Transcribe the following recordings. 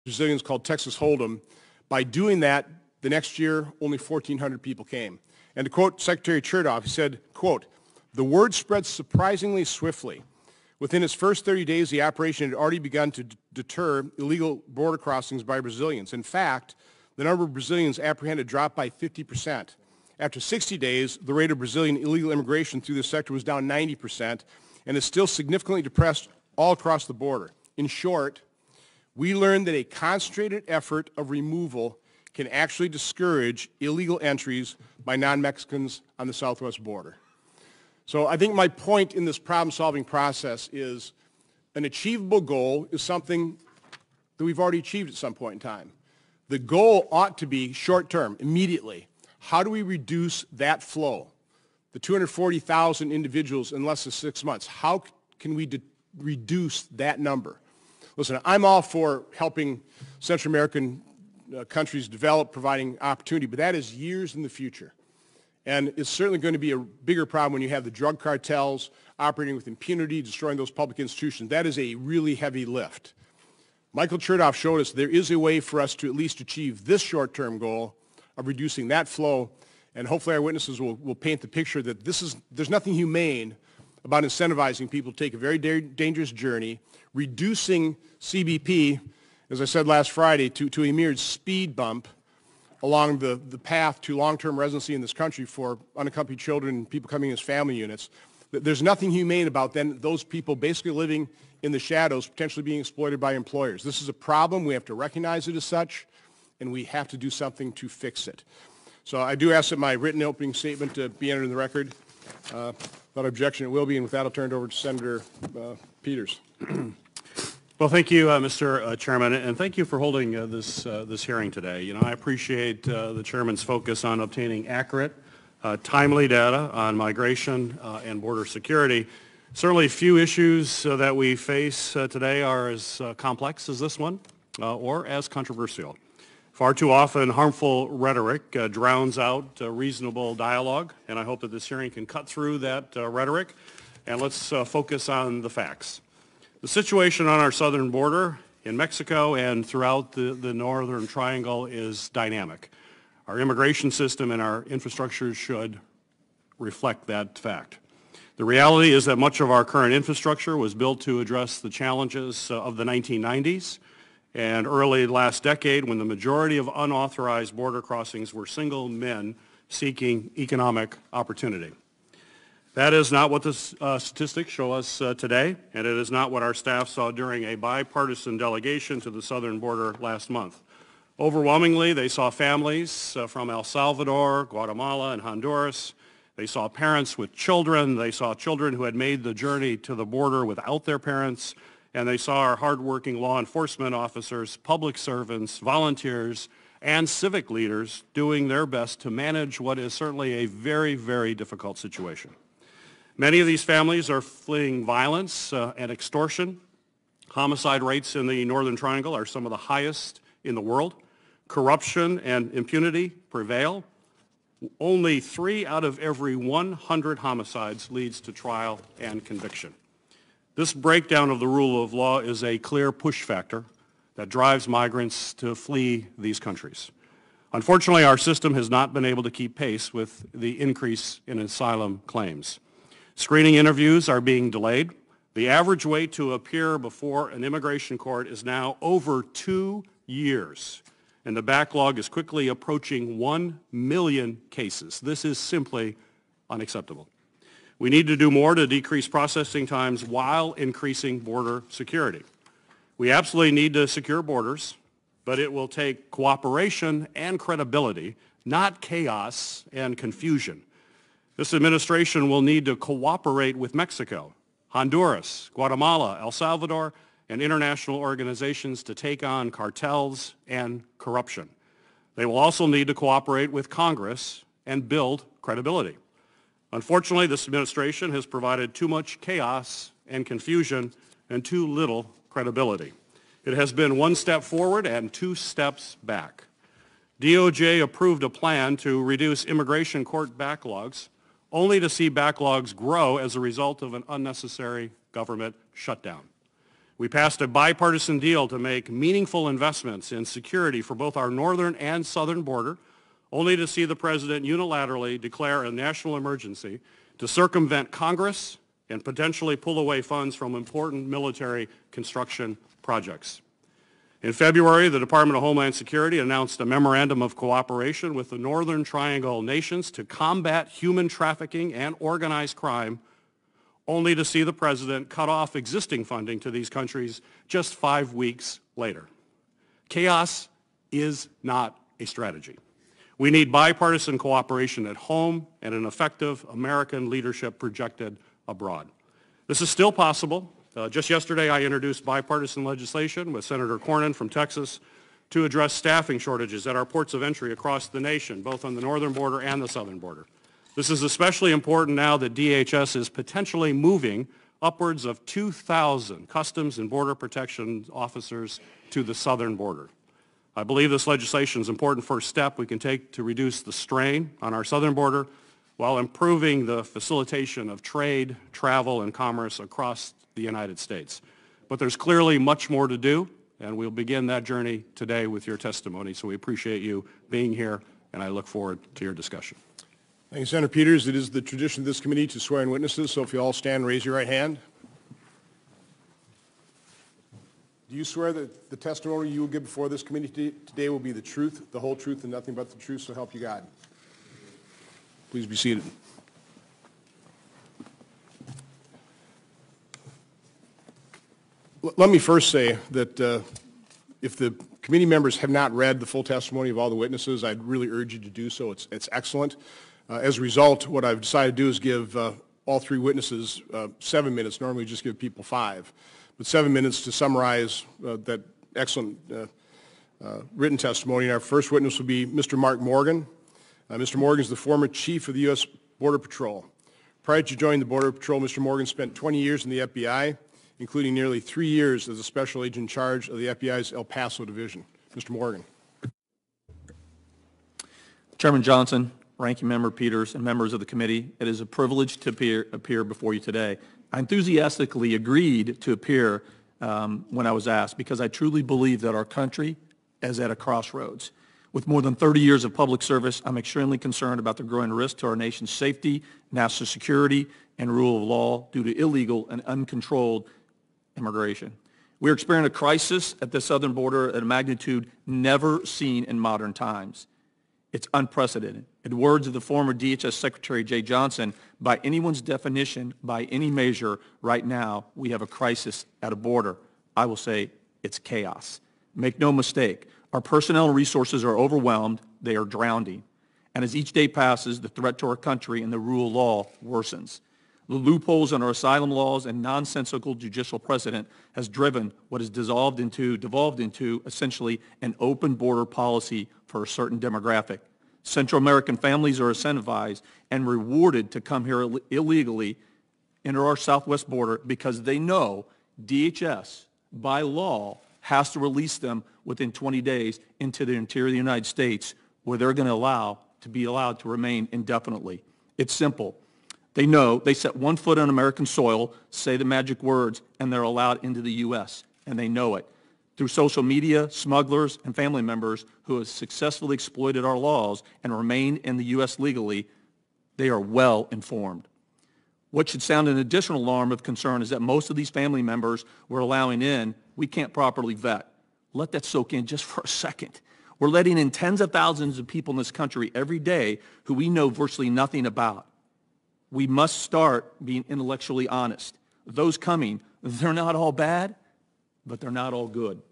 Brazilians called Texas Hold'em. By doing that, the next year, only 1,400 people came. And to quote Secretary Chertoff, he said, quote, "The word spread surprisingly swiftly. Within its first 30 days, the operation had already begun to deter illegal border crossings by Brazilians. In fact, the number of Brazilians apprehended dropped by 50%. After 60 days, the rate of Brazilian illegal immigration through this sector was down 90% and is still significantly depressed all across the border. In short, we learned that a concentrated effort of removal can actually discourage illegal entries by non-Mexicans on the southwest border." So I think my point in this problem-solving process is an achievable goal is something that we've already achieved at some point in time. The goal ought to be short-term, immediately. How do we reduce that flow, the 240,000 individuals in less than 6 months? How can we reduce that number? Listen, I'm all for helping Central American countries develop, providing opportunity, but that is years in the future. And it's certainly going to be a bigger problem when you have the drug cartels operating with impunity, destroying those public institutions. That is a really heavy lift. Michael Chertoff showed us there is a way for us to at least achieve this short-term goal of reducing that flow, and hopefully our witnesses will paint the picture that there's nothing humane about incentivizing people to take a very dangerous journey, reducing CBP, as I said last Friday, to a mere speed bump along the path to long-term residency in this country for unaccompanied children and people coming as family units. There's nothing humane about then those people basically living in the shadows, potentially being exploited by employers. This is a problem. We have to recognize it as such, and we have to do something to fix it. So I do ask that my written opening statement to be entered in the record. Without objection, it will be, and with that, I'll turn it over to Senator Peters. Well, thank you, Mr. Chairman, and thank you for holding this hearing today. You know, I appreciate the Chairman's focus on obtaining accurate, timely data on migration and border security. Certainly, few issues that we face today are as complex as this one or as controversial. Far too often, harmful rhetoric drowns out reasonable dialogue, and I hope that this hearing can cut through that rhetoric, and let's focus on the facts. The situation on our southern border in Mexico and throughout the northern triangle is dynamic. Our immigration system and our infrastructure should reflect that fact. The reality is that much of our current infrastructure was built to address the challenges of the 1990s and early last decade, when the majority of unauthorized border crossings were single men seeking economic opportunity. That is not what the statistics show us today, and it is not what our staff saw during a bipartisan delegation to the southern border last month. Overwhelmingly, they saw families from El Salvador, Guatemala, and Honduras. They saw parents with children. They saw children who had made the journey to the border without their parents. And they saw our hardworking law enforcement officers, public servants, volunteers, and civic leaders doing their best to manage what is certainly a very, very difficult situation. Many of these families are fleeing violence and extortion. Homicide rates in the Northern Triangle are some of the highest in the world. Corruption and impunity prevail. Only 3 out of every 100 homicides leads to trial and conviction. This breakdown of the rule of law is a clear push factor that drives migrants to flee these countries. Unfortunately, our system has not been able to keep pace with the increase in asylum claims. Screening interviews are being delayed. The average wait to appear before an immigration court is now over 2 years, and the backlog is quickly approaching 1 million cases. This is simply unacceptable. We need to do more to decrease processing times while increasing border security. We absolutely need to secure borders, but it will take cooperation and credibility, not chaos and confusion. This administration will need to cooperate with Mexico, Honduras, Guatemala, El Salvador, and international organizations to take on cartels and corruption. They will also need to cooperate with Congress and build credibility. Unfortunately, this administration has provided too much chaos and confusion and too little credibility. It has been 1 step forward and 2 steps back. DOJ approved a plan to reduce immigration court backlogs, only to see backlogs grow as a result of an unnecessary government shutdown. We passed a bipartisan deal to make meaningful investments in security for both our northern and southern border, only to see the President unilaterally declare a national emergency to circumvent Congress and potentially pull away funds from important military construction projects. In February, the Department of Homeland Security announced a memorandum of cooperation with the Northern Triangle nations to combat human trafficking and organized crime, only to see the President cut off existing funding to these countries just 5 weeks later. Chaos is not a strategy. We need bipartisan cooperation at home and an effective American leadership projected abroad. This is still possible. Just yesterday, I introduced bipartisan legislation with Senator Cornyn from Texas to address staffing shortages at our ports of entry across the nation, both on the northern border and the southern border. This is especially important now that DHS is potentially moving upwards of 2,000 Customs and Border Protection officers to the southern border. I believe this legislation is an important first step we can take to reduce the strain on our southern border while improving the facilitation of trade, travel, and commerce across the United States. But there's clearly much more to do, and we'll begin that journey today with your testimony. So we appreciate you being here, and I look forward to your discussion. Thank you, Senator Peters. It is the tradition of this committee to swear in witnesses, so if you all stand, raise your right hand. Do you swear that the testimony you will give before this committee today will be the truth, the whole truth, and nothing but the truth, so help you God? Please be seated. Let me first say that if the committee members have not read the full testimony of all the witnesses, I'd really urge you to do so. It's excellent. As a result, what I've decided to do is give all three witnesses 7 minutes. Normally we just give people 5. But 7 minutes to summarize that excellent written testimony. And our first witness will be Mr. Mark Morgan. Mr. Morgan is the former chief of the U.S. Border Patrol. Prior to joining the Border Patrol, Mr. Morgan spent 20 years in the FBI, including nearly 3 years as a special agent in charge of the FBI's El Paso division. Mr. Morgan. Chairman Johnson, Ranking Member Peters, and members of the committee, it is a privilege to appear before you today. I enthusiastically agreed to appear when I was asked because I truly believe that our country is at a crossroads. With more than 30 years of public service, I'm extremely concerned about the growing risk to our nation's safety, national security, and rule of law due to illegal and uncontrolled immigration. We are experiencing a crisis at the southern border at a magnitude never seen in modern times. It's unprecedented. In the words of the former DHS Secretary Jay Johnson, by anyone's definition, by any measure, right now, we have a crisis at a border. I will say it's chaos. Make no mistake, our personnel and resources are overwhelmed. They are drowning. And as each day passes, the threat to our country and the rule of law worsens. The loopholes in our asylum laws and nonsensical judicial precedent has driven what has devolved into essentially an open border policy for a certain demographic. Central American families are incentivized and rewarded to come here illegally into our southwest border because they know DHS, by law, has to release them within 20 days into the interior of the United States where they're going to be allowed to remain indefinitely. It's simple. They know they set one foot on American soil, say the magic words, and they're allowed into the U.S., and they know it. Through social media, smugglers, and family members who have successfully exploited our laws and remained in the U.S. legally, they are well informed. What should sound an additional alarm of concern is that most of these family members we're allowing in, we can't properly vet. Let that soak in just for a second. We're letting in tens of thousands of people in this country every day who we know virtually nothing about. We must start being intellectually honest. Those coming, they're not all bad, but they're not all good.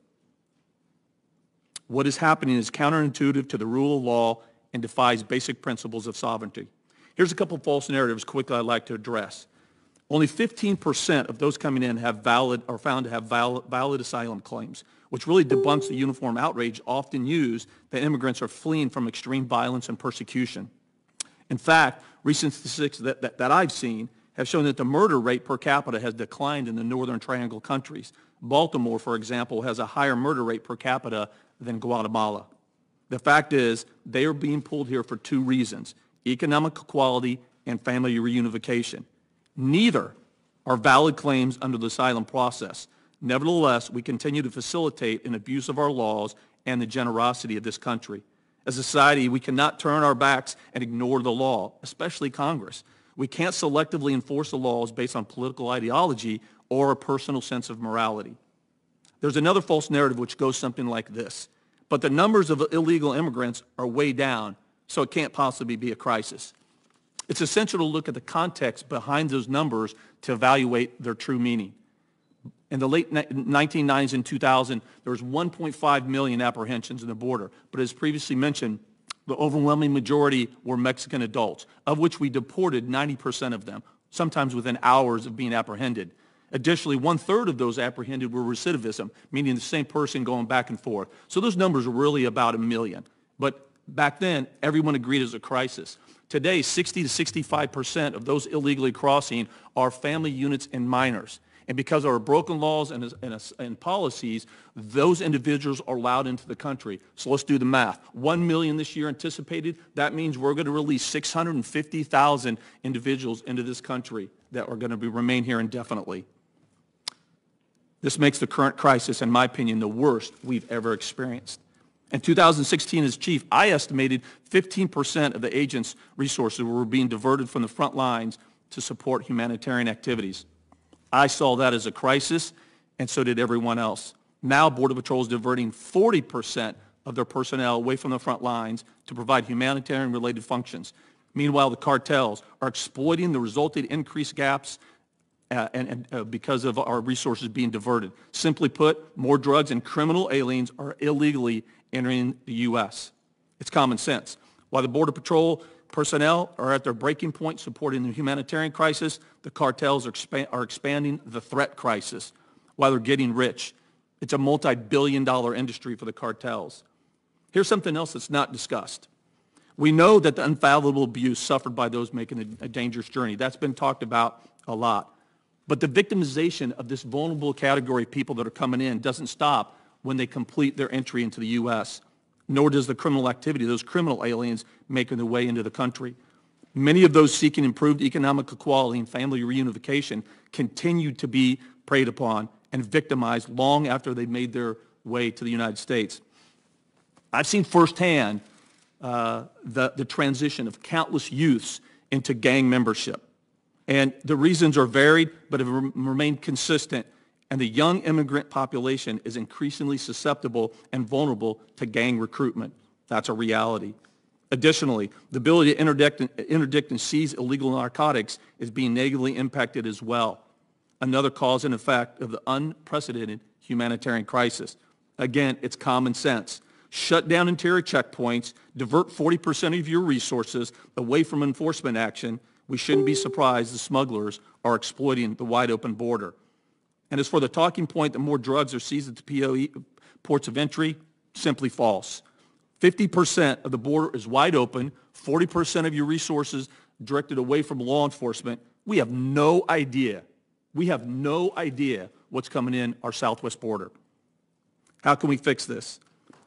What is happening is counterintuitive to the rule of law and defies basic principles of sovereignty. Here's a couple of false narratives quickly I'd like to address. Only 15% of those coming in have found to have valid asylum claims, which really debunks the uniform outrage often used that immigrants are fleeing from extreme violence and persecution. In fact, recent statistics that I've seen have shown that the murder rate per capita has declined in the Northern Triangle countries. Baltimore, for example, has a higher murder rate per capita than Guatemala. The fact is, they are being pulled here for 2 reasons: economic equality and family reunification. Neither are valid claims under the asylum process. Nevertheless, we continue to facilitate an abuse of our laws and the generosity of this country. As a society, we cannot turn our backs and ignore the law, especially Congress. We can't selectively enforce the laws based on political ideology or a personal sense of morality. There's another false narrative which goes something like this: but the numbers of illegal immigrants are way down, so it can't possibly be a crisis. It's essential to look at the context behind those numbers to evaluate their true meaning. In the late 1990s and 2000, there was 1.5 million apprehensions in the border, but as previously mentioned, the overwhelming majority were Mexican adults, of which we deported 90% of them, sometimes within hours of being apprehended. Additionally, 1/3 of those apprehended were recidivism, meaning the same person going back and forth. So those numbers are really about 1 million. But back then, everyone agreed it was a crisis. Today, 60 to 65% of those illegally crossing are family units and minors. And because of our broken laws and policies, those individuals are allowed into the country. So let's do the math. 1 million this year anticipated. That means we're going to release 650,000 individuals into this country that are going to remain here indefinitely. This makes the current crisis, in my opinion, the worst we've ever experienced. In 2016, as chief, I estimated 15% of the agents' resources were being diverted from the front lines to support humanitarian activities. I saw that as a crisis, and so did everyone else. Now, Border Patrol is diverting 40% of their personnel away from the front lines to provide humanitarian-related functions. Meanwhile, the cartels are exploiting the resulting increased gaps because of our resources being diverted. Simply put, more drugs and criminal aliens are illegally entering the U.S. It's common sense. While the Border Patrol personnel are at their breaking point supporting the humanitarian crisis, the cartels are expanding the threat crisis while they're getting rich. It's a multi-billion-dollar industry for the cartels. Here's something else that's not discussed. We know that the unfathomable abuse suffered by those making a dangerous journey. That's been talked about a lot. But the victimization of this vulnerable category of people that are coming in doesn't stop when they complete their entry into the U.S., nor does the criminal activity, those criminal aliens making their way into the country. Many of those seeking improved economic equality and family reunification continue to be preyed upon and victimized long after they've made their way to the United States. I've seen firsthand the transition of countless youths into gang membership. And the reasons are varied, but have remained consistent. And the young immigrant population is increasingly susceptible and vulnerable to gang recruitment. That's a reality. Additionally, the ability to interdict and seize illegal narcotics is being negatively impacted as well. Another cause and effect of the unprecedented humanitarian crisis. Again, it's common sense. Shut down interior checkpoints, divert 40% of your resources away from enforcement action. We shouldn't be surprised the smugglers are exploiting the wide open border. And as for the talking point that more drugs are seized at the POE ports of entry, simply false. 50% of the border is wide open, 40% of your resources directed away from law enforcement. We have no idea. We have no idea what's coming in our southwest border. How can we fix this?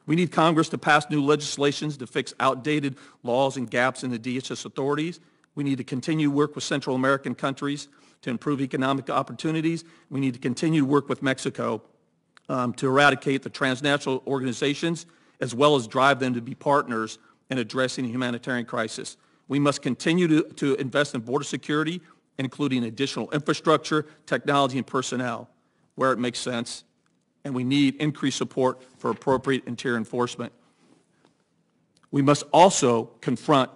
We need Congress to pass new legislation to fix outdated laws and gaps in the DHS authorities. We need to continue to work with Central American countries to improve economic opportunities. We need to continue to work with Mexico to eradicate the transnational organizations as well as drive them to be partners in addressing the humanitarian crisis. We must continue to invest in border security, including additional infrastructure, technology, and personnel where it makes sense. And we need increased support for appropriate interior enforcement. We must also confront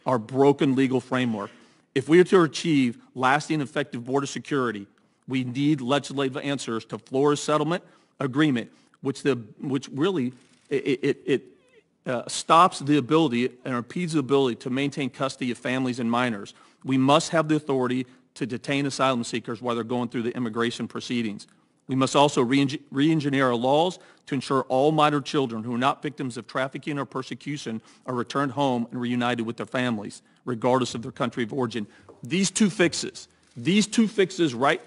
our broken legal framework. If we are to achieve lasting, effective border security, we need legislative answers to Florida's settlement agreement, which really stops the ability and impedes the ability to maintain custody of families and minors. We must have the authority to detain asylum seekers while they're going through the immigration proceedings. We must also re-engineer our laws to ensure all minor children who are not victims of trafficking or persecution are returned home and reunited with their families, regardless of their country of origin. These two fixes that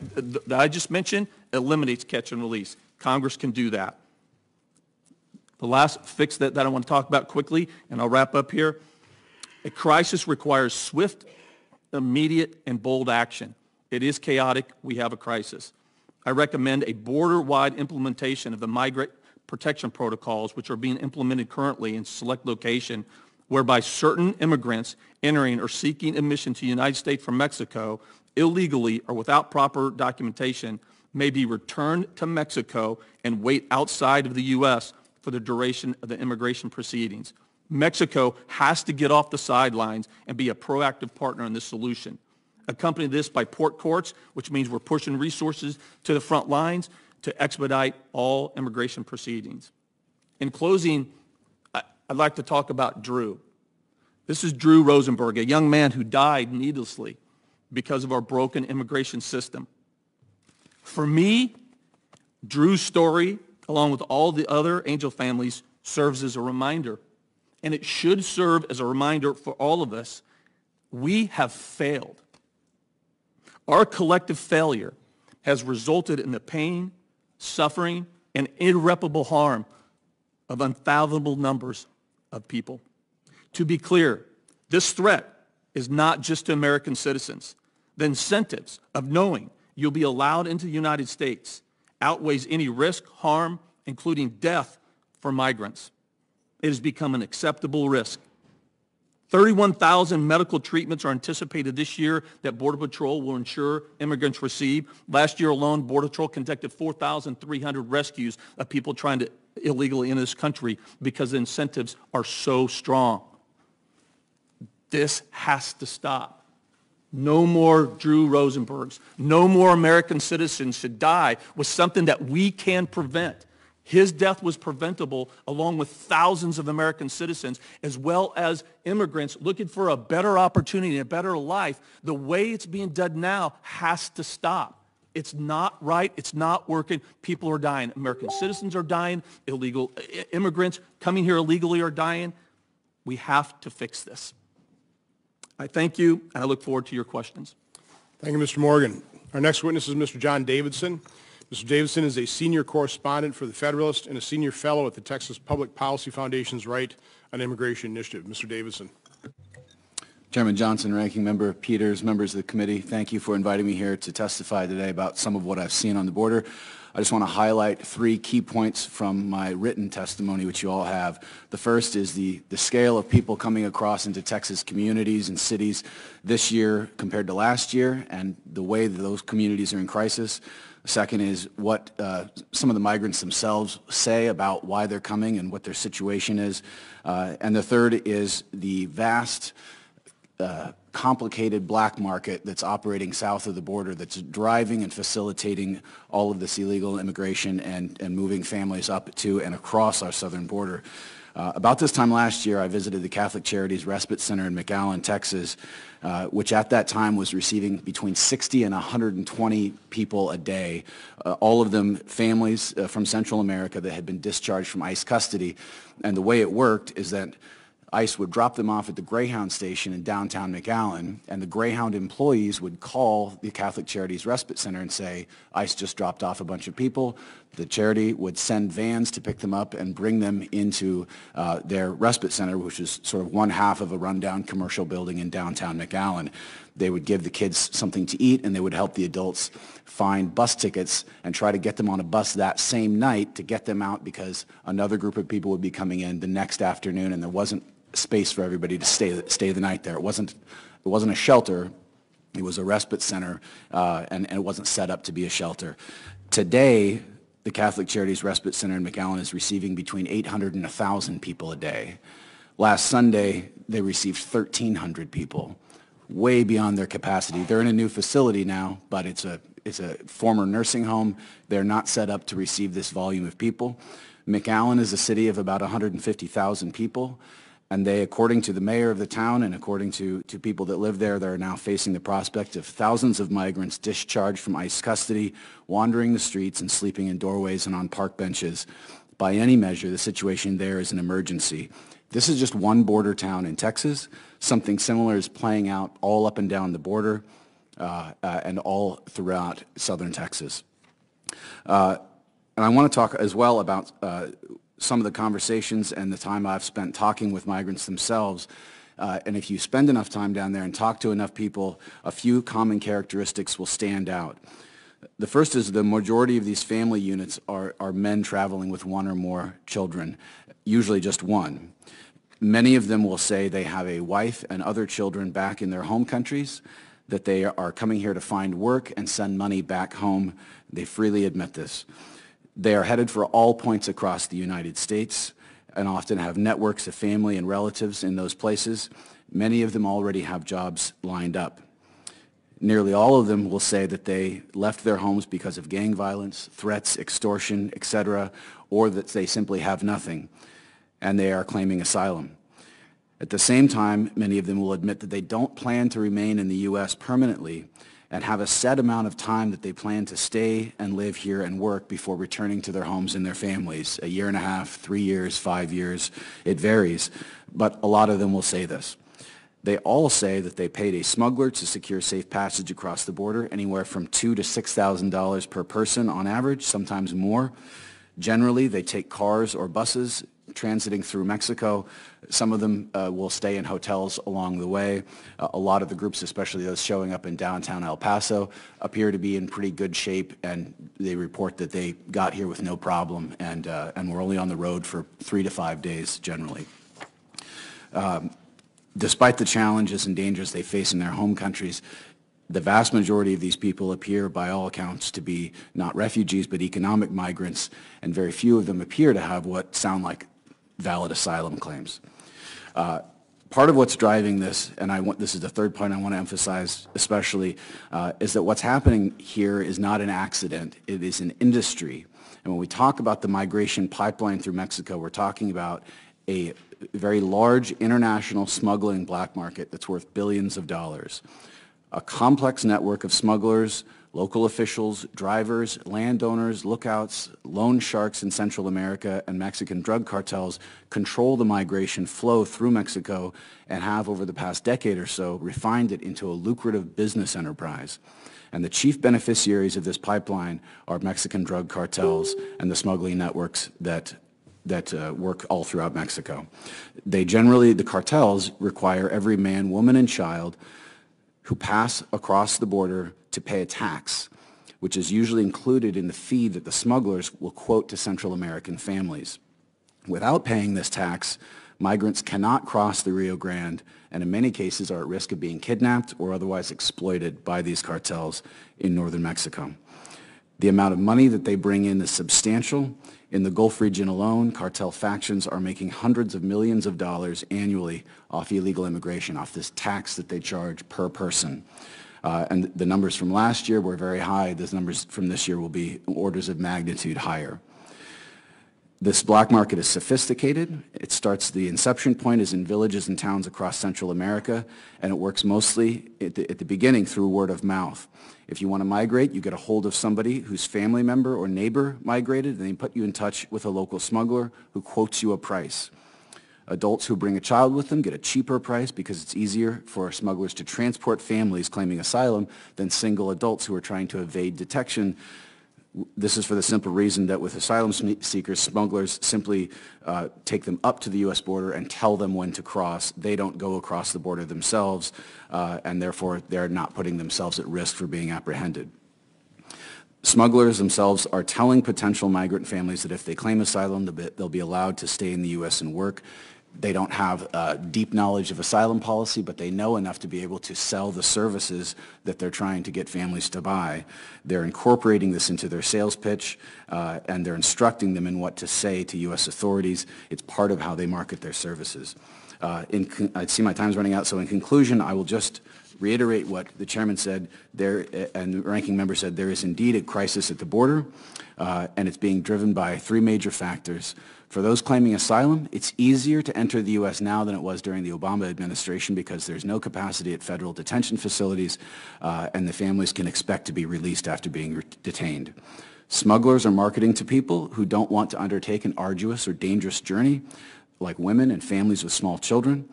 I just mentioned, eliminates catch and release. Congress can do that. The last fix that I want to talk about quickly, and I'll wrap up here, a crisis requires swift, immediate, and bold action. It is chaotic. We have a crisis. I recommend a border-wide implementation of the migrant protection protocols, which are being implemented currently in select location, whereby certain immigrants entering or seeking admission to the United States from Mexico illegally or without proper documentation may be returned to Mexico and wait outside of the U.S. for the duration of the immigration proceedings. Mexico has to get off the sidelines and be a proactive partner in this solution. Accompany this by port courts, which means we're pushing resources to the front lines to expedite all immigration proceedings. In closing, I'd like to talk about Drew. This is Drew Rosenberg, a young man who died needlessly because of our broken immigration system. For me, Drew's story, along with all the other Angel families, serves as a reminder. And it should serve as a reminder for all of us. We have failed. Our collective failure has resulted in the pain, suffering, and irreparable harm of unfathomable numbers of people. To be clear, this threat is not just to American citizens. The incentives of knowing you'll be allowed into the United States outweighs any risk, harm, including death for migrants. It has become an acceptable risk. 31,000 medical treatments are anticipated this year that Border Patrol will ensure immigrants receive. Last year alone, Border Patrol conducted 4,300 rescues of people trying to illegally enter this country because the incentives are so strong. This has to stop. No more Drew Rosenbergs. No more American citizens should die with something that we can prevent. His death was preventable along with thousands of American citizens as well as immigrants looking for a better opportunity, a better life. The way it's being done now has to stop. It's not right. It's not working. People are dying. American citizens are dying. Illegal immigrants coming here illegally are dying. We have to fix this. I thank you, and I look forward to your questions. Thank you, Mr. Morgan. Our next witness is Mr. John Davidson. Mr. Davidson is a senior correspondent for The Federalist and a senior fellow at the Texas Public Policy Foundation's Right on Immigration Initiative. Mr. Davidson. Chairman Johnson, Ranking Member Peters, members of the committee, thank you for inviting me here to testify today about some of what I've seen on the border. I just want to highlight 3 key points from my written testimony, which you all have. The first is the scale of people coming across into Texas communities and cities this year compared to last year and the way that those communities are in crisis. The second is what some of the migrants themselves say about why they're coming and what their situation is. And the third is the vast, complicated black market that's operating south of the border that's driving and facilitating all of this illegal immigration and moving families up to and across our southern border. About this time last year, I visited the Catholic Charities Respite Center in McAllen, Texas, which at that time was receiving between 60 and 120 people a day, all of them families from Central America that had been discharged from ICE custody. And the way it worked is that ICE would drop them off at the Greyhound station in downtown McAllen, and the Greyhound employees would call the Catholic Charities Respite Center and say, ICE just dropped off a bunch of people. The charity would send vans to pick them up and bring them into their respite center, which is sort of one half of a rundown commercial building in downtown McAllen. They would give the kids something to eat, and they would help the adults find bus tickets and try to get them on a bus that same night to get them out because another group of people would be coming in the next afternoon, and there wasn't space for everybody to stay the night there. It wasn't a shelter. It was a respite center, and it wasn't set up to be a shelter. Today, the Catholic Charities Respite Center in McAllen is receiving between 800 and 1,000 people a day. Last Sunday, they received 1,300 people, way beyond their capacity. They're in a new facility now, but it's a former nursing home. They're not set up to receive this volume of people. McAllen is a city of about 150,000 people. And they, according to the mayor of the town and according to people that live there, they're now facing the prospect of thousands of migrants discharged from ICE custody, wandering the streets and sleeping in doorways and on park benches. By any measure, the situation there is an emergency. This is just one border town in Texas. Something similar is playing out all up and down the border and all throughout southern Texas. And I want to talk as well about some of the conversations and the time I've spent talking with migrants themselves. And if you spend enough time down there and talk to enough people, a few common characteristics will stand out. The first is the majority of these family units are men traveling with one or more children, usually just one. Many of them will say they have a wife and other children back in their home countries, that they are coming here to find work and send money back home. They freely admit this. They are headed for all points across the United States and often have networks of family and relatives in those places. Many of them already have jobs lined up. Nearly all of them will say that they left their homes because of gang violence, threats, extortion, etc., or that they simply have nothing, and they are claiming asylum. At the same time, many of them will admit that they don't plan to remain in the U.S. permanently and have a set amount of time that they plan to stay and live here and work before returning to their homes and their families. 1.5 years, 3 years, 5 years, it varies, but a lot of them will say this. They all say that they paid a smuggler to secure safe passage across the border, anywhere from $2,000 to $6,000 per person on average, sometimes more. Generally, they take cars or buses transiting through Mexico. Some of them will stay in hotels along the way. A lot of the groups, especially those showing up in downtown El Paso, appear to be in pretty good shape, and they report that they got here with no problem and were only on the road for 3 to 5 days generally. Despite the challenges and dangers they face in their home countries, the vast majority of these people appear, by all accounts, to be not refugees but economic migrants, and very few of them appear to have what sound like valid asylum claims. Part of what's driving this, and this is the third point I want to emphasize especially, is that what's happening here is not an accident, it is an industry. And when we talk about the migration pipeline through Mexico, we're talking about a very large international smuggling black market that's worth billions of dollars. A complex network of smugglers, local officials, drivers, landowners, lookouts, loan sharks in Central America, and Mexican drug cartels control the migration flow through Mexico and have, over the past decade or so, refined it into a lucrative business enterprise. And the chief beneficiaries of this pipeline are Mexican drug cartels and the smuggling networks that work all throughout Mexico. The cartels require every man, woman, and child who pass across the border to pay a tax, which is usually included in the fee that the smugglers will quote to Central American families. Without paying this tax, migrants cannot cross the Rio Grande and in many cases are at risk of being kidnapped or otherwise exploited by these cartels in northern Mexico. The amount of money that they bring in is substantial. In the Gulf region alone, cartel factions are making hundreds of millions of dollars annually off illegal immigration, off this tax that they charge per person. And the numbers from last year were very high. Those numbers from this year will be orders of magnitude higher. This black market is sophisticated. The inception point is in villages and towns across Central America, and it works mostly at the beginning through word of mouth. If you want to migrate, you get a hold of somebody whose family member or neighbor migrated, and they put you in touch with a local smuggler who quotes you a price. Adults who bring a child with them get a cheaper price because it's easier for smugglers to transport families claiming asylum than single adults who are trying to evade detection. This is for the simple reason that with asylum seekers, smugglers simply take them up to the U.S. border and tell them when to cross. They don't go across the border themselves, and therefore they're not putting themselves at risk for being apprehended. Smugglers themselves are telling potential migrant families that if they claim asylum, they'll be allowed to stay in the U.S. and work. They don't have deep knowledge of asylum policy, but they know enough to be able to sell the services that they're trying to get families to buy. They're incorporating this into their sales pitch, and they're instructing them in what to say to U.S. authorities. It's part of how they market their services. I see my time's running out, so in conclusion, I will just reiterate what the chairman said and the ranking member said. There is indeed a crisis at the border, and it's being driven by 3 major factors. For those claiming asylum, it's easier to enter the U.S. now than it was during the Obama administration because there's no capacity at federal detention facilities, and the families can expect to be released after being detained. Smugglers are marketing to people who don't want to undertake an arduous or dangerous journey, like women and families with small children.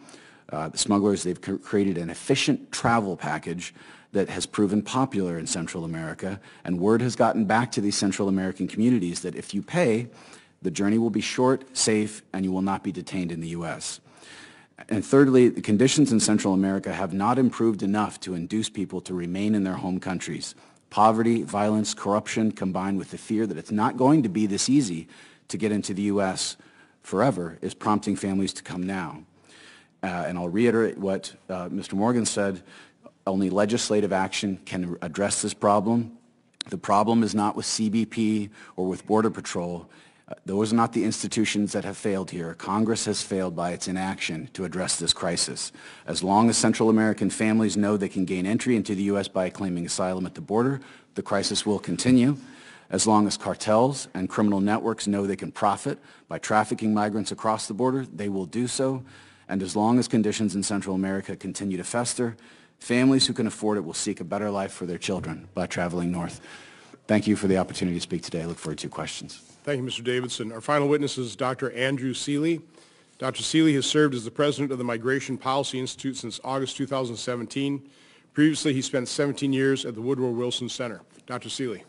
The smugglers, they've created an efficient travel package that has proven popular in Central America, and word has gotten back to these Central American communities that if you pay, the journey will be short, safe, and you will not be detained in the U.S. And thirdly, the conditions in Central America have not improved enough to induce people to remain in their home countries. Poverty, violence, corruption, combined with the fear that it's not going to be this easy to get into the U.S. forever, is prompting families to come now. And I'll reiterate what Mr. Morgan said. Only legislative action can address this problem. The problem is not with CBP or with Border Patrol. Those are not the institutions that have failed here. Congress has failed by its inaction to address this crisis. As long as Central American families know they can gain entry into the U.S. by claiming asylum at the border, the crisis will continue. As long as cartels and criminal networks know they can profit by trafficking migrants across the border, they will do so. And as long as conditions in Central America continue to fester, families who can afford it will seek a better life for their children by traveling north. Thank you for the opportunity to speak today. I look forward to your questions. Thank you, Mr. Davidson. Our final witness is Dr. Andrew Seeley. Dr. Seeley has served as the president of the Migration Policy Institute since August 2017. Previously, he spent 17 years at the Woodrow Wilson Center. Dr. Seeley.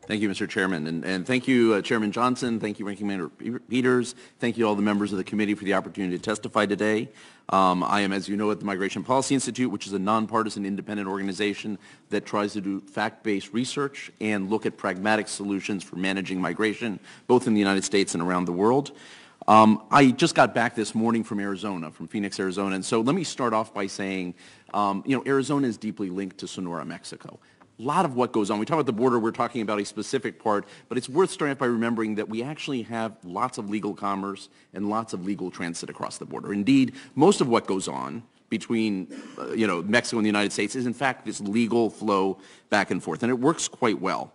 Thank you, Mr. Chairman, and thank you, Chairman Johnson. Thank you, Ranking Member Peters. Thank you, all the members of the committee, for the opportunity to testify today. I am, as you know, at the Migration Policy Institute, which is a nonpartisan independent organization that tries to do fact-based research and look at pragmatic solutions for managing migration, both in the United States and around the world. I just got back this morning from Arizona, from Phoenix, Arizona, and so let me start off by saying, Arizona is deeply linked to Sonora, Mexico. A lot of what goes on. We talk about the border, we're talking about a specific part, but it's worth starting off by remembering that we actually have lots of legal commerce and lots of legal transit across the border. Indeed, most of what goes on between Mexico and the United States is in fact this legal flow back and forth, and it works quite well.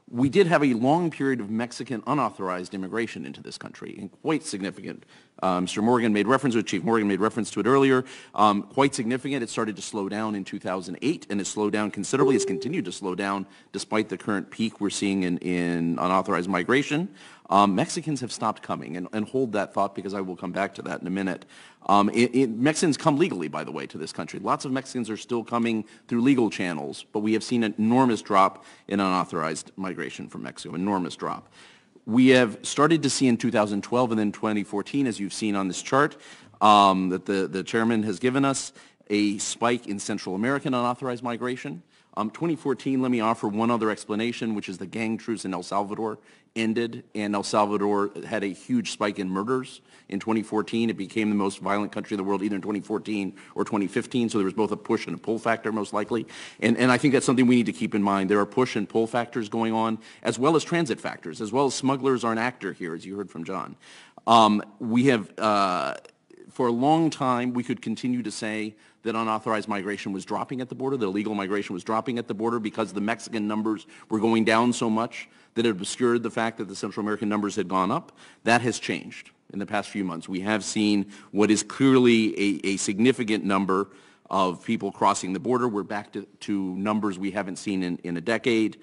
We did have a long period of Mexican unauthorized immigration into this country, and quite significant. Mr. Morgan made reference to it, Chief Morgan made reference to it earlier. Quite significant. It started to slow down in 2008, and it slowed down considerably. It's continued to slow down despite the current peak we're seeing in unauthorized migration. Mexicans have stopped coming, and hold that thought because I will come back to that in a minute. Mexicans come legally, by the way, to this country. Lots of Mexicans are still coming through legal channels, but we have seen an enormous drop in unauthorized migration from Mexico, enormous drop. We have started to see in 2012 and then 2014, as you've seen on this chart, that the chairman has given us, a spike in Central American unauthorized migration. 2014, let me offer one other explanation, which is the gang truce in El Salvador ended, and El Salvador had a huge spike in murders in 2014. It became the most violent country in the world either in 2014 or 2015, so there was both a push and a pull factor most likely. And I think that's something we need to keep in mind. There are push and pull factors going on, as well as transit factors, as well as smugglers are an actor here, as you heard from John. We have, for a long time, we could continue to say that unauthorized migration was dropping at the border, that illegal migration was dropping at the border because the Mexican numbers were going down so much that it obscured the fact that the Central American numbers had gone up. That has changed in the past few months. We have seen what is clearly a significant number of people crossing the border. We're back to numbers we haven't seen in a decade.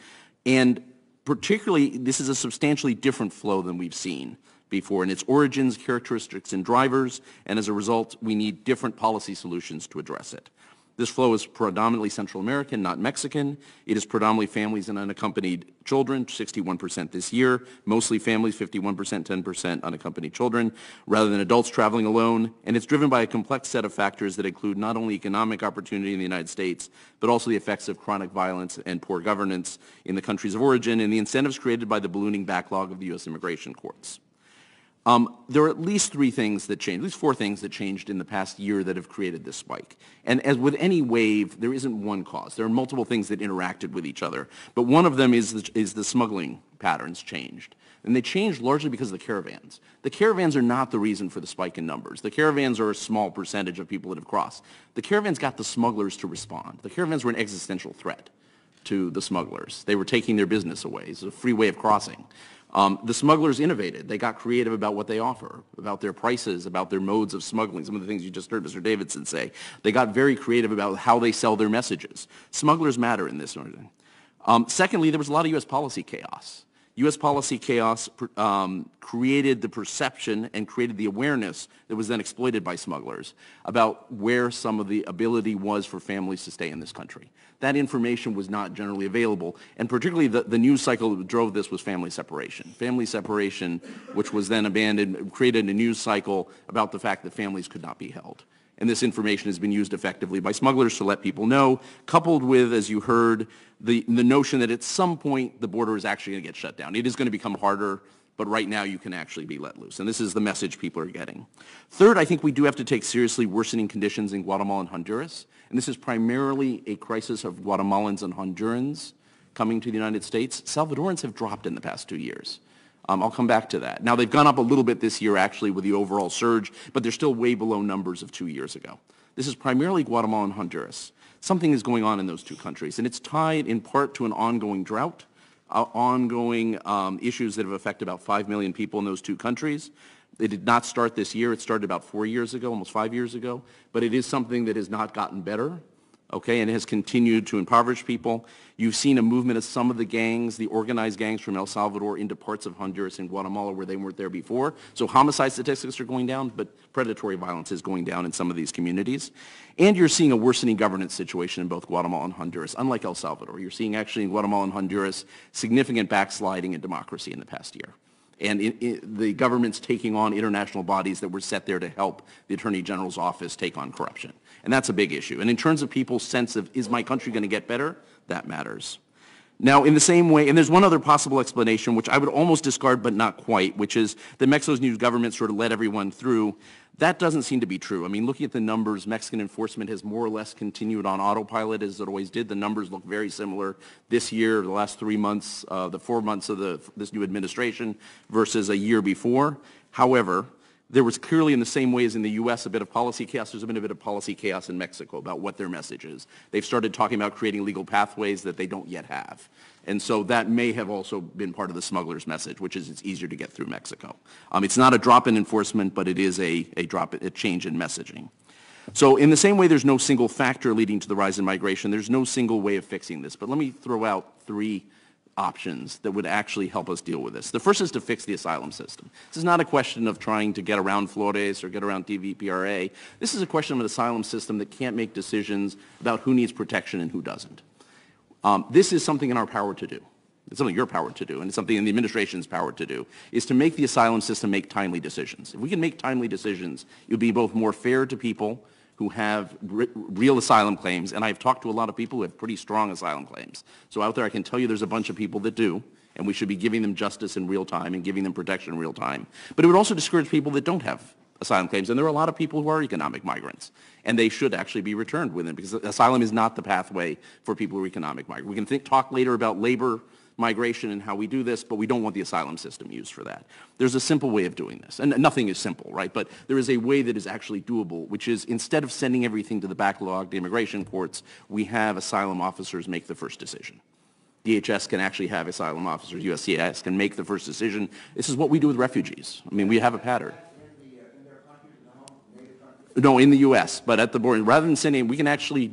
And particularly, this is a substantially different flow than we've seen before in its origins, characteristics, and drivers, and as a result, we need different policy solutions to address it. This flow is predominantly Central American, not Mexican. It is predominantly families and unaccompanied children, 61% this year, mostly families, 51%, 10% unaccompanied children, rather than adults traveling alone, and it's driven by a complex set of factors that include not only economic opportunity in the United States, but also the effects of chronic violence and poor governance in the countries of origin, and the incentives created by the ballooning backlog of the U.S. immigration courts. There are at least three things that changed, at least four things that changed in the past year that have created this spike. And as with any wave, there isn't one cause. There are multiple things that interacted with each other. But one of them is the smuggling patterns changed. And they changed largely because of the caravans. The caravans are not the reason for the spike in numbers. The caravans are a small percentage of people that have crossed. The caravans got the smugglers to respond. The caravans were an existential threat to the smugglers. They were taking their business away. It's a free way of crossing. The smugglers innovated. They got creative about what they offer, about their prices, about their modes of smuggling, some of the things you just heard Mr. Davidson say. They got very creative about how they sell their messages. Smugglers matter in this sort of thing. Secondly, there was a lot of U.S. policy chaos. U.S. policy chaos created the perception and created the awareness that was then exploited by smugglers about where some of the ability was for families to stay in this country. That information was not generally available, and particularly the news cycle that drove this was family separation. Family separation, which was then abandoned, created a news cycle about the fact that families could not be held. and this information has been used effectively by smugglers to let people know, coupled with, as you heard, the notion that at some point the border is actually going to get shut down. It is going to become harder, but right now you can actually be let loose. And this is the message people are getting. Third, I think we do have to take seriously worsening conditions in Guatemala and Honduras. And this is primarily a crisis of Guatemalans and Hondurans coming to the United States. Salvadorans have dropped in the past 2 years. I'll come back to that. Now, they've gone up a little bit this year, actually, with the overall surge, but they're still way below numbers of 2 years ago. This is primarily Guatemala and Honduras. Something is going on in those two countries, and it's tied in part to an ongoing drought, ongoing issues that have affected about 5 million people in those two countries. It did not start this year. It started about 4 years ago, almost 5 years ago, but it is something that has not gotten better. Okay, and it has continued to impoverish people. You've seen a movement of some of the gangs, the organized gangs from El Salvador into parts of Honduras and Guatemala where they weren't there before. So homicide statistics are going down, but predatory violence is going down in some of these communities. And you're seeing a worsening governance situation in both Guatemala and Honduras, unlike El Salvador. You're seeing actually in Guatemala and Honduras significant backsliding in democracy in the past year. And the government's taking on international bodies that were set there to help the Attorney General's office take on corruption. And that's a big issue. And in terms of people's sense of, is my country going to get better? That matters. Now, in the same way, and there's one other possible explanation, which I would almost discard, but not quite, which is that Mexico's new government sort of let everyone through. That doesn't seem to be true. I mean, looking at the numbers, Mexican enforcement has more or less continued on autopilot as it always did. The numbers look very similar this year, the last 3 months, the 4 months of this new administration versus a year before. However, there was clearly, in the same way as in the U.S., a bit of policy chaos. There's been a bit of policy chaos in Mexico about what their message is. They've started talking about creating legal pathways that they don't yet have. And so that may have also been part of the smuggler's message, which is it's easier to get through Mexico. It's not a drop in enforcement, but it is a change in messaging. So in the same way there's no single factor leading to the rise in migration, there's no single way of fixing this. But let me throw out 3 options that would actually help us deal with this. The first is to fix the asylum system. This is not a question of trying to get around Flores or get around DVPRA. This is a question of an asylum system that can't make decisions about who needs protection and who doesn't. This is something in our power to do. It's something your power to do, and it's something in the administration's power to do, is to make the asylum system make timely decisions. If we can make timely decisions, it would be both more fair to people who have real asylum claims, and I've talked to a lot of people who have pretty strong asylum claims. So out there I can tell you there's a bunch of people that do, and we should be giving them justice in real time and giving them protection in real time. But it would also discourage people that don't have asylum claims, and there are a lot of people who are economic migrants, and they should actually be returned with them, because asylum is not the pathway for people who are economic migrants. We can talk later about labor migration and how we do this, but we don't want the asylum system used for that. There's a simple way of doing this, and nothing is simple, right? But there is a way that is actually doable, which is instead of sending everything to the backlogged immigration courts, we have asylum officers make the first decision. DHS can actually have asylum officers, USCIS can make the first decision. This is what we do with refugees. I mean, we have a pattern. No, in the U.S., but at the border, rather than sending, we can actually,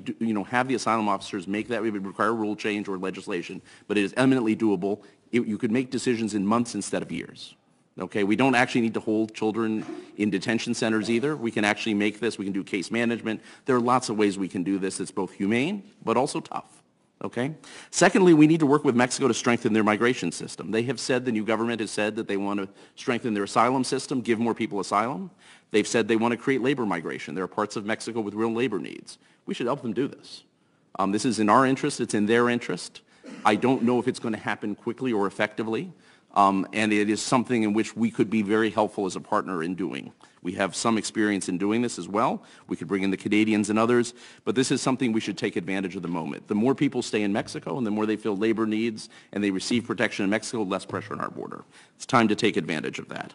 have the asylum officers make that. We would require a rule change or legislation, but it is eminently doable. You could make decisions in months instead of years. Okay, we don't actually need to hold children in detention centers either. We can actually make this. We can do case management. There are lots of ways we can do this. It's both humane, but also tough. Okay? Secondly, we need to work with Mexico to strengthen their migration system. They have said, the new government has said that they want to strengthen their asylum system, give more people asylum. They've said they want to create labor migration. There are parts of Mexico with real labor needs. We should help them do this. This is in our interest. It's in their interest. I don't know if it's going to happen quickly or effectively, and it is something in which we could be very helpful as a partner in doing. We have some experience in doing this as well. We could bring in the Canadians and others, but this is something we should take advantage of the moment. The more people stay in Mexico and the more they fill labor needs and they receive protection in Mexico, less pressure on our border. It's time to take advantage of that.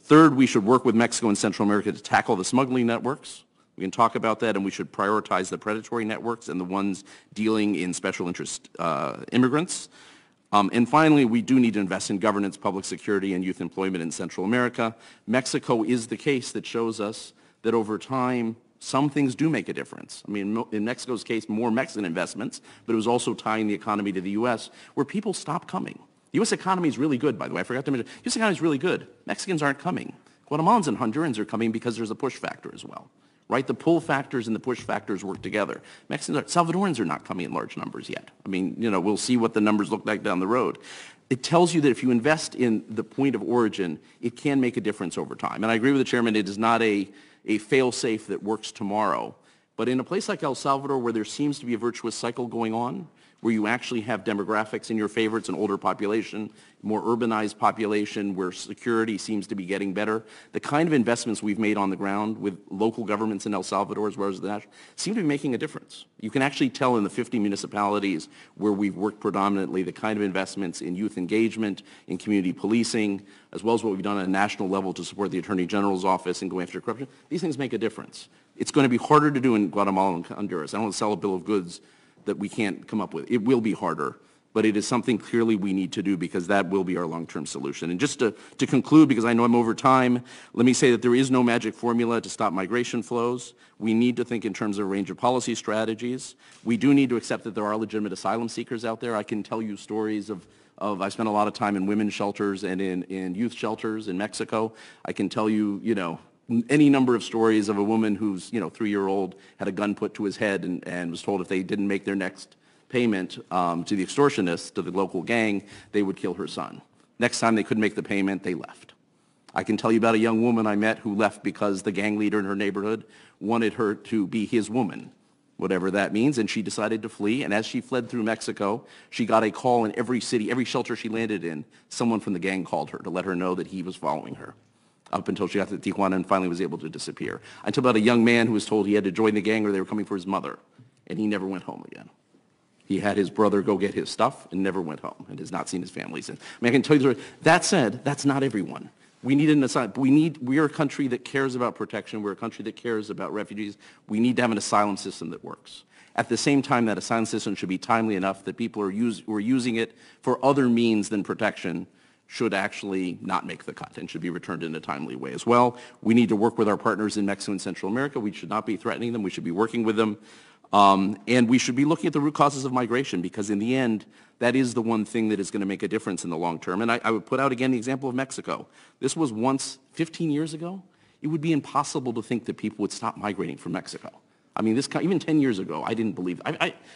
Third, we should work with Mexico and Central America to tackle the smuggling networks. We can talk about that, and we should prioritize the predatory networks and the ones dealing in special interest immigrants. And finally, we do need to invest in governance, public security, and youth employment in Central America. Mexico is the case that shows us that over time, some things do make a difference. I mean, in Mexico's case, more Mexican investments, but it was also tying the economy to the U.S., where people stopped coming. The U.S. economy is really good, by the way. I forgot to mention, the U.S. economy is really good. Mexicans aren't coming. Guatemalans and Hondurans are coming because there's a push factor as well, right? The pull factors and the push factors work together. Salvadorans are not coming in large numbers yet. I mean, we'll see what the numbers look like down the road. It tells you that if you invest in the point of origin, it can make a difference over time. And I agree with the chairman, it is not a a fail-safe that works tomorrow. But in a place like El Salvador, where there seems to be a virtuous cycle going on, where you actually have demographics in your favor, it's an older population, more urbanized population, where security seems to be getting better, the kind of investments we've made on the ground with local governments in El Salvador as well as the national seem to be making a difference. You can actually tell in the 50 municipalities where we've worked predominantly the kind of investments in youth engagement, in community policing, as well as what we've done at a national level to support the Attorney General's office and going after corruption. These things make a difference. It's going to be harder to do in Guatemala and Honduras. I don't want to sell a bill of goods that we can't come up with. It will be harder, but it is something clearly we need to do because that will be our long-term solution. And just to conclude, because I know I'm over time, let me say that there is no magic formula to stop migration flows. We need to think in terms of a range of policy strategies. We do need to accept that there are legitimate asylum seekers out there. I can tell you stories of I spent a lot of time in women's shelters and in youth shelters in Mexico. I can tell you, any number of stories of a woman whose, 3-year-old had a gun put to his head and was told if they didn't make their next payment to the extortionists, to the local gang, they would kill her son. Next time they couldn't make the payment, they left. I can tell you about a young woman I met who left because the gang leader in her neighborhood wanted her to be his woman, whatever that means, and she decided to flee. And as she fled through Mexico, she got a call in every city, every shelter she landed in, someone from the gang called her to let her know that he was following her, up until she got to Tijuana and finally was able to disappear. I told about a young man who was told he had to join the gang or they were coming for his mother, and he never went home again. He had his brother go get his stuff and never went home and has not seen his family since. I can tell you the story. That said, that's not everyone. We need an asylum. We are a country that cares about protection. We're a country that cares about refugees. We need to have an asylum system that works. At the same time, that asylum system should be timely enough that people who are using it for other means than protection should actually not make the cut and should be returned in a timely way as well. We need to work with our partners in Mexico and Central America. We should not be threatening them. We should be working with them. And we should be looking at the root causes of migration because in the end, that is the one thing that is going to make a difference in the long term. And I would put out again the example of Mexico. This was once 15 years ago. It would be impossible to think that people would stop migrating from Mexico. I mean, even 10 years ago, I didn't believe,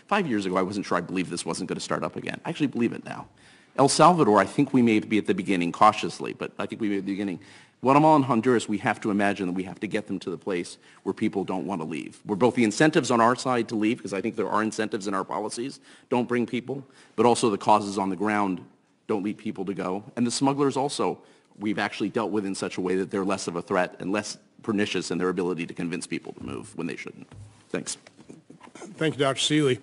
5 years ago, I wasn't sure I believed this wasn't going to start up again. I actually believe it now. El Salvador, I think we may be at the beginning cautiously, but I think we may be at the beginning. Guatemala and Honduras, we have to imagine that we have to get them to the place where people don't want to leave. We're both the incentives on our side to leave, because I think there are incentives in our policies, don't bring people, but also the causes on the ground don't lead people to go. And the smugglers also, we've actually dealt with in such a way that they're less of a threat and less pernicious in their ability to convince people to move when they shouldn't. Thanks. Thank you, Dr. Seeley.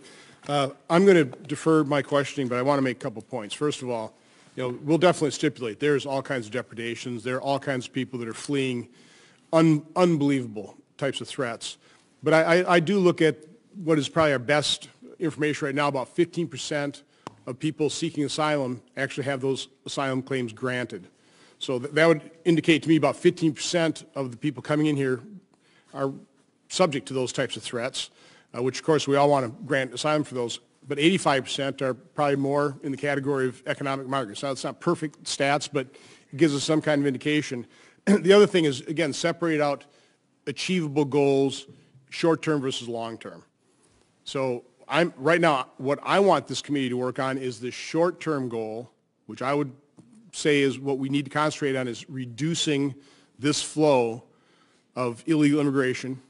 I'm going to defer my questioning, but I want to make a couple points. First of all, we'll definitely stipulate there's all kinds of depredations. There are all kinds of people that are fleeing unbelievable types of threats. But I do look at what is probably our best information right now. About 15% of people seeking asylum actually have those asylum claims granted. So that would indicate to me about 15% of the people coming in here are subject to those types of threats. Which, of course, we all want to grant asylum for those, but 85% are probably more in the category of economic migrants. Now, it's not perfect stats, but it gives us some kind of indication. The other thing is, again, separate out achievable goals, short-term versus long-term. So right now, what I want this committee to work on is the short-term goal, which I would say is what we need to concentrate on, is reducing this flow of illegal immigration.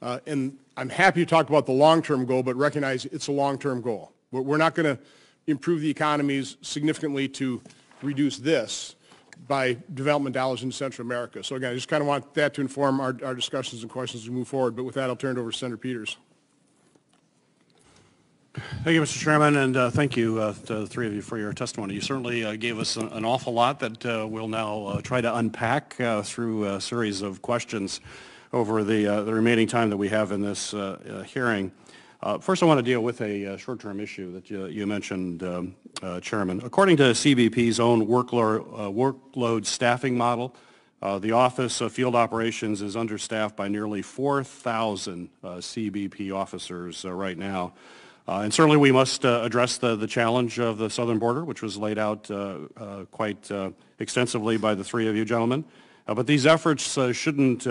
And I'm happy to talk about the long-term goal, but recognize it's a long-term goal. We're not going to improve the economies significantly to reduce this by development dollars in Central America. So again, I just kind of want that to inform our discussions and questions as we move forward. But with that, I'll turn it over to Senator Peters. Thank you, Mr. Chairman, and thank you to the three of you for your testimony. You certainly gave us an awful lot that we'll now try to unpack through a series of questions over the remaining time that we have in this hearing. First, I want to deal with a short-term issue that you mentioned, Chairman. According to CBP's own workload staffing model, the Office of Field Operations is understaffed by nearly 4,000 CBP officers right now. And certainly we must address the challenge of the southern border, which was laid out quite extensively by the three of you gentlemen. But these efforts shouldn't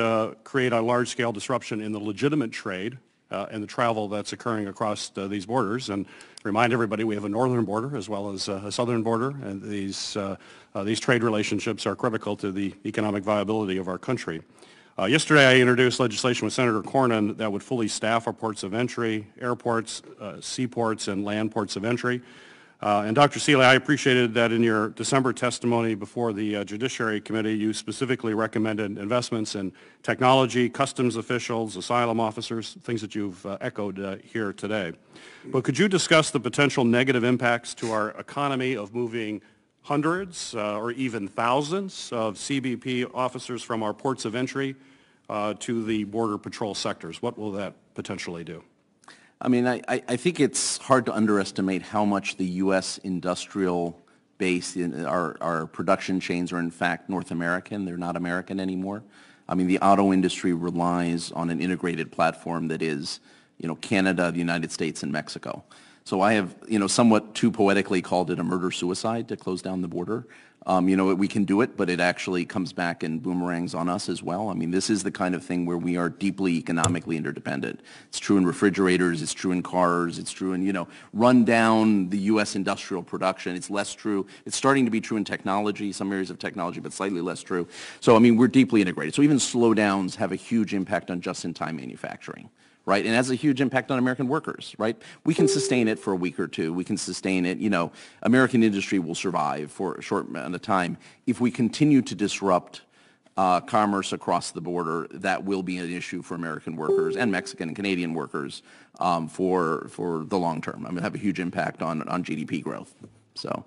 create a large-scale disruption in the legitimate trade and the travel that's occurring across these borders. And remind everybody we have a northern border as well as a southern border, and these trade relationships are critical to the economic viability of our country. Yesterday, I introduced legislation with Senator Cornyn that would fully staff our ports of entry, airports, seaports, and land ports of entry. And Dr. Seeley, I appreciated that in your December testimony before the Judiciary Committee, you specifically recommended investments in technology, customs officials, asylum officers, things that you've echoed here today. But could you discuss the potential negative impacts to our economy of moving hundreds or even thousands of CBP officers from our ports of entry to the Border Patrol sectors? What will that potentially do? I mean, I think it's hard to underestimate how much the U.S. industrial base, our production chains are in fact North American. They're not American anymore. I mean, the auto industry relies on an integrated platform that is, Canada, the United States, and Mexico. So I have, somewhat too poetically called it a murder-suicide to close down the border. We can do it, but it actually comes back and boomerangs on us as well. I mean, this is the kind of thing where we are deeply economically interdependent. It's true in refrigerators, it's true in cars, it's true in, run down the U.S. industrial production. It's less true. It's starting to be true in technology, some areas of technology, but slightly less true. So, I mean, we're deeply integrated. So even slowdowns have a huge impact on just-in-time manufacturing. Right, and has a huge impact on American workers, right? We can sustain it for a week or two. We can sustain it, American industry will survive for a short amount of time. If we continue to disrupt commerce across the border, that will be an issue for American workers and Mexican and Canadian workers for the long term. I mean, have a huge impact on GDP growth. So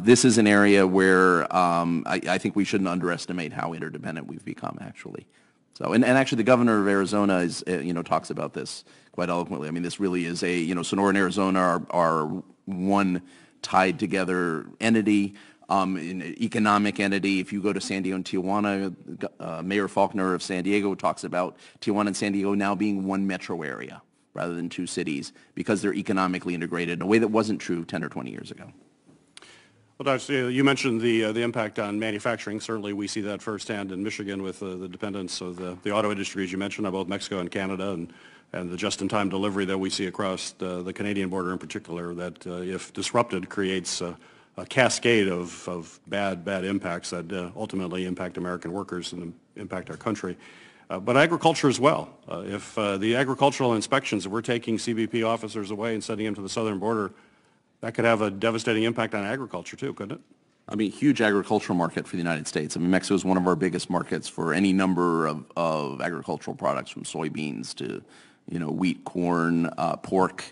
this is an area where I think we shouldn't underestimate how interdependent we've become, actually. So, and actually, the governor of Arizona is, talks about this quite eloquently. I mean, this really is Sonora and Arizona are one tied together entity, an economic entity. If you go to San Diego and Tijuana, Mayor Faulkner of San Diego talks about Tijuana and San Diego now being one metro area rather than two cities because they're economically integrated in a way that wasn't true 10 or 20 years ago. Well, Dr. you mentioned the impact on manufacturing. Certainly, we see that firsthand in Michigan with the dependence of the auto industry, as you mentioned, on both Mexico and Canada, and the just-in-time delivery that we see across the Canadian border in particular, that if disrupted, creates a cascade of bad impacts that ultimately impact American workers and impact our country. But agriculture as well. If the agricultural inspections, if we're taking CBP officers away and sending them to the southern border, that could have a devastating impact on agriculture too, couldn't it? I mean, huge agricultural market for the United States. I mean, Mexico is one of our biggest markets for any number of agricultural products, from soybeans to, wheat, corn, pork,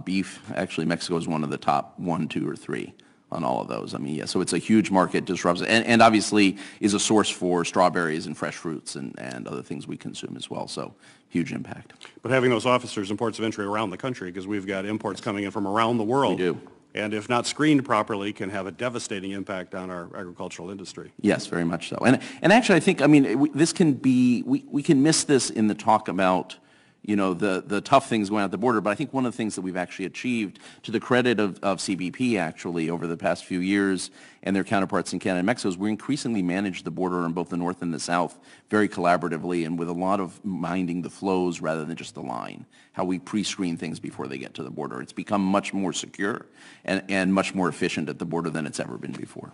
beef. Actually, Mexico is one of the top 1, 2, or 3 on all of those. I mean, yeah, so it's a huge market, disrupts, and obviously is a source for strawberries and fresh fruits and other things we consume as well. So huge impact. But having those officers in ports of entry around the country, because we've got imports coming in from around the world. We do. And if not screened properly, can have a devastating impact on our agricultural industry. Yes, very much so. And actually, I think, I mean, this can be, we can miss this in the talk about, the tough things going out the border, but I think one of the things that we've actually achieved, to the credit of CBP actually over the past few years and their counterparts in Canada and Mexico, is we increasingly manage the border on both the north and the south very collaboratively and with a lot of minding the flows rather than just the line, how we pre-screen things before they get to the border. It's become much more secure and much more efficient at the border than it's ever been before.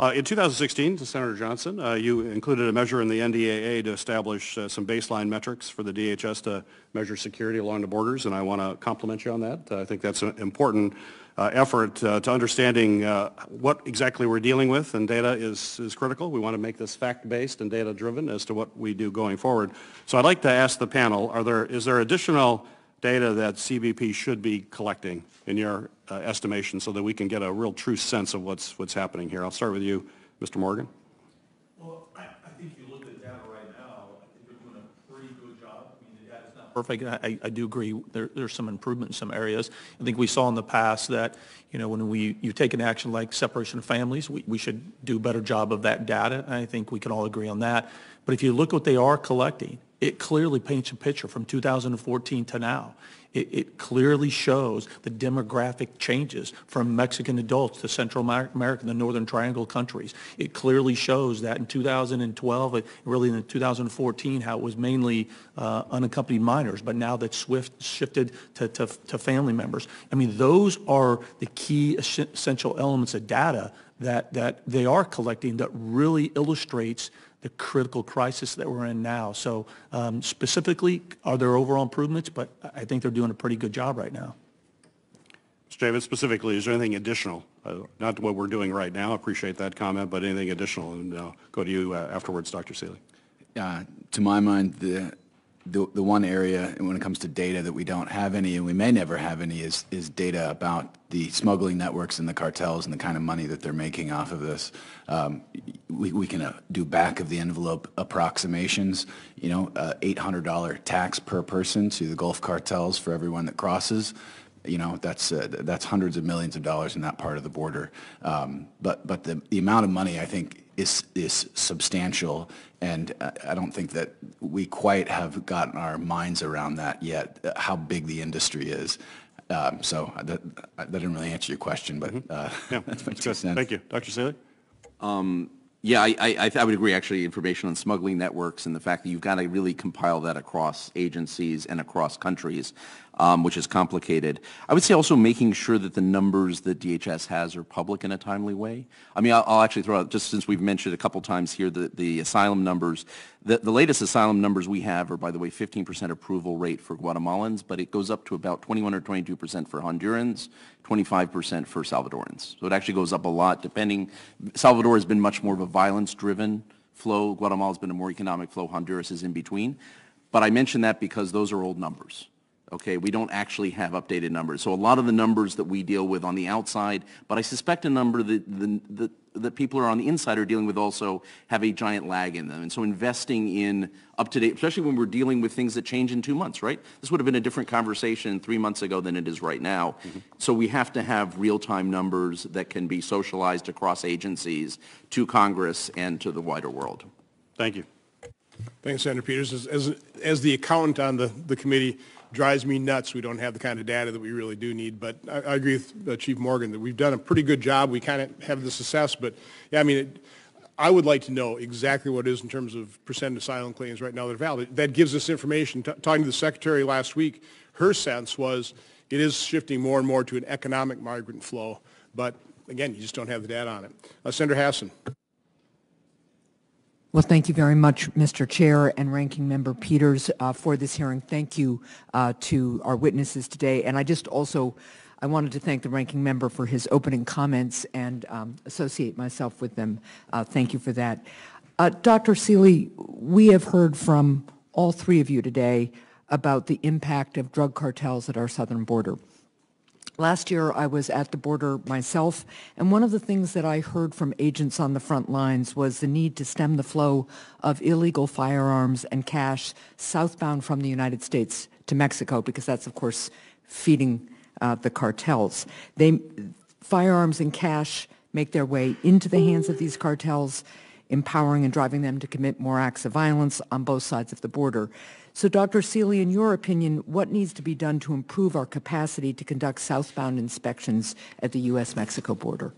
In 2016, to Senator Johnson, you included a measure in the NDAA to establish some baseline metrics for the DHS to measure security along the borders, and I want to compliment you on that. I think that's an important effort to understanding what exactly we're dealing with, and data is critical. We want to make this fact-based and data-driven as to what we do going forward. So I'd like to ask the panel, is there additional data that CBP should be collecting in your estimation so that we can get a real true sense of what's happening here? I'll start with you, Mr. Morgan. Well, I think you look at the data right now, I think they're doing a pretty good job. I mean, the data's not perfect. I do agree there's some improvement in some areas. I think we saw in the past that, when you take an action like separation of families, we should do a better job of that data. I think we can all agree on that. But if you look what they are collecting, it clearly paints a picture from 2014 to now. It clearly shows the demographic changes from Mexican adults to Central America, the Northern Triangle countries. It clearly shows that in 2012, really in 2014, how it was mainly unaccompanied minors, but now that's shifted to family members. I mean, those are the key essential elements of data that they are collecting that really illustrates the critical crisis that we're in now. So specifically, are there overall improvements? But I think they're doing a pretty good job right now. Mr. Davis, specifically, is there anything additional? Not what we're doing right now, appreciate that comment, but anything additional? And I'll go to you afterwards, Dr. Seeley. To my mind, the one area when it comes to data that we don't have any, and we may never have any, is data about the smuggling networks and the cartels and the kind of money that they're making off of this. We can do back of the envelope approximations, you know, $800 tax per person to the Gulf cartels for everyone that crosses. You know, that's hundreds of millions of dollars in that part of the border. But the amount of money, I think, is substantial, and I don't think that we quite have gotten our minds around that yet, how big the industry is. So that didn't really answer your question, but yeah, that's my good. Thank you. Dr. Seeley? Yeah, I would agree, actually, information on smuggling networks and the fact that you've got to really compile that across agencies and across countries, which is complicated. I would say also making sure that the numbers that DHS has are public in a timely way. I mean, I'll actually throw out, just since we've mentioned a couple times here, the asylum numbers. The latest asylum numbers we have are, by the way, 15% approval rate for Guatemalans, but it goes up to about 21 or 22% for Hondurans, 25% for Salvadorans. So it actually goes up a lot, depending. Salvador has been much more of a violence-driven flow. Guatemala has been a more economic flow. Honduras is in between. But I mention that because those are old numbers. Okay, we don't actually have updated numbers. So a lot of the numbers that we deal with on the outside, but I suspect a number that people are on the inside are dealing with also have a giant lag in them. And so investing in up-to-date, especially when we're dealing with things that change in 2 months, right? This would have been a different conversation 3 months ago than it is right now. Mm-hmm. So we have to have real-time numbers that can be socialized across agencies to Congress and to the wider world. Thank you. Thanks, Senator Peters. As the accountant on the committee, drives me nuts we don't have the kind of data that we really do need. But I agree with Chief Morgan that we've done a pretty good job. We kind of have this assessed, but yeah, I mean, I would like to know exactly what it is in terms of percent asylum claims right now that are valid. That gives us information. Talking to the Secretary last week, her sense was it is shifting more and more to an economic migrant flow. But again, you just don't have the data on it. Senator Hassan. Well, thank you very much, Mr. Chair and Ranking Member Peters, for this hearing. Thank you to our witnesses today. And I wanted to thank the Ranking Member for his opening comments and associate myself with them. Thank you for that. Dr. Seeley, we have heard from all three of you today about the impact of drug cartels at our southern border. Last year, I was at the border myself, and one of the things that I heard from agents on the front lines was the need to stem the flow of illegal firearms and cash southbound from the United States to Mexico, because that's, of course, feeding the cartels. Firearms and cash make their way into the hands of these cartels, empowering and driving them to commit more acts of violence on both sides of the border. So, Dr. Seeley, in your opinion, what needs to be done to improve our capacity to conduct southbound inspections at the U.S.-Mexico border?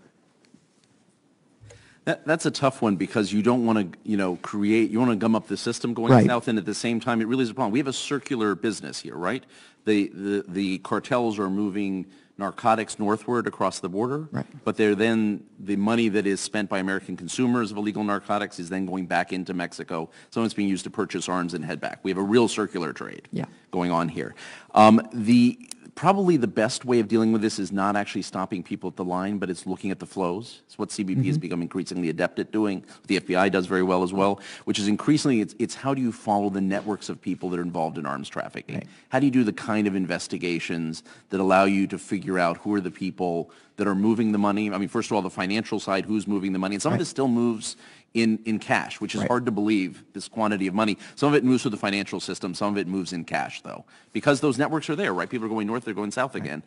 That's a tough one because you don't want to, you want to gum up the system going right. south, and at the same time, it really is a problem. We have a circular business here, right? The cartels are moving narcotics northward across the border, right. But the money that is spent by American consumers of illegal narcotics is then going back into Mexico. Some of it's being used to purchase arms and head back. We have a real circular trade going on here. Probably the best way of dealing with this is not actually stopping people at the line, but it's looking at the flows. It's what CBP has become increasingly adept at doing. The FBI does very well as well, which is increasingly, it's how do you follow the networks of people that are involved in arms trafficking? Right. How do you do the kind of investigations that allow you to figure out who are the people that are moving the money? I mean, first of all, the financial side, who's moving the money? And some of it still moves in cash, which is hard to believe, this quantity of money. Some of it moves through the financial system. Some of it moves in cash, though, because those networks are there, right? People are going north, they're going south again.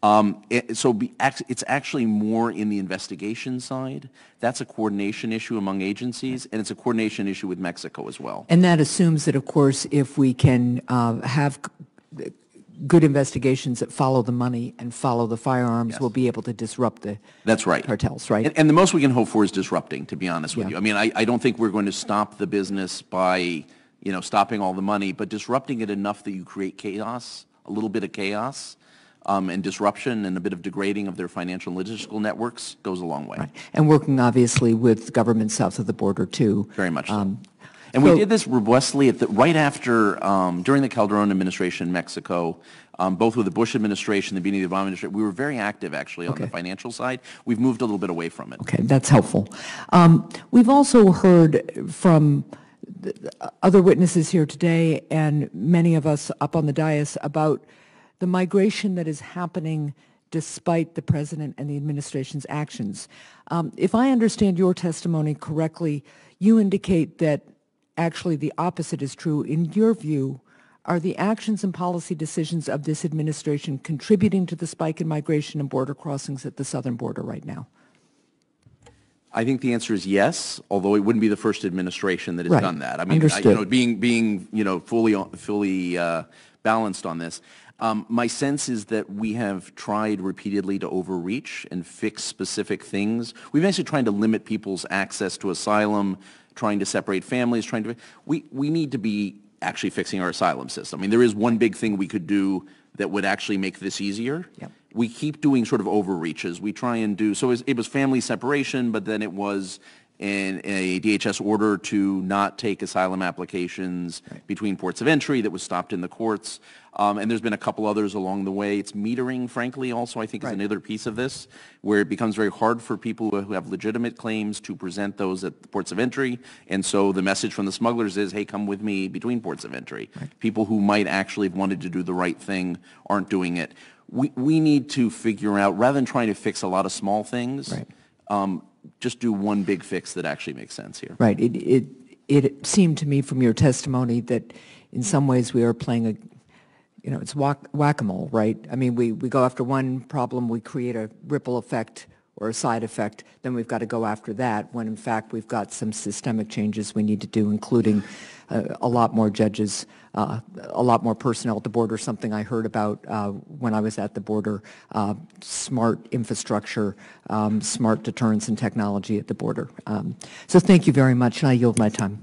It's actually more in the investigation side. That's a coordination issue among agencies, and it's a coordination issue with Mexico as well. And that assumes that, of course, if we can have good investigations that follow the money and follow the firearms, we'll be able to disrupt the cartels, right? And the most we can hope for is disrupting, to be honest with you. I mean, I don't think we're going to stop the business by, stopping all the money, but disrupting it enough that you create chaos, a little bit of chaos, and disruption and a bit of degrading of their financial and logistical networks goes a long way. Right. And working obviously with governments south of the border too. Very much so. And we did this robustly right after, during the Calderon administration in Mexico, both with the Bush administration and the beginning of the Obama administration. We were very active, actually, on the financial side. We've moved a little bit away from it. Okay, that's helpful. We've also heard from other witnesses here today and many of us up on the dais about the migration that is happening despite the president and the administration's actions. If I understand your testimony correctly, you indicate that actually the opposite is true. In your view, are the actions and policy decisions of this administration contributing to the spike in migration and border crossings at the southern border right now? I think the answer is yes, although it wouldn't be the first administration that has done that. I mean, being fully balanced on this. My sense is that we have tried repeatedly to overreach and fix specific things. We've actually tried to limit people's access to asylum, trying to separate families, we need to be actually fixing our asylum system. I mean, there is one big thing we could do that would actually make this easier. Yep. We keep doing sort of overreaches. We try and do, so it was family separation, but then it was in a DHS order to not take asylum applications between ports of entry that was stopped in the courts. And there's been a couple others along the way. It's metering, frankly, also I think is another piece of this, where it becomes very hard for people who have legitimate claims to present those at the ports of entry. And so the message from the smugglers is, hey, come with me between ports of entry. People who might actually have wanted to do the right thing aren't doing it. We need to figure out, rather than trying to fix a lot of small things, just do one big fix that actually makes sense here. Right. It seemed to me from your testimony that in some ways we are playing it's whack-a-mole, right? I mean, we go after one problem, we create a ripple effect or a side effect, then we've got to go after that, when in fact we've got some systemic changes we need to do, including a lot more judges, a lot more personnel at the border, something I heard about when I was at the border, smart infrastructure, smart deterrence and technology at the border. So thank you very much, and I yield my time.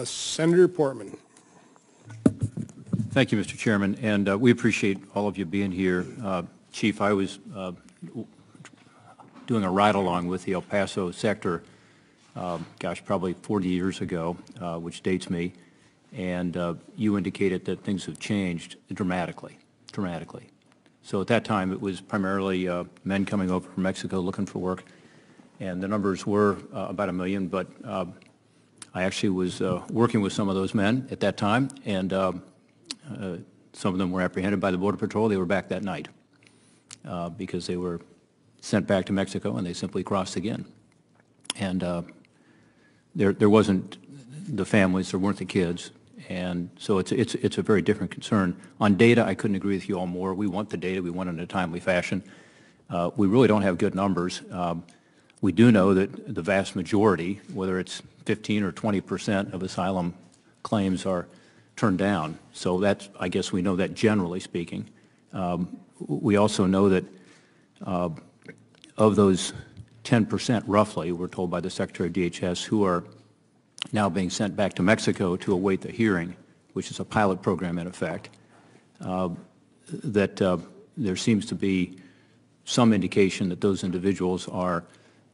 Senator Portman. Thank you, Mr. Chairman, and we appreciate all of you being here. Chief, I was doing a ride-along with the El Paso sector, probably 40 years ago, which dates me, and you indicated that things have changed dramatically. So at that time, it was primarily men coming over from Mexico looking for work, and the numbers were about 1 million, but I actually was working with some of those men at that time, and some of them were apprehended by the Border Patrol. They were back that night because they were sent back to Mexico, and they simply crossed again. And there wasn't the families, there weren't the kids, and so it's a very different concern. On data, I couldn't agree with you all more. We want the data. We want it in a timely fashion. We really don't have good numbers. We do know that the vast majority, whether it's 15 or 20% of asylum claims are turned down. So that's, I guess we know that generally speaking. We also know that of those 10% roughly, we're told by the Secretary of DHS, who are now being sent back to Mexico to await the hearing, which is a pilot program in effect, that there seems to be some indication that those individuals are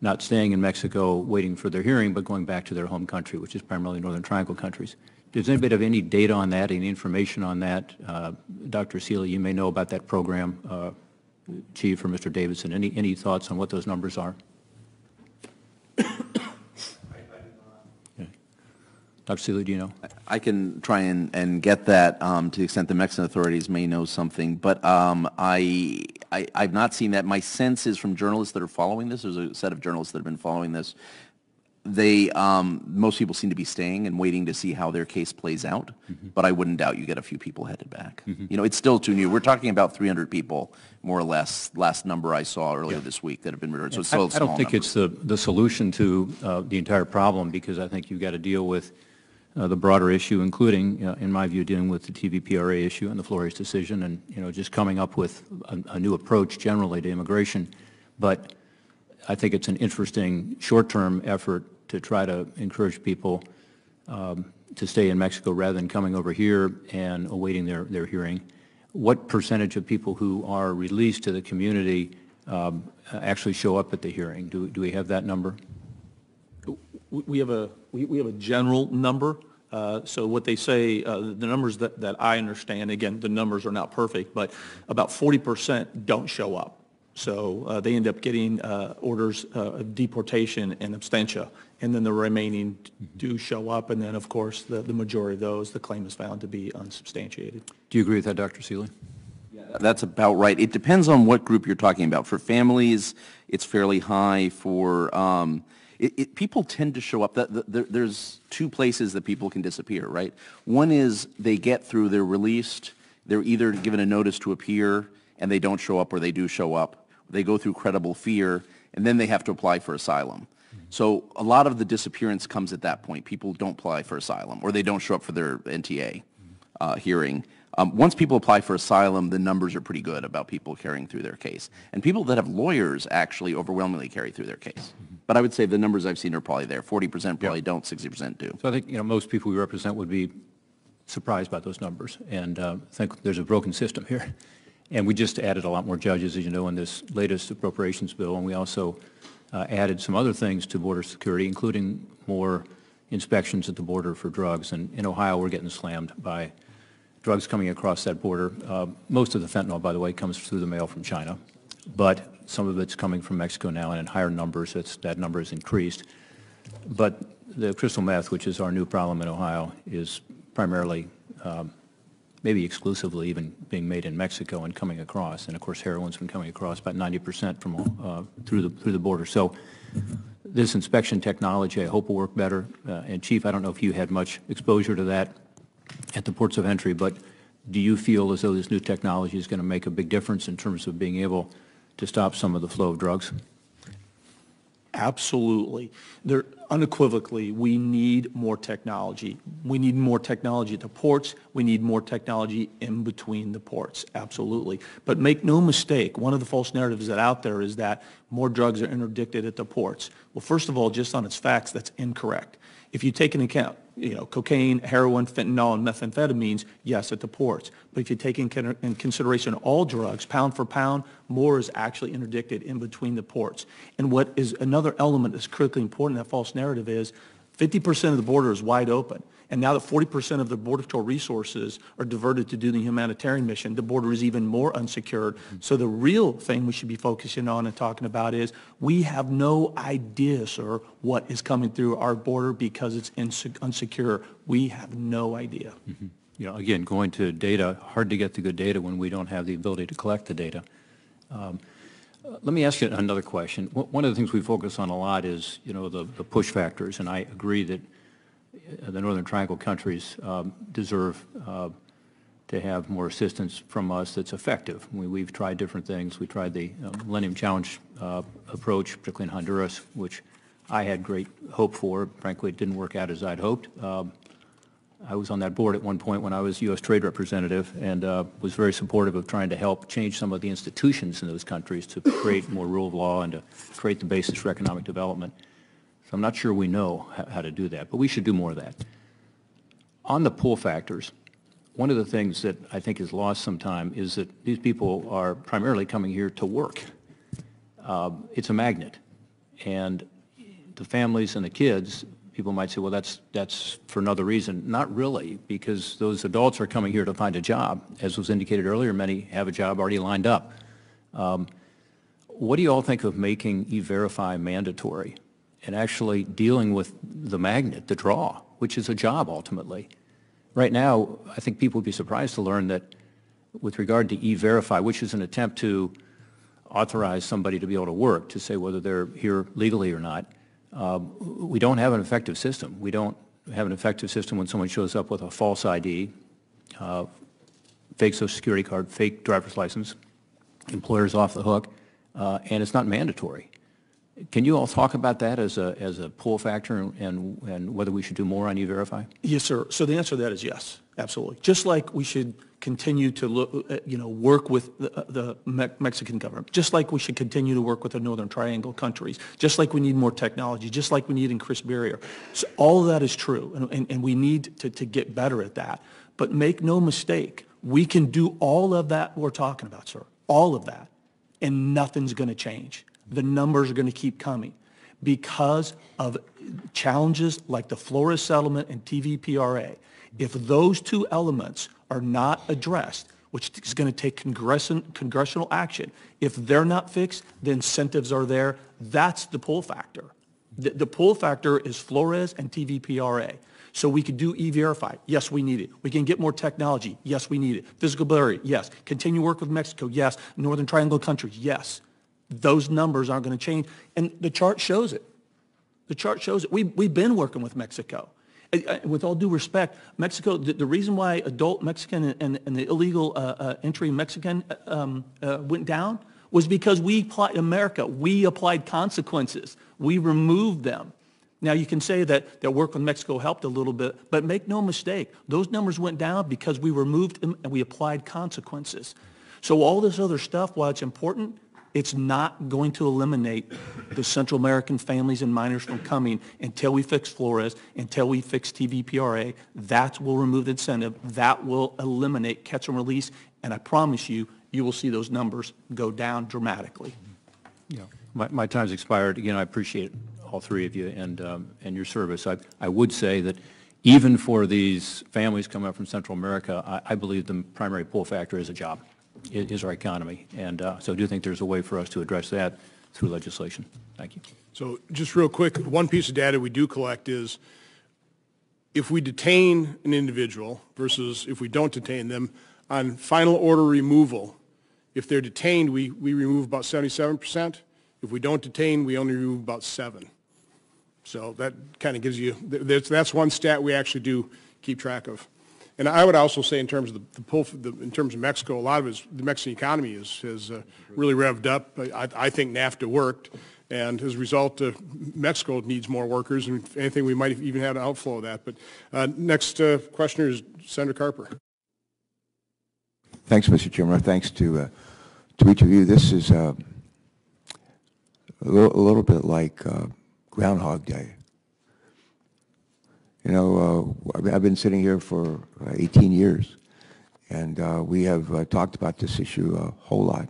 not staying in Mexico waiting for their hearing, but going back to their home country, which is primarily Northern Triangle countries. Does anybody have any data on that, any information on that? Dr. Seeley, you may know about that program, Chief, or Mr. Davidson. Any thoughts on what those numbers are? Okay. Dr. Seeley, do you know? I can try and get that to the extent the Mexican authorities may know something, but I've not seen that. My sense is from journalists that are following this, there's a set of journalists that have been following this, most people seem to be staying and waiting to see how their case plays out, but I wouldn't doubt you get a few people headed back. You know, it's still too new. We're talking about 300 people, more or less, last number I saw earlier this week that have been returned, so it's still a small I don't think number. it's the solution to the entire problem, because I think you've got to deal with the broader issue, including, in my view, dealing with the TVPRA issue and the Flores decision, and just coming up with a new approach generally to immigration. But I think it's an interesting short-term effort to try to encourage people to stay in Mexico rather than coming over here and awaiting their hearing. What percentage of people who are released to the community actually show up at the hearing? Do we have that number? We have a general number. So what they say, the numbers that I understand, again, the numbers are not perfect, but about 40% don't show up. So they end up getting orders of deportation and absentia, and then the remaining do show up, and then, of course, the majority of those, the claim is found to be unsubstantiated. Do you agree with that, Dr. Seeley? That's about right. It depends on what group you're talking about. For families, it's fairly high. For people tend to show up. There's two places that people can disappear, right? One is they get through, they're released, they're either given a notice to appear and they don't show up, or they do show up. They go through credible fear, and then they have to apply for asylum. So a lot of the disappearance comes at that point. People don't apply for asylum, or they don't show up for their NTA hearing. Once people apply for asylum, the numbers are pretty good about people carrying through their case. And people that have lawyers actually overwhelmingly carry through their case. But I would say the numbers I've seen are probably there. 40% probably don't, 60% do. So I think most people we represent would be surprised by those numbers and think there's a broken system here. And we just added a lot more judges, as you know, in this latest appropriations bill, and we also added some other things to border security, including more inspections at the border for drugs. And in Ohio, we're getting slammed by drugs coming across that border. Most of the fentanyl, by the way, comes through the mail from China, but some of it's coming from Mexico now, and in higher numbers. That number has increased. But the crystal meth, which is our new problem in Ohio, is primarily, maybe exclusively even being made in Mexico and coming across. And of course, heroin's been coming across about 90% from through the border. So this inspection technology, I hope, will work better. And Chief, I don't know if you had much exposure to that at the ports of entry, but do you feel as though this new technology is going to make a big difference in terms of being able to stop some of the flow of drugs? Absolutely. Unequivocally, we need more technology. We need more technology at the ports. We need more technology in between the ports. Absolutely. But make no mistake, one of the false narratives that out there is that more drugs are interdicted at the ports. Well, first of all, just on its facts, that's incorrect. If you take into account, cocaine, heroin, fentanyl, and methamphetamines, yes, at the ports. But if you take in consideration all drugs, pound for pound, more is actually interdicted in between the ports. And what is another element that's critically important in that false narrative is 50% of the border is wide open. And now that 40% of the Border Patrol resources are diverted to do the humanitarian mission, the border is even more unsecured. So the real thing we should be focusing on and talking about is we have no idea, sir, what is coming through our border because it's unsecure. We have no idea. Mm-hmm. Again, going to data, hard to get the good data when we don't have the ability to collect the data. Let me ask you another question. One of the things we focus on a lot is, the push factors, and I agree that the Northern Triangle countries deserve to have more assistance from us that's effective. We've tried different things. We tried the Millennium Challenge approach, particularly in Honduras, which I had great hope for. Frankly, it didn't work out as I'd hoped. I was on that board at one point when I was U.S. Trade Representative and was very supportive of trying to help change some of the institutions in those countries to create more rule of law and to create the basis for economic development. So I'm not sure we know how to do that, but we should do more of that. On the pull factors, one of the things that I think is lost sometime is that these people are primarily coming here to work. It's a magnet. And the families and the kids, people might say, well, that's for another reason. Not really, because those adults are coming here to find a job. As was indicated earlier, many have a job already lined up. What do you all think of making E-Verify mandatory and actually dealing with the magnet, the draw, which is a job ultimately? Right now, I think people would be surprised to learn that with regard to E-Verify, which is an attempt to authorize somebody to be able to work, to say whether they're here legally or not, we don't have an effective system. We don't have an effective system when someone shows up with a false ID, fake Social Security card, fake driver's license, employer's off the hook, and it's not mandatory. Can you all talk about that as a pull factor and whether we should do more on E-Verify? Yes, sir. So the answer to that is yes, absolutely. Just like we should continue to work with the Mexican government, just like we should continue to work with the Northern Triangle countries, just like we need more technology, just like we need increased barrier. So all of that is true, and we need to get better at that. But make no mistake, we can do all of that we're talking about, sir, all of that, and nothing's going to change. The numbers are going to keep coming because of challenges like the Flores settlement and TVPRA. If those two elements are not addressed, which is going to take congressional action, if they're not fixed, the incentives are there. That's the pull factor. The pull factor is Flores and TVPRA. So we could do E-Verify. Yes, we need it. We can get more technology. Yes, we need it. Physical barrier. Yes. Continue work with Mexico. Yes. Northern Triangle countries. Yes. Those numbers aren't going to change. And the chart shows it. The chart shows it. We've been working with Mexico. With all due respect, Mexico, the reason why adult Mexican and the illegal entry Mexican went down was because we applied consequences. We removed them. Now, you can say that their work with Mexico helped a little bit, but make no mistake, those numbers went down because we removed them and we applied consequences. So all this other stuff, while it's important, it's not going to eliminate the Central American families and minors from coming until we fix Flores, until we fix TVPRA. That will remove the incentive. That will eliminate catch and release. And I promise you, you will see those numbers go down dramatically. Yeah. My time's expired. Again, I appreciate all three of you and your service. I would say that even for these families coming up from Central America, I believe the primary pull factor is a job. It is our economy. And so I do think there's a way for us to address that through legislation. Thank you. So just real quick, one piece of data we do collect is if we detain an individual versus if we don't detain them, on final order removal, if they're detained, we remove about 77%. If we don't detain, we only remove about 7%. So that kind of gives you, that's one stat we actually do keep track of. And I would also say in terms of the pull, in terms of Mexico, a lot of the Mexican economy has really revved up. I think NAFTA worked, and as a result, Mexico needs more workers, and if anything, we might have even had an outflow of that. But next questioner is Senator Carper. Thanks, Mr. Chairman. Thanks to each of you. This is a little bit like Groundhog Day. You know, I've been sitting here for 18 years, and we have talked about this issue a whole lot.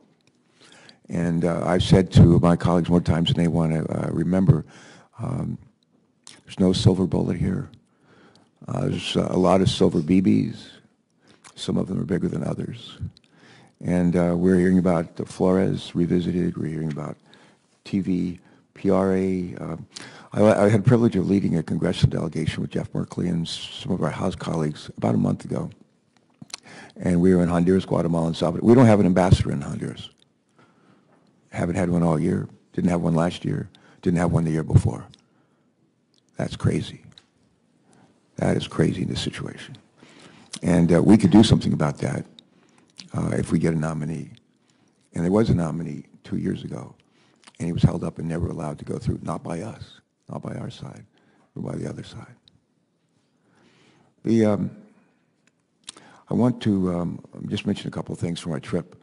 And I've said to my colleagues more times than they want to remember, there's no silver bullet here. There's a lot of silver BBs. Some of them are bigger than others. And we're hearing about the Flores revisited. We're hearing about TV, PRA. I had the privilege of leading a congressional delegation with Jeff Merkley and some of our House colleagues about a month ago. And we were in Honduras, Guatemala, and Salvador. We don't have an ambassador in Honduras. Haven't had one all year. Didn't have one last year. Didn't have one the year before. That's crazy. That is crazy in this situation. And we could do something about that if we get a nominee. And there was a nominee 2 years ago, and he was held up and never allowed to go through, not by us, not by our side, but by the other side. I want to just mention a couple of things from our trip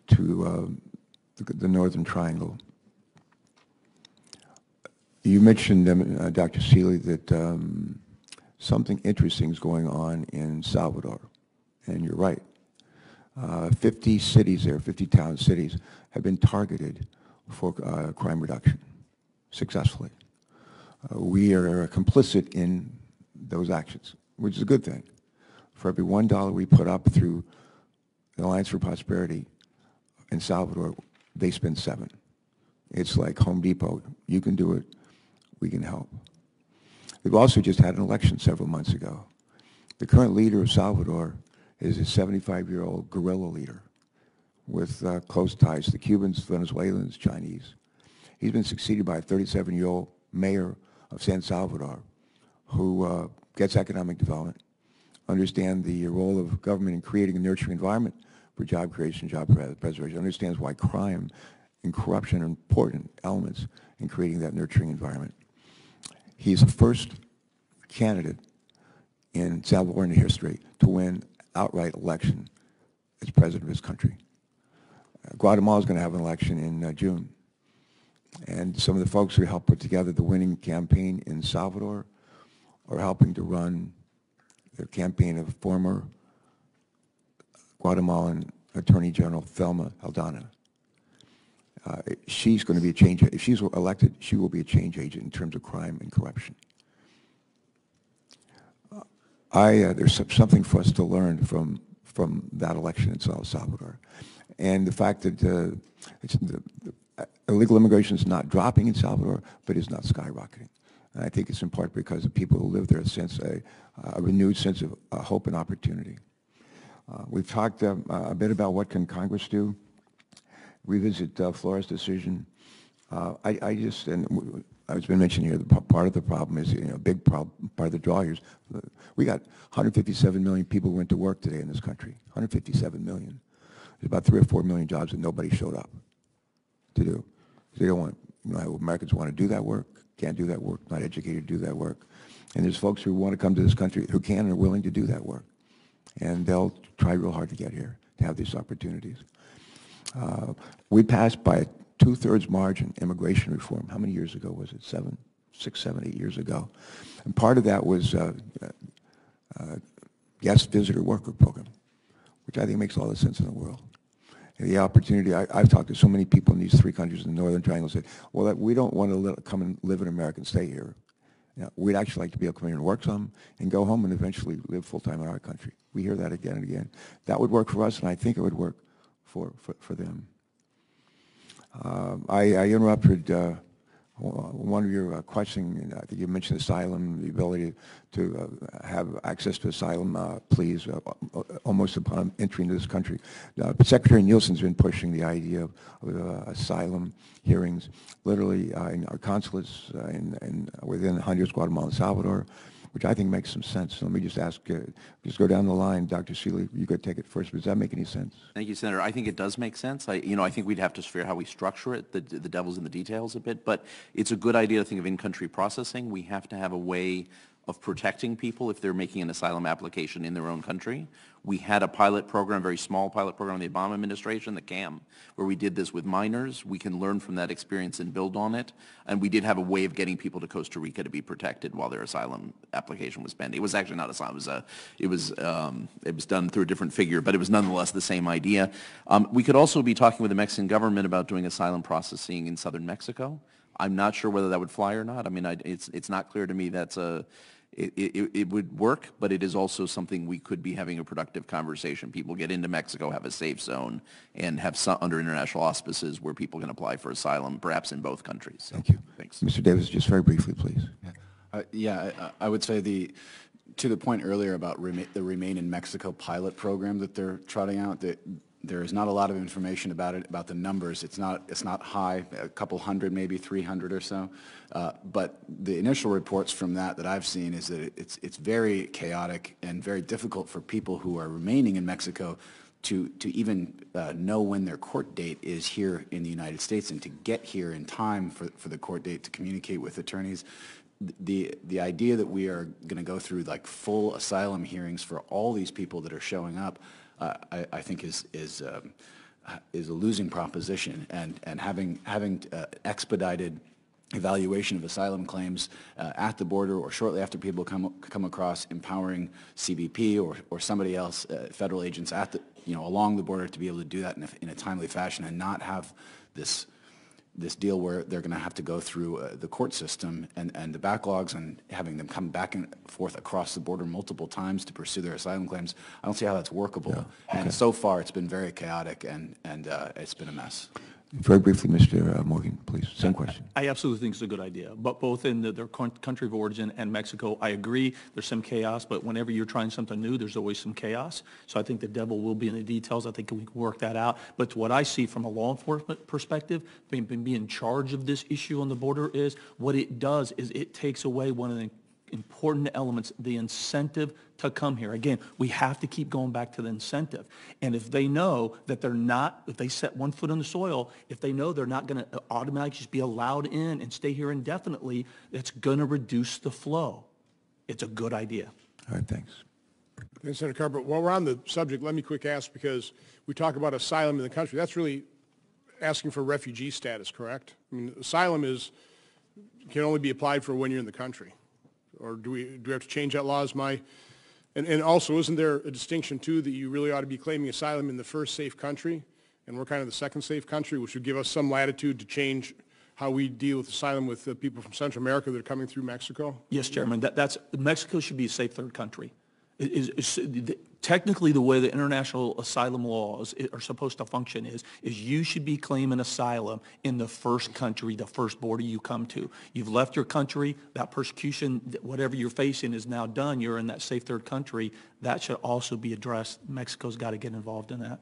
to the Northern Triangle. You mentioned, Dr. Seeley, that something interesting is going on in Salvador, and you're right. 50 cities there, 50 town cities, have been targeted for crime reduction successfully. We are complicit in those actions, which is a good thing. For every $1 we put up through the Alliance for Prosperity in Salvador, they spend 7. It's like Home Depot. You can do it. We can help. We've also just had an election several months ago. The current leader of Salvador is a 75-year-old guerrilla leader with close ties to the Cubans, Venezuelans, Chinese. He's been succeeded by a 37-year-old mayor of San Salvador who gets economic development, understands the role of government in creating a nurturing environment for job creation, job preservation, understands why crime and corruption are important elements in creating that nurturing environment. He's the first candidate in Salvadoran history to win outright election as president of his country. Guatemala is going to have an election in June. And some of the folks who helped put together the winning campaign in Salvador are helping to run the campaign of former Guatemalan Attorney General Thelma Aldana. She's going to be a change. If she's elected, she will be a change agent in terms of crime and corruption. There's something for us to learn from that election in El Salvador, and the fact that illegal immigration is not dropping in Salvador, but is not skyrocketing. And I think it's in part because the people who live there sense a renewed sense of hope and opportunity. We've talked a bit about what can Congress do. Revisit Flores' decision. It's been mentioned here, part of the problem is, a big problem, part of the draw here is we got 157 million people who went to work today in this country. 157 million. There's about 3 or 4 million jobs that nobody showed up to do. So they don't want, Americans want to do that work, can't do that work, not educated to do that work. And there's folks who want to come to this country who can and are willing to do that work. And they'll try real hard to get here, to have these opportunities. We passed by a 2/3 margin immigration reform. How many years ago was it? 6, 7, 8 years ago. And part of that was guest visitor worker program, which I think makes all the sense in the world. And the opportunity, I've talked to so many people in these 3 countries in the Northern Triangle say, well, we don't want to come and live in America and stay here. We'd actually like to be able to come here and work some and go home and eventually live full-time in our country. We hear that again and again. That would work for us, and I think it would work for them. I interrupted one of your questions. I think you mentioned asylum, the ability to have access to asylum pleas almost upon entering this country. Secretary Nielsen's been pushing the idea of asylum hearings, literally in our consulates within Honduras, Guatemala, and Salvador, which I think makes some sense. So let me just ask, just go down the line. Dr. Seeley, you could take it first. Does that make any sense? Thank you, Senator. I think it does make sense. I think we'd have to figure out how we structure it. The devil's in the details a bit, but it's a good idea to think of in-country processing. We have to have a way of protecting people if they're making an asylum application in their own country. We had a pilot program, very small pilot program in the Obama administration, the CAM, where we did this with minors. We can learn from that experience and build on it. And we did have a way of getting people to Costa Rica to be protected while their asylum application was pending. It was actually not asylum. It was done through a different figure, but it was nonetheless the same idea. We could also be talking with the Mexican government about doing asylum processing in southern Mexico. I'm not sure whether that would fly or not. I mean, it's not clear to me that's it would work, but it is also something we could be having a productive conversation. People get into Mexico, have a safe zone, and have some, under international auspices where people can apply for asylum, perhaps in both countries. So, thank you. Thanks. Mr. Davis, just very briefly, please. I would say to the point earlier about the Remain in Mexico pilot program that they're trotting out, there is not a lot of information about it, about the numbers. It's not high, a couple hundred, maybe 300 or so. But the initial reports from that I've seen is that it's very chaotic and very difficult for people who are remaining in Mexico to even know when their court date is here in the United States and to get here in time for the court date to communicate with attorneys. The idea that we are going to go through like full asylum hearings for all these people that are showing up, I think is a losing proposition, and having expedited evaluation of asylum claims at the border or shortly after people come across, empowering CBP or somebody else, federal agents along the border to be able to do that in a timely fashion and not have this deal where they're going to have to go through the court system and the backlogs and having them come back and forth across the border multiple times to pursue their asylum claims. I don't see how that's workable. Yeah. Okay. And so far, it's been very chaotic and it's been a mess. Very briefly, Mr. Morgan, please. Same question. I absolutely think it's a good idea, but both in their country of origin and Mexico, I agree there's some chaos, but whenever you're trying something new, there's always some chaos. So I think the devil will be in the details. I think we can work that out. But what I see from a law enforcement perspective, being in charge of this issue on the border is what it does is it takes away one of the important elements, the incentive to come here. Again, we have to keep going back to the incentive. And if they know that if they set one foot on the soil, if they know they're not going to automatically just be allowed in and stay here indefinitely, it's going to reduce the flow. It's a good idea. All right, thanks. Thanks, Senator Carper. While we're on the subject, let me quick ask, because we talk about asylum in the country. That's really asking for refugee status, correct? I mean, asylum can only be applied for when you're in the country. Or do we have to change that law? And also, isn't there a distinction, too, that you really ought to be claiming asylum in the first safe country, and we're kind of the second safe country, which would give us some latitude to change how we deal with asylum with people from Central America that are coming through Mexico? Yes, Chairman. Mexico should be a safe third country. Technically, the way the international asylum laws are supposed to function is you should be claiming asylum in the first country, the first border you come to. You've left your country, that persecution, whatever you're facing is now done. You're in that safe third country. That should also be addressed. Mexico's got to get involved in that.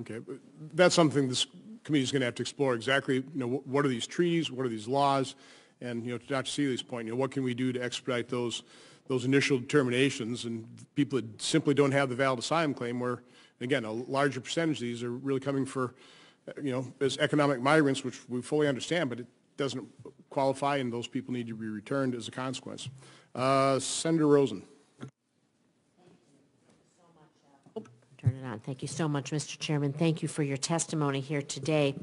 Okay, but that's something this committee is going to have to explore exactly. What are these treaties? What are these laws? And to Dr. Seeley's point, what can we do to expedite those initial determinations, and people that simply don't have the valid asylum claim, where, again, a larger percentage of these are really coming for, as economic migrants, which we fully understand, but it doesn't qualify, and those people need to be returned as a consequence. Senator Rosen. Turn it on. Thank you so much, Mr. Chairman. Thank you for your testimony here today.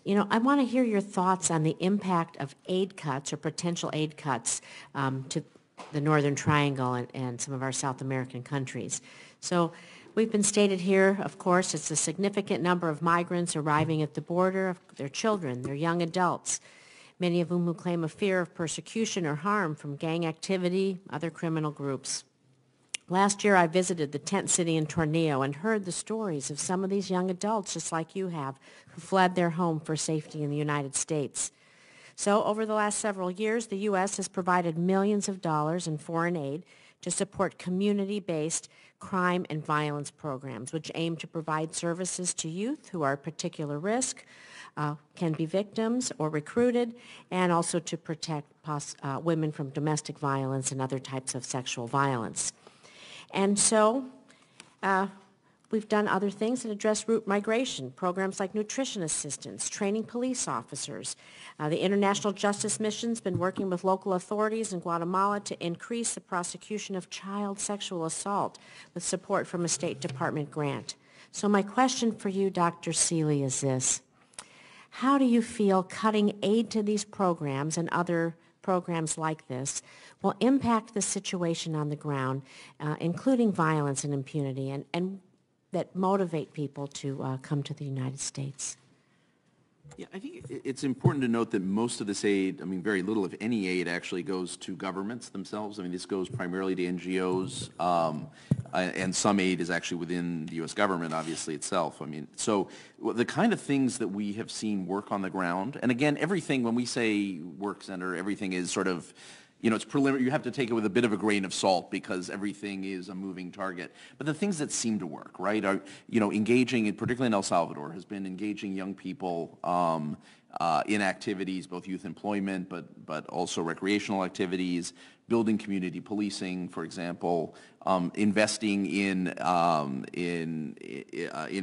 I want to hear your thoughts on the impact of aid cuts or potential aid cuts to the Northern Triangle and some of our South American countries. So we've been stated here, of course, it's a significant number of migrants arriving at the border, their children, their young adults, many of whom claim a fear of persecution or harm from gang activity, other criminal groups. Last year, I visited the tent city in Tornillo and heard the stories of some of these young adults, just like you have, who fled their home for safety in the United States. So over the last several years, the U.S. has provided millions of dollars in foreign aid to support community-based crime and violence programs, which aim to provide services to youth who are at particular risk, can be victims or recruited, and also to protect women from domestic violence and other types of sexual violence. And so we've done other things that address route migration, programs like nutrition assistance, training police officers. The International Justice Mission's been working with local authorities in Guatemala to increase the prosecution of child sexual assault with support from a State Department grant. So my question for you, Dr. Seeley, is this. How do you feel cutting aid to these programs and other programs like this will impact the situation on the ground, including violence and impunity, and that motivate people to come to the United States? Yeah, I think it's important to note that most of this aid, very little, if any aid, actually goes to governments themselves. This goes primarily to NGOs, and some aid is actually within the U.S. government, obviously, itself. So the kind of things that we have seen work on the ground, and again, everything, when we say work center, everything is sort of, it's preliminary. You have to take it with a bit of a grain of salt because everything is a moving target. But the things that seem to work, right, are, engaging, particularly in El Salvador, has been engaging young people in activities, both youth employment, but also recreational activities, building community policing, for example, investing in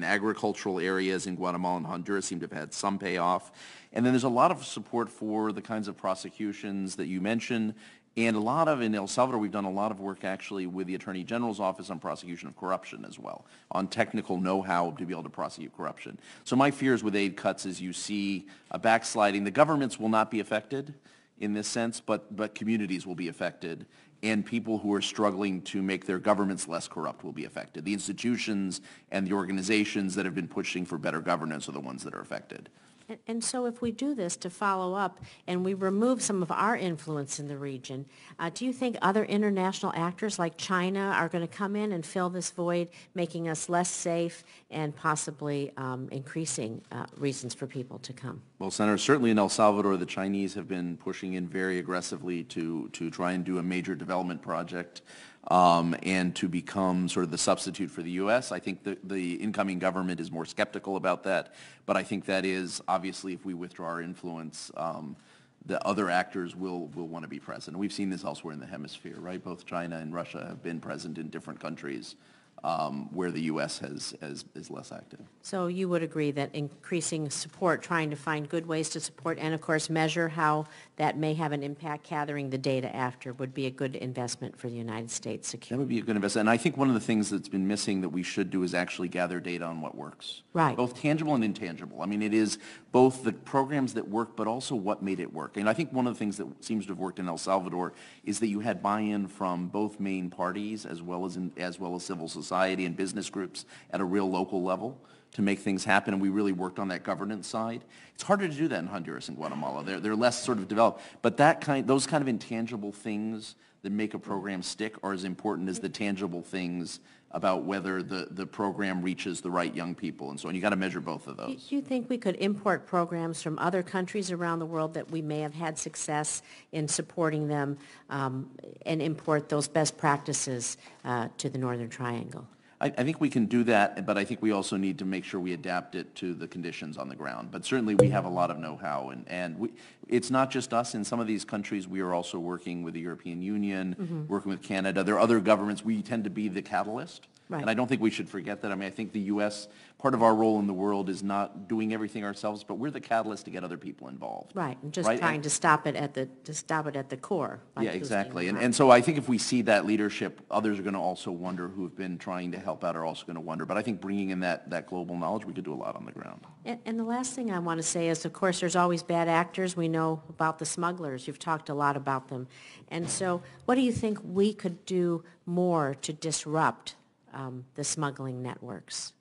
agricultural areas in Guatemala and Honduras seem to have had some payoff. And then there's a lot of support for the kinds of prosecutions that you mentioned, and a lot of, in El Salvador, we've done a lot of work actually with the Attorney General's Office on prosecution of corruption as well, on technical know-how to be able to prosecute corruption. So my fears with aid cuts is you see a backsliding. The governments will not be affected in this sense, but communities will be affected, and people who are struggling to make their governments less corrupt will be affected. The institutions and the organizations that have been pushing for better governance are the ones that are affected. And so if we do this to follow up and we remove some of our influence in the region, do you think other international actors like China are going to come in and fill this void, making us less safe and possibly increasing reasons for people to come? Well, Senator, certainly in El Salvador, the Chinese have been pushing in very aggressively to try and do a major development project and to become sort of the substitute for the U.S. I think the incoming government is more skeptical about that, but I think that is, obviously, if we withdraw our influence, the other actors will want to be present. We've seen this elsewhere in the hemisphere, right? Both China and Russia have been present in different countries where the U.S. is less active. So you would agree that increasing support, trying to find good ways to support, and of course measure how that may have an impact, gathering the data after, would be a good investment for the United States security. That would be a good investment. And I think one of the things that's been missing that we should do is actually gather data on what works. Right. Both tangible and intangible. I mean, it is both the programs that work, but also what made it work. And I think one of the things that seems to have worked in El Salvador is that you had buy-in from both main parties as well as civil society and business groups at a real local level to make things happen, and we really worked on that governance side. It's harder to do that in Honduras and Guatemala. They're less sort of developed. But those kind of intangible things that make a program stick are as important as the tangible things about whether the program reaches the right young people and so on. You got to measure both of those. Do you think we could import programs from other countries around the world that we may have had success in supporting them and import those best practices to the Northern Triangle? I think we can do that, but I think we also need to make sure we adapt it to the conditions on the ground. But certainly we have a lot of know-how, and it's not just us. In some of these countries, we are also working with the European Union, working with Canada. There are other governments. We tend to be the catalyst. Right. And I don't think we should forget that. I mean, I think the U.S., part of our role in the world is not doing everything ourselves, but we're the catalyst to get other people involved. Right, and just trying to stop it at the core. Like yeah, exactly. And so I think if we see that leadership, others are going to also wonder who have been trying to help out are also going to wonder. But I think bringing in that global knowledge, we could do a lot on the ground. And the last thing I want to say is, of course, there's always bad actors. We know about the smugglers. You've talked a lot about them. And so what do you think we could do more to disrupt the smuggling networks?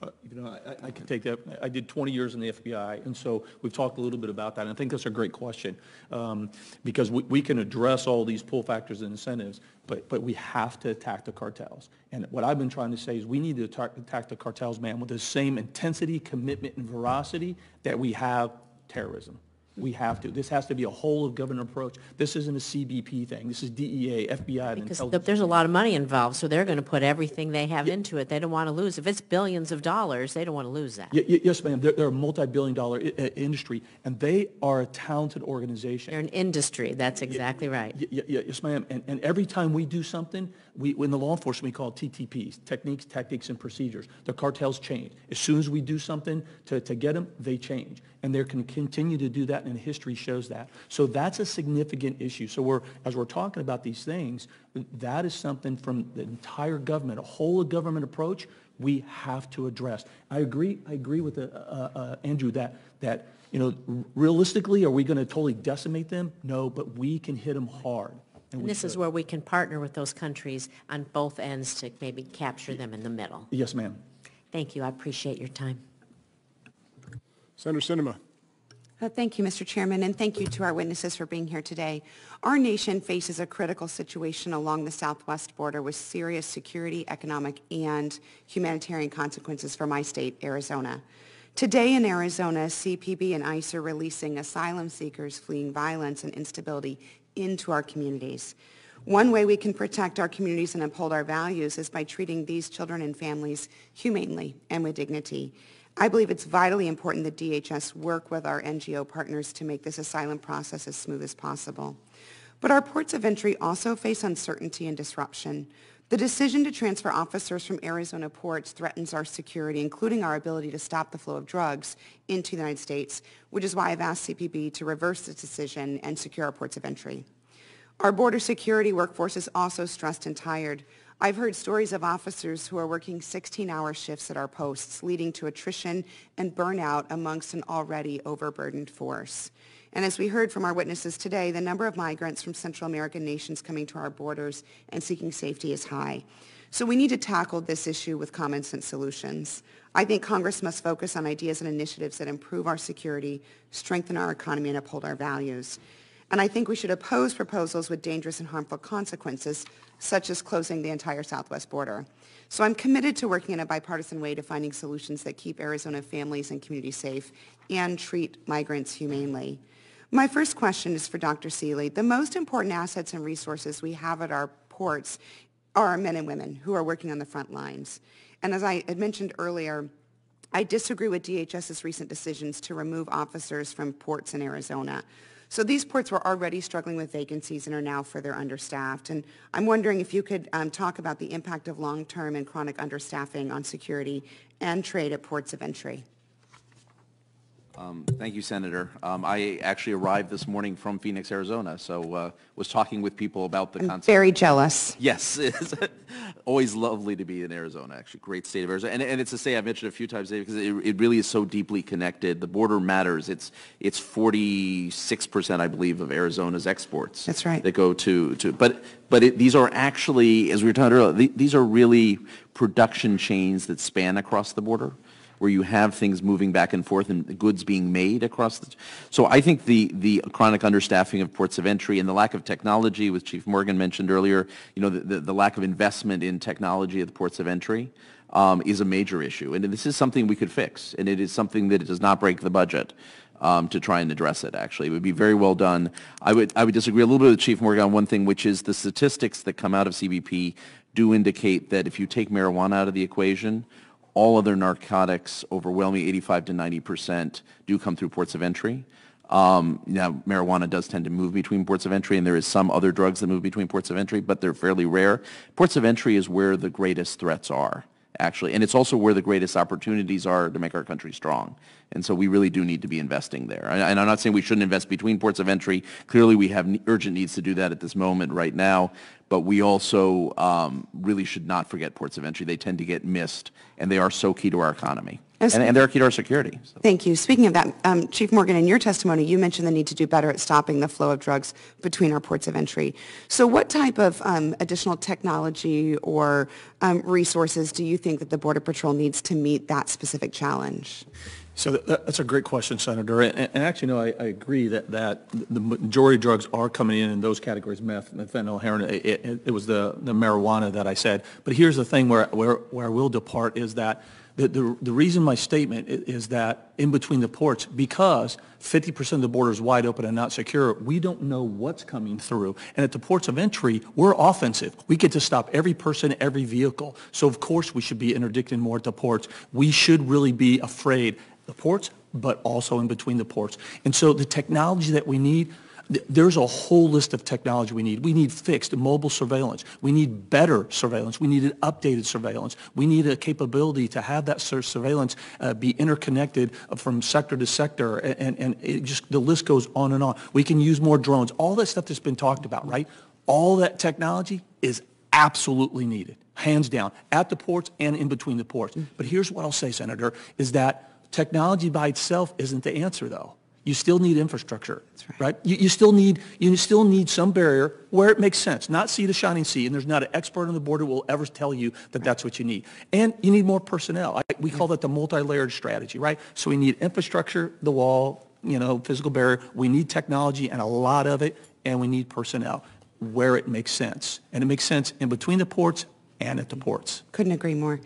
I can take that. I did 20 years in the FBI, and so we've talked a little bit about that. And I think that's a great question because we can address all these pull factors and incentives, but we have to attack the cartels. And what I've been trying to say is we need to attack the cartels, man, with the same intensity, commitment, and veracity that we have terrorism. We have to. This has to be a whole-of-government approach. This isn't a CBP thing. This is DEA, FBI, and Because intelligence. there's a lot of money involved, so they're going to put everything they have into it. They don't want to lose. If it's billions of dollars, they don't want to lose that. Yes, ma'am. They're a multi-billion-dollar industry, and they are a talented organization. They're an industry. That's exactly right. Yes, ma'am. And every time we do something, in the law enforcement, we call it TTPs, techniques, tactics, and procedures. The cartels change. As soon as we do something to get them, they change. And they can continue to do that, and history shows that. So that's a significant issue. So as we're talking about these things, that is something from the entire government, a whole-of-government approach, we have to address. I agree with Andrew that realistically, are we going to totally decimate them? No, but we can hit them hard. And this is where we can partner with those countries on both ends to maybe capture them in the middle. Yes, ma'am. Thank you. I appreciate your time. Senator Sinema. Thank you, Mr. Chairman, and thank you to our witnesses for being here today. Our nation faces a critical situation along the southwest border with serious security, economic, and humanitarian consequences for my state, Arizona. Today in Arizona, CPB and ICE are releasing asylum seekers fleeing violence and instability into our communities. One way we can protect our communities and uphold our values is by treating these children and families humanely and with dignity. I believe it's vitally important that DHS work with our NGO partners to make this asylum process as smooth as possible. But our ports of entry also face uncertainty and disruption. The decision to transfer officers from Arizona ports threatens our security, including our ability to stop the flow of drugs into the United States, which is why I've asked CPB to reverse this decision and secure our ports of entry. Our border security workforce is also stressed and tired. I've heard stories of officers who are working 16-hour shifts at our posts, leading to attrition and burnout amongst an already overburdened force. And as we heard from our witnesses today, the number of migrants from Central American nations coming to our borders and seeking safety is high. So we need to tackle this issue with common sense solutions. I think Congress must focus on ideas and initiatives that improve our security, strengthen our economy, and uphold our values. And I think we should oppose proposals with dangerous and harmful consequences, such as closing the entire southwest border. So I'm committed to working in a bipartisan way to finding solutions that keep Arizona families and communities safe and treat migrants humanely. My first question is for Dr. Seeley. The most important assets and resources we have at our ports are our men and women who are working on the front lines. And as I had mentioned earlier, I disagree with DHS's recent decisions to remove officers from ports in Arizona. So these ports were already struggling with vacancies and are now further understaffed. And I'm wondering if you could talk about the impact of long-term and chronic understaffing on security and trade at ports of entry. Thank you, Senator. I actually arrived this morning from Phoenix, Arizona, so was talking with people about the concept. Very jealous. Yes, it's always lovely to be in Arizona, actually. Great state of Arizona. And it's a state I've mentioned a few times today because it really is so deeply connected. The border matters. It's 46%, I believe, of Arizona's exports. That's right. That go to but these are actually, as we were talking earlier, these are really production chains that span across the border, where you have things moving back and forth and goods being made across the... So I think the chronic understaffing of ports of entry and the lack of technology, which Chief Morgan mentioned earlier, you know, the lack of investment in technology at the ports of entry is a major issue. And this is something we could fix. And it is something that does not break the budget to try and address it, actually. It would be very well done. I would disagree a little bit with Chief Morgan on one thing, which is the statistics that come out of CBP do indicate that if you take marijuana out of the equation, all other narcotics, overwhelming 85 to 90%, do come through ports of entry. Now, marijuana does tend to move between ports of entry, and there is some other drugs that move between ports of entry, but they're fairly rare. Ports of entry is where the greatest threats are, actually, and it's also where the greatest opportunities are to make our country strong. And so we really do need to be investing there. And I'm not saying we shouldn't invest between ports of entry. Clearly, we have urgent needs to do that at this moment right now. But we also really should not forget ports of entry. They tend to get missed, and they are so key to our economy. And they're key to our security. So. Thank you. Speaking of that, Chief Morgan, in your testimony, you mentioned the need to do better at stopping the flow of drugs between our ports of entry. So what type of additional technology or resources do you think that the Border Patrol needs to meet that specific challenge? So that's a great question, Senator. And actually, no, I agree that the majority of drugs are coming in those categories: meth, fentanyl, heroin. It was the marijuana that I said. But here's the thing where I will depart is that the reason my statement is that in between the ports, because 50% of the border is wide open and not secure, we don't know what's coming through. And at the ports of entry, we're offensive. We get to stop every person, every vehicle. So of course we should be interdicting more at the ports. We should really be afraid the ports, but also in between the ports. And so the technology that we need, there's a whole list of technology we need. We need fixed mobile surveillance. We need better surveillance. We need an updated surveillance. We need a capability to have that surveillance be interconnected from sector to sector, and it just, the list goes on and on. We can use more drones. All that stuff that's been talked about, right? All that technology is absolutely needed, hands down, at the ports and in between the ports. But here's what I'll say, Senator, is that technology by itself isn't the answer, though. You still need infrastructure, right? You still need some barrier where it makes sense, not sea to shining sea, and there's not an expert on the border who will ever tell you that that's what you need. And you need more personnel. We call that the multi-layered strategy, right? So we need infrastructure, the wall, physical barrier. We need technology and a lot of it, and we need personnel where it makes sense. And it makes sense in between the ports and at the ports. Couldn't agree more.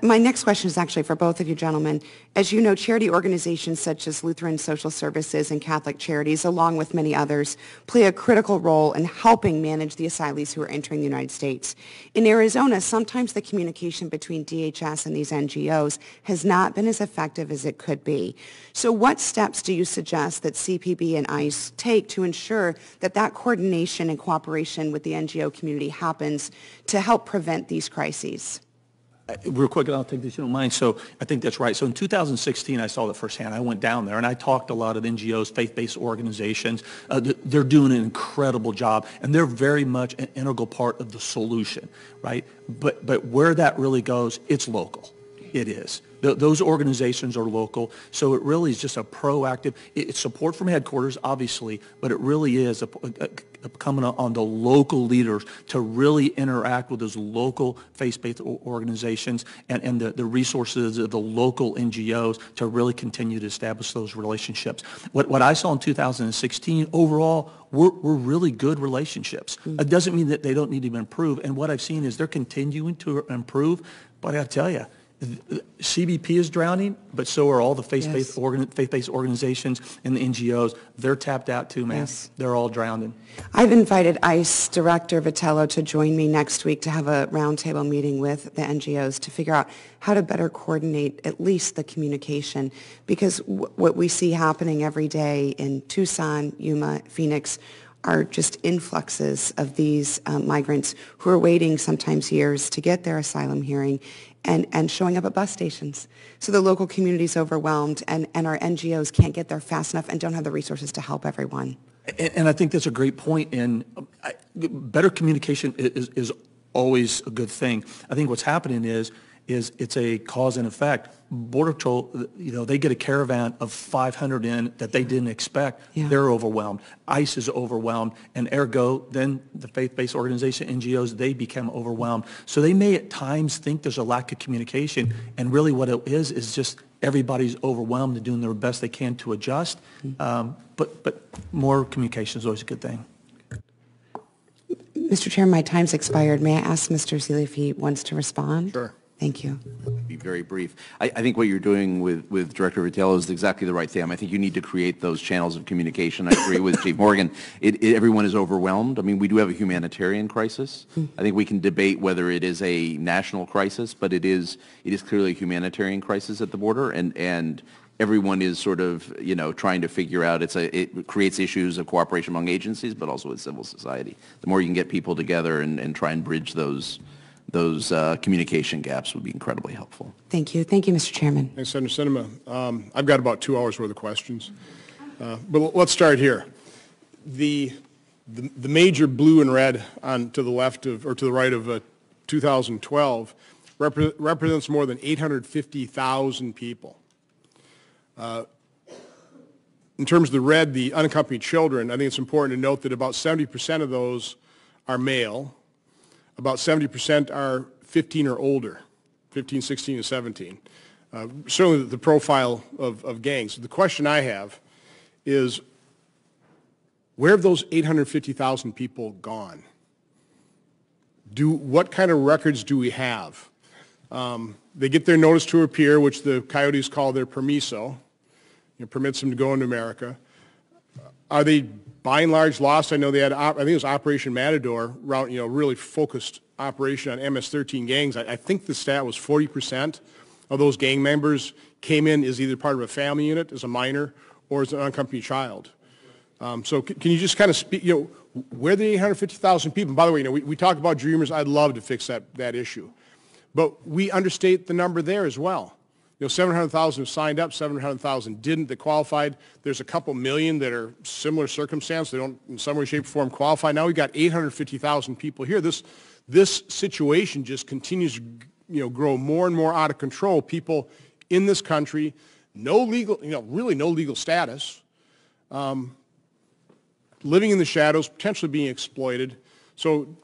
My next question is actually for both of you gentlemen. As you know, charity organizations such as Lutheran Social Services and Catholic Charities, along with many others, play a critical role in helping manage the asylees who are entering the United States. In Arizona, sometimes the communication between DHS and these NGOs has not been as effective as it could be. So what steps do you suggest that CPB and ICE take to ensure that that coordination and cooperation with the NGO community happens to help prevent these crises? Real quick, and I'll take this, if you don't mind. So I think that's right. So in 2016, I saw that firsthand. I went down there, and I talked to a lot of NGOs, faith-based organizations. They're doing an incredible job, and they're very much an integral part of the solution, right? But where that really goes, it's local. It is. Those organizations are local, so it really is just a proactive, it's support from headquarters, obviously, but it really is coming on the local leaders to really interact with those local faith-based organizations and the resources of the local NGOs to really continue to establish those relationships. What I saw in 2016, overall, we're really good relationships. It doesn't mean that they don't need to improve, and what I've seen is they're continuing to improve, but I tell you, CBP is drowning, but so are all the faith-based organizations and the NGOs. They're tapped out too, man. Yes. They're all drowning. I've invited ICE Director Vitello to join me next week to have a roundtable meeting with the NGOs to figure out how to better coordinate at least the communication, because what we see happening every day in Tucson, Yuma, Phoenix are just influxes of these migrants who are waiting sometimes years to get their asylum hearing and showing up at bus stations. So the local community is overwhelmed, and our NGOs can't get there fast enough and don't have the resources to help everyone. And I think that's a great point, and better communication is always a good thing. I think what's happening is it's a cause and effect. Border Patrol, they get a caravan of 500 in that they didn't expect. Yeah. They're overwhelmed. ICE is overwhelmed, and ergo, then the faith-based organization, NGOs, they become overwhelmed. So they may at times think there's a lack of communication, and really what it is just everybody's overwhelmed and doing their best they can to adjust. But more communication is always a good thing. Mr. Chair, my time's expired. May I ask Mr. Seeley if he wants to respond? Sure. Thank you. Be very brief. I think what you're doing with Director Vitello is exactly the right thing. I think you need to create those channels of communication. I agree with Chief Morgan. Everyone is overwhelmed. I mean, we do have a humanitarian crisis. I think we can debate whether it is a national crisis, but it is clearly a humanitarian crisis at the border, and everyone is sort of, trying to figure out, it creates issues of cooperation among agencies, but also with civil society. The more you can get people together and try and bridge those communication gaps would be incredibly helpful. Thank you. Thank you, Mr. Chairman. Thanks, Senator Sinema. I've got about 2 hours worth of questions. But let's start here. The major blue and red to the left of, or to the right of 2012 represents more than 850,000 people. In terms of the red, the unaccompanied children, I think it's important to note that about 70% of those are male. About 70% are 15 or older, 15, 16, and 17. Certainly the profile of gangs. The question I have is, where have those 850,000 people gone? What kind of records do we have? They get their notice to appear, which the Coyotes call their permiso. Permits them to go into America. Are they by and large lost? I know they had, I think it was Operation Matador, really focused operation on MS-13 gangs. I think the stat was 40% of those gang members came in as either part of a family unit, as a minor, or as an unaccompanied child. So can you just kind of speak, where are the 850,000 people? And by the way, we talk about Dreamers. I'd love to fix that issue. But we understate the number there as well. 700,000 have signed up, 700,000 didn't that qualified. There's a couple million that are similar circumstance. They don't in some way, shape, or form qualify. Now we've got 850,000 people here. This situation just continues to grow more and more out of control. People in this country, really no legal status, living in the shadows, potentially being exploited. So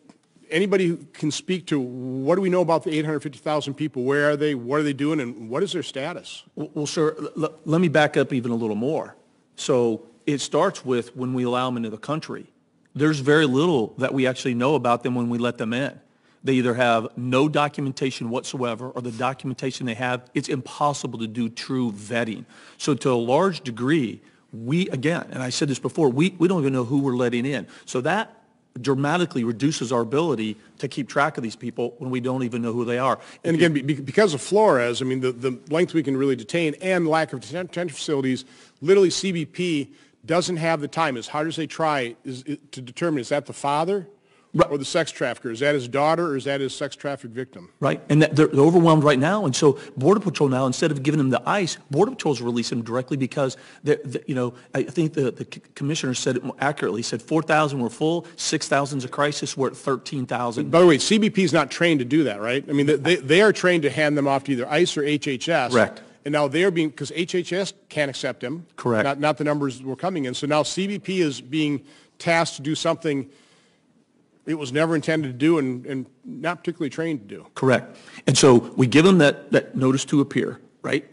anybody who can speak to what do we know about the 850,000 people? Where are they? What are they doing? And what is their status? Well, sir, let me back up even a little more. So it starts with when we allow them into the country. There's very little that we actually know about them when we let them in. They either have no documentation whatsoever, or the documentation they have, it's impossible to do true vetting. So to a large degree, again, and I said this before, we don't even know who we're letting in. So that dramatically reduces our ability to keep track of these people when we don't even know who they are. And again, because of Flores, I mean, the length we can really detain and lack of detention facilities, literally CBP doesn't have the time, as hard as they try, to determine, is that the father or the sex trafficker? Is that his daughter, or is that his sex trafficked victim? Right, and they're overwhelmed right now, and so Border Patrol now, instead of giving them the ICE, Border Patrol's releasing them directly because, I think the commissioner said it accurately, said 4,000 were full, 6,000 is a crisis, we're at 13,000. By the way, CBP is not trained to do that, right? I mean, they are trained to hand them off to either ICE or HHS. Correct. And now they're being, because HHS can't accept them. Correct. Not the numbers were coming in. So now CBP is being tasked to do something it was never intended to do and not particularly trained to do. Correct. And so we give them that notice to appear, right?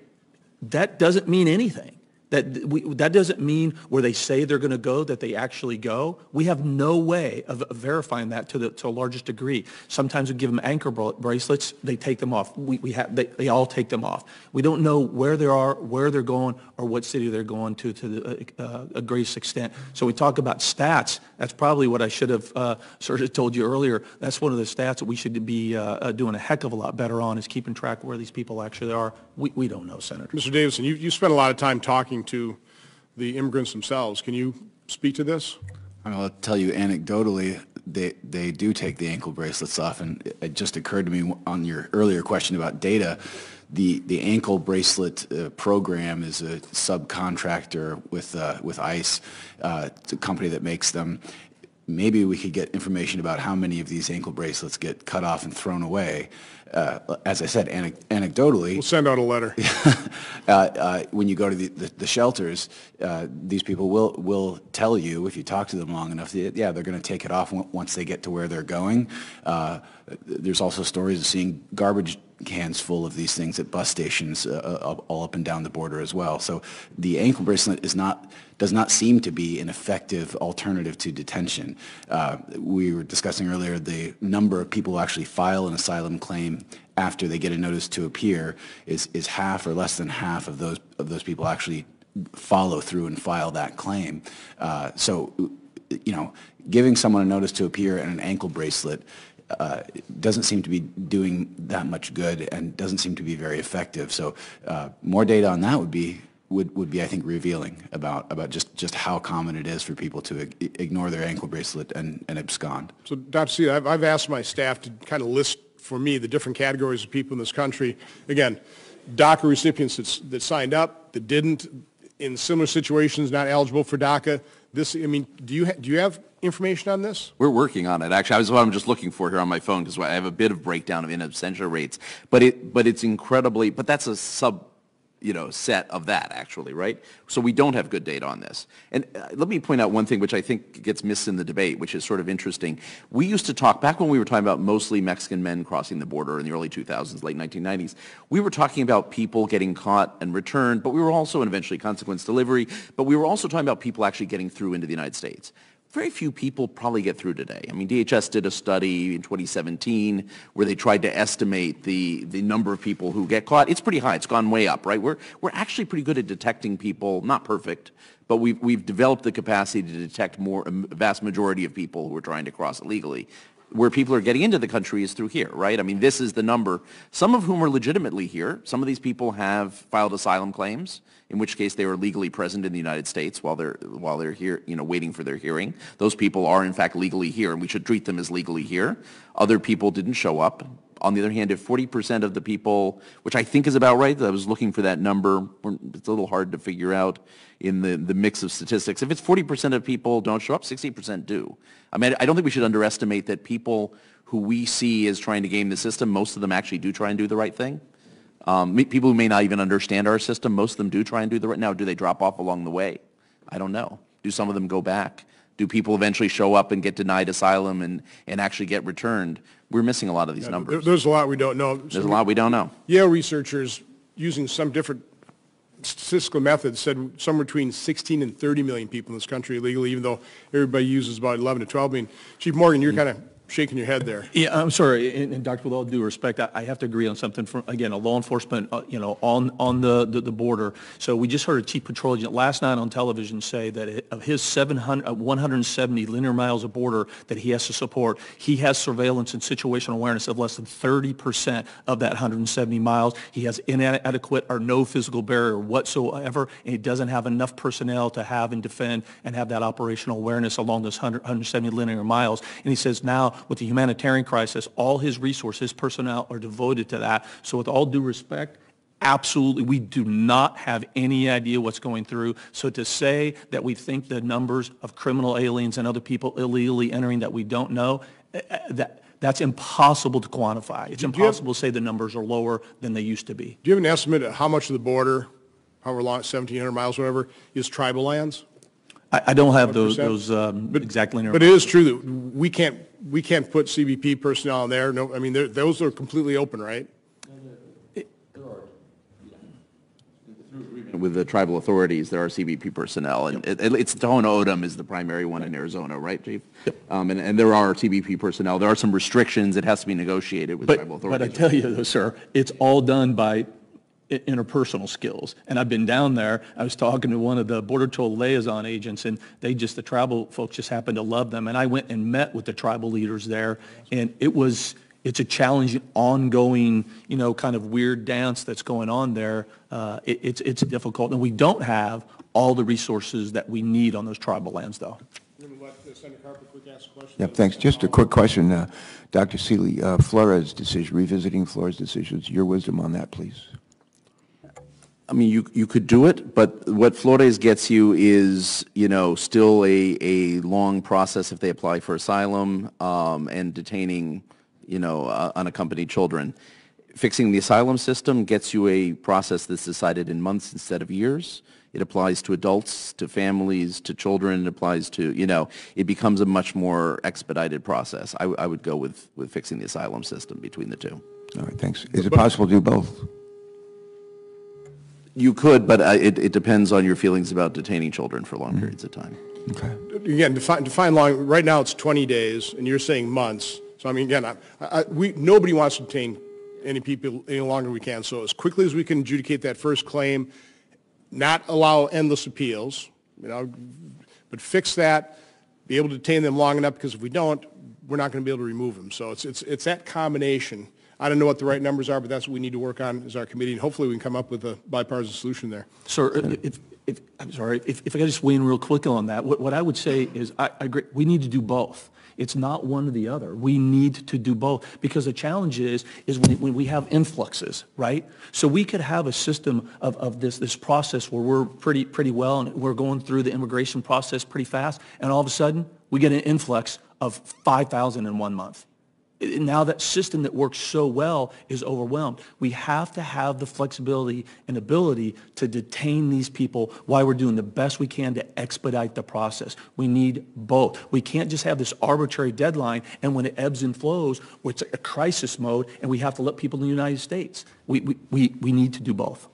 That doesn't mean anything. That doesn't mean where they say they're going to go that they actually go. We have no way of verifying that to the largest degree. Sometimes we give them anchor bracelets, they take them off. They all take them off. We don't know where they are, where they're going, or what city they're going to a greatest extent. So we talk about stats. That's probably what I should have sort of told you earlier. That's one of the stats that we should be doing a heck of a lot better on, is keeping track of where these people actually are. We don't know, Senator. Mr. Davison, you spent a lot of time talking to the immigrants themselves. Can you speak to this? I'll tell you anecdotally, they do take the ankle bracelets off, and it just occurred to me on your earlier question about data, the ankle bracelet program is a subcontractor with ICE, it's a company that makes them. Maybe we could get information about how many of these ankle bracelets get cut off and thrown away. As I said, anecdotally, we'll send out a letter. When you go to the shelters, these people will tell you, if you talk to them long enough, yeah, they're going to take it off once they get to where they're going. There's also stories of seeing garbage cans full of these things at bus stations all up and down the border as well. So the ankle bracelet does not seem to be an effective alternative to detention. We were discussing earlier the number of people who actually file an asylum claim after they get a notice to appear is half or less than half of those people actually follow through and file that claim. So, giving someone a notice to appear and an ankle bracelet doesn't seem to be doing that much good and doesn't seem to be very effective. So more data on that would be, I think, revealing about just how common it is for people to ignore their ankle bracelet and abscond. So, Dr. Seeley, I've asked my staff to kind of list for me the different categories of people in this country. Again, DACA recipients that signed up, that didn't, in similar situations, not eligible for DACA. Do you have information on this? We're working on it. Actually, that's what I'm just looking for here on my phone, because I have a bit of breakdown of in absentia rates. But it's incredibly, but that's a set of that, actually, right? So we don't have good data on this. And let me point out one thing which I think gets missed in the debate, which is sort of interesting. We used to talk, back when we were talking about mostly Mexican men crossing the border in the early 2000s, late 1990s, we were talking about people getting caught and returned, but we were also, and eventually consequence delivery, but we were also talking about people actually getting through into the United States. Very few people probably get through today. I mean, DHS did a study in 2017 where they tried to estimate the number of people who get caught. It's pretty high. It's gone way up, right? We're actually pretty good at detecting people, not perfect, but we've developed the capacity to detect a vast majority of people who are trying to cross illegally. Where people are getting into the country is through here, right? I mean, this is the number, some of whom are legitimately here. Some of these people have filed asylum claims, in which case they were legally present in the United States while they're here, waiting for their hearing. Those people are, in fact, legally here, and we should treat them as legally here. Other people didn't show up. On the other hand, if 40% of the people, which I think is about right, I was looking for that number, it's a little hard to figure out in the mix of statistics. If it's 40% of people don't show up, 60% do. I mean, I don't think we should underestimate that people who we see as trying to game the system, most of them actually do try and do the right thing. People who may not even understand our system, most of them do try and do the right. Now, do they drop off along the way? I don't know. Do some of them go back? Do people eventually show up and get denied asylum and actually get returned? We're missing a lot of these numbers. There's a lot we don't know. There's a lot we don't know. Yale researchers, using some different statistical methods, said somewhere between 16 and 30 million people in this country illegally, even though everybody uses about 11 to 12 million. Chief Morgan, you're kind of shaking your head there. Yeah, I'm sorry, and Doctor, with all due respect, I have to agree on something. From again, a law enforcement, on the border. So we just heard a chief patrol agent last night on television say that of his 170 linear miles of border that he has to support, he has surveillance and situational awareness of less than 30% of that 170 miles. He has inadequate or no physical barrier whatsoever, and he doesn't have enough personnel to have and defend and have that operational awareness along those 170 linear miles. And he says now, with the humanitarian crisis, all his resources, personnel are devoted to that. So with all due respect, absolutely, we do not have any idea what's going through. So to say that we think the numbers of criminal aliens and other people illegally entering that we don't know, that's impossible to quantify. It's impossible to say the numbers are lower than they used to be. Do you have an estimate of how much of the border, however long, 1,700 miles, whatever, is tribal lands? I don't have those exact linear. But it is true that we can't put CBP personnel in there. No, I mean those are completely open, right? with the tribal authorities, there are CBP personnel, and it's Tohono O'odham is the primary one in Arizona, right, Chief? Yep. And there are CBP personnel. There are some restrictions. It has to be negotiated with tribal authorities. But I tell you, though, sir, it's all done by interpersonal skills. And I've been down there. I was talking to one of the Border Patrol liaison agents, and the tribal folks just happened to love them. And I went and met with the tribal leaders there, and it's a challenging, ongoing, kind of weird dance that's going on there. It's difficult, and we don't have all the resources that we need on those tribal lands, though. Senator Carper quick ask a question. Yeah, thanks. Just a quick question, Dr. Seeley. Flores' decision, revisiting Flores' decisions, your wisdom on that, please. I mean, you could do it, but what Flores gets you is, still a long process if they apply for asylum and detaining, unaccompanied children. Fixing the asylum system gets you a process that's decided in months instead of years. It applies to adults, to families, to children. It applies to, it becomes a much more expedited process. I would go with fixing the asylum system between the two. All right, thanks. Is it possible to do both? You could, but it depends on your feelings about detaining children for long periods of time. Okay. Again, define long. Right now it's 20 days, and you're saying months. So I mean, again, nobody wants to detain any people any longer than we can. So as quickly as we can adjudicate that first claim, not allow endless appeals, but fix that, be able to detain them long enough, because if we don't, we're not going to be able to remove them. So it's that combination. I don't know what the right numbers are, but that's what we need to work on as our committee, and hopefully we can come up with a bipartisan solution there. Sir, I'm sorry, if I could just weigh in real quick on that, what I would say is I agree, we need to do both. It's not one or the other. We need to do both, because the challenge is when we have influxes, right? So we could have a system of this process where we're pretty well, and we're going through the immigration process pretty fast, and all of a sudden we get an influx of 5,000 in 1 month. Now that system that works so well is overwhelmed. We have to have the flexibility and ability to detain these people while we're doing the best we can to expedite the process. We need both. We can't just have this arbitrary deadline, and when it ebbs and flows, it's a crisis mode, and we have to let people in the United States. We need to do both.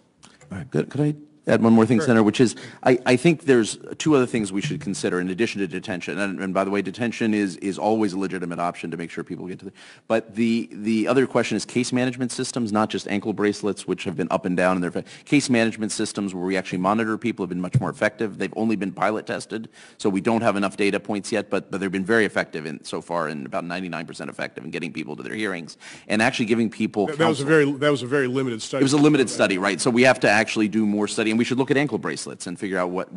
All right, good. Could I add one more thing, sure, Senator, which is I think there's two other things we should consider in addition to detention. And by the way, detention is always a legitimate option to make sure people get to the... But the other question is case management systems, not just ankle bracelets, which have been up and down in their... Case management systems where we actually monitor people have been much more effective. They've only been pilot tested, so we don't have enough data points yet, but they've been very effective so far, and about 99% effective in getting people to their hearings and actually giving people that was a very limited study. It was a limited study, right? So we have to actually do more study. And we should look at ankle bracelets and figure out what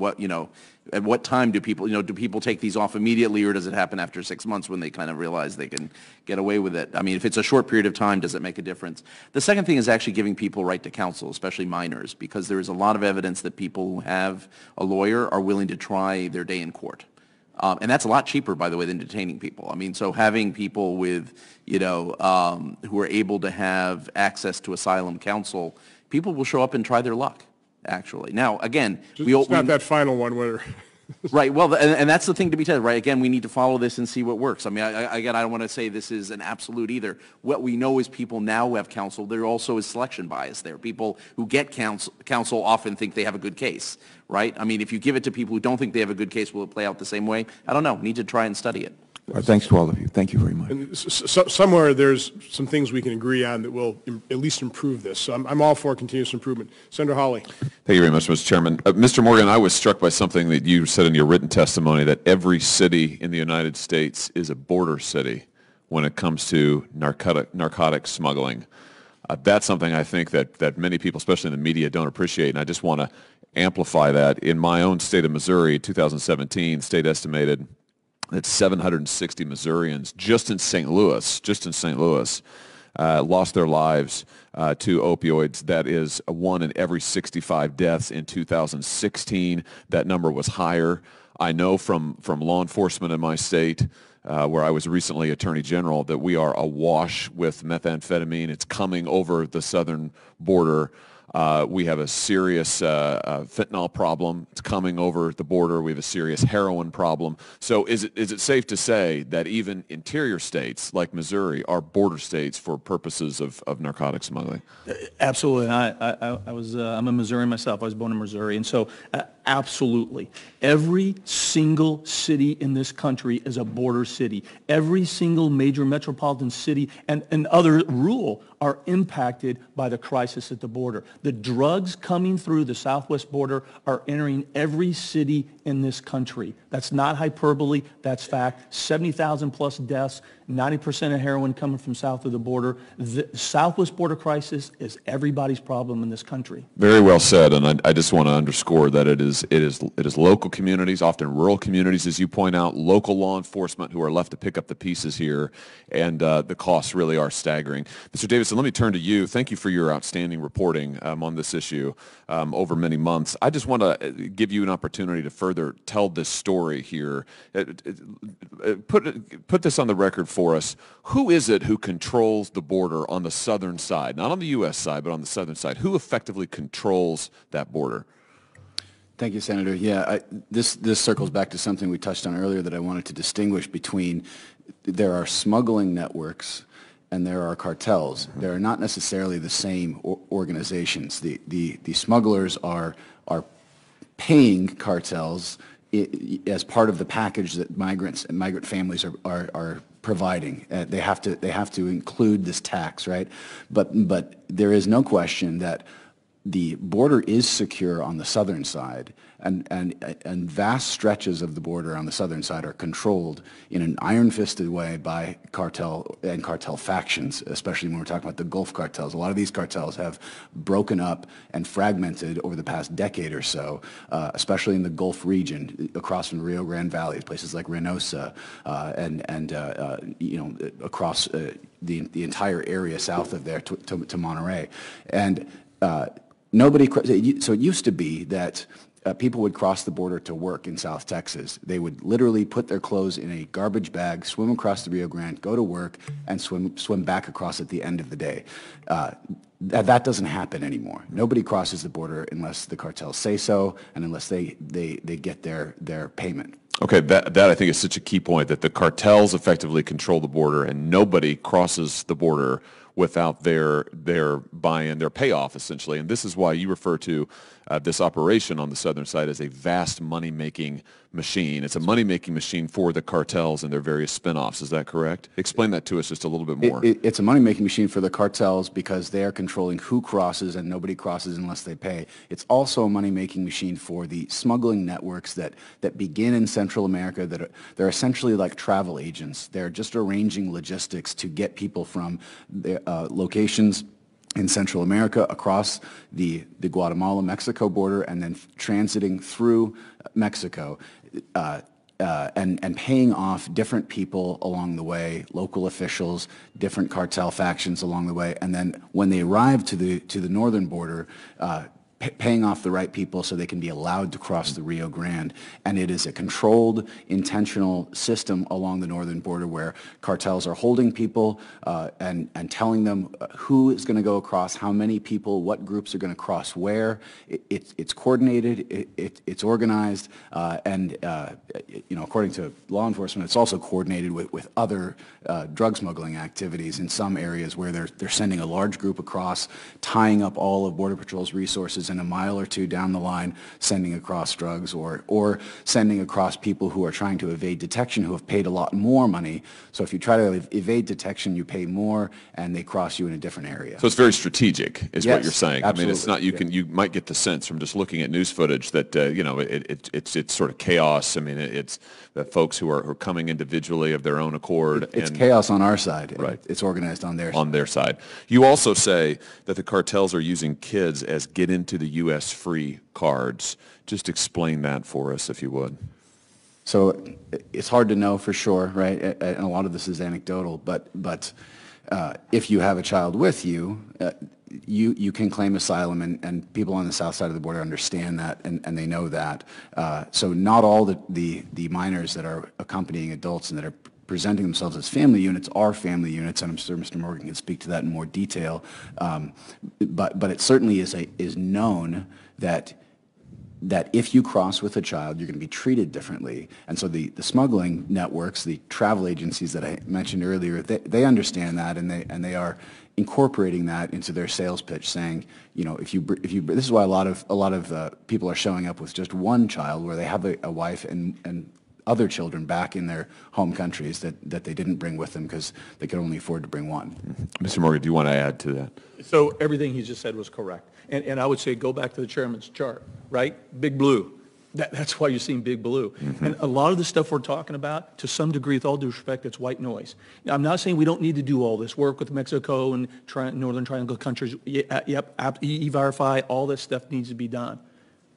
at what time do people take these off immediately, or does it happen after 6 months when they kind of realize they can get away with it? I mean, if it's a short period of time, does it make a difference? The second thing is actually giving people right to counsel, especially minors, because there is a lot of evidence that people who have a lawyer are willing to try their day in court. And that's a lot cheaper, by the way, than detaining people. I mean, so having people with, who are able to have access to asylum counsel, people will show up and try their luck. Actually, now again, it's not that final one where. Right. Well, and that's the thing to be said. Right. Again, we need to follow this and see what works. I mean, I don't want to say this is an absolute either. What we know is people now who have counsel. There also is selection bias there. People who get counsel often think they have a good case. Right. I mean, if you give it to people who don't think they have a good case, will it play out the same way? I don't know. We need to try and study it. Thanks to all of you. Thank you very much. And somewhere there's some things we can agree on that will at least improve this. So I'm all for continuous improvement. Senator Hawley. Thank you very much, Mr. Chairman. Mr. Morgan, I was struck by something that you said in your written testimony, that every city in the United States is a border city when it comes to narcotic smuggling. That's something I think that many people, especially in the media, don't appreciate, and I just want to amplify that. In my own state of Missouri, 2017, state estimated that 760 Missourians just in St. Louis, lost their lives to opioids. That is 1 in every 65 deaths in 2016. That number was higher. I know from law enforcement in my state, where I was recently Attorney General, that we are awash with methamphetamine. It's coming over the southern border. We have a serious fentanyl problem. It's coming over the border. We have a serious heroin problem. So is it safe to say that even interior states like Missouri are border states for purposes of narcotic smuggling? Absolutely. I'm a Missourian myself. I was born in Missouri. And so absolutely. Every single city in this country is a border city. Every single major metropolitan city and other rural are impacted by the crisis at the border. The drugs coming through the southwest border are entering every city in this country. That's not hyperbole. That's fact. 70,000 plus deaths, 90% of heroin coming from south of the border. The southwest border crisis is everybody's problem in this country. Very well said, and I just want to underscore that it is local communities, often rural communities, as you point out, local law enforcement who are left to pick up the pieces here, and the costs really are staggering. Mr. Davidson, let me turn to you. Thank you for your outstanding reporting on this issue over many months. I just want to give you an opportunity to further tell this story here. Put this on the record for us. Who is it who controls the border on the southern side? Not on the U.S. side, but on the southern side. Who effectively controls that border? Thank you, Senator. Yeah, this circles back to something we touched on earlier that I wanted to distinguish between there are smuggling networks and there are cartels. They are not necessarily the same organizations. The smugglers are paying cartels as part of the package that migrants and migrant families are providing. They have to include this tax, right? But there is no question that the border is secure on the southern side, and vast stretches of the border on the southern side are controlled in an iron-fisted way by cartel and cartel factions, especially when we're talking about the Gulf cartels. A lot of these cartels have broken up and fragmented over the past decade or so, especially in the Gulf region, across from the Rio Grande Valley, places like Reynosa, and across the entire area south of there to Monterey. And so it used to be that people would cross the border to work in South Texas. They would literally put their clothes in a garbage bag, swim across the Rio Grande, go to work, and swim back across at the end of the day. That doesn't happen anymore. Nobody crosses the border unless the cartels say so and unless they get their payment. Okay, that I think is such a key point, that the cartels effectively control the border and nobody crosses the border without their buy-in, their payoff, essentially. And this is why you refer to this operation on the southern side as a vast money-making machine. It's a money-making machine for the cartels and their various spin-offs. Is that correct? Explain that to us just a little bit more. It's a money-making machine for the cartels because they are controlling who crosses, and nobody crosses unless they pay. It's also a money-making machine for the smuggling networks that begin in Central America. They're essentially like travel agents. They're just arranging logistics to get people from the locations in Central America across the Guatemala-Mexico border and then transiting through Mexico and paying off different people along the way, local officials, different cartel factions along the way, and then when they arrive to the northern border, paying off the right people so they can be allowed to cross the Rio Grande. And it is a controlled, intentional system along the northern border where cartels are holding people and telling them who is going to go across, how many people, what groups are going to cross where. It's coordinated, it's organized, and according to law enforcement, it's also coordinated with other drug smuggling activities in some areas where they're sending a large group across, tying up all of Border Patrol's resources, and a mile or two down the line sending across drugs or sending across people who are trying to evade detection who have paid a lot more money. So if you try to evade detection, you pay more and they cross you in a different area. So it's very strategic is what you're saying. Absolutely. I mean, it's not, you might get the sense from just looking at news footage that, it's sort of chaos. I mean, it's folks who are coming individually of their own accord. It's chaos on our side. Right. It's organized on their side. On their side. You also say that the cartels are using kids as get into the U.S. free cards. Just explain that for us, if you would. So it's hard to know for sure, right? And a lot of this is anecdotal, but if you have a child with you, you can claim asylum, and people on the south side of the border understand that, and they know that. So not all the minors that are accompanying adults and that are presenting themselves as family units are family units, and I'm sure Mr. Morgan can speak to that in more detail. But it certainly is known that if you cross with a child, you're going to be treated differently. And so the smuggling networks, the travel agencies that I mentioned earlier, they understand that, and they are incorporating that into their sales pitch, saying, you know, if you this is why a lot of people are showing up with just one child, where they have a wife and other children back in their home countries that they didn't bring with them because they could only afford to bring one. Mr. Morgan, do you want to add to that? So everything he just said was correct. And I would say go back to the chairman's chart, right? Big blue. That's why you're seeing big blue. And a lot of the stuff we're talking about, to some degree, with all due respect, it's white noise. Now, I'm not saying we don't need to do all this work with Mexico and Northern Triangle countries. Yep, E-Verify, all this stuff needs to be done.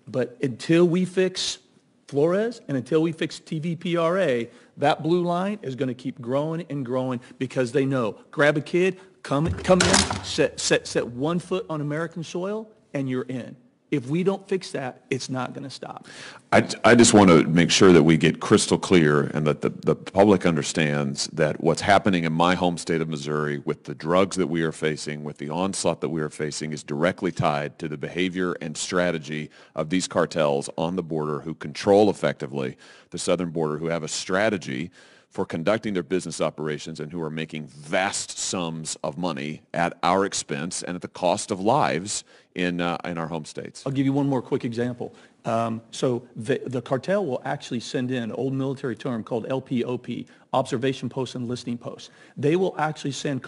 But until we fix Flores and until we fix TVPRA, that blue line is going to keep growing and growing, because they know, grab a kid, come in, set 1 foot on American soil, and you're in. If we don't fix that, it's not going to stop. I just want to make sure that we get crystal clear and that the public understands that what's happening in my home state of Missouri with the drugs that we are facing, with the onslaught that we are facing, is directly tied to the behavior and strategy of these cartels on the border who control effectively the southern border, who have a strategy for conducting their business operations and who are making vast sums of money at our expense and at the cost of lives in our home states. I'll give you one more quick example. So the cartel will actually send in an old military term called LPOP, observation posts and listening posts. They will actually send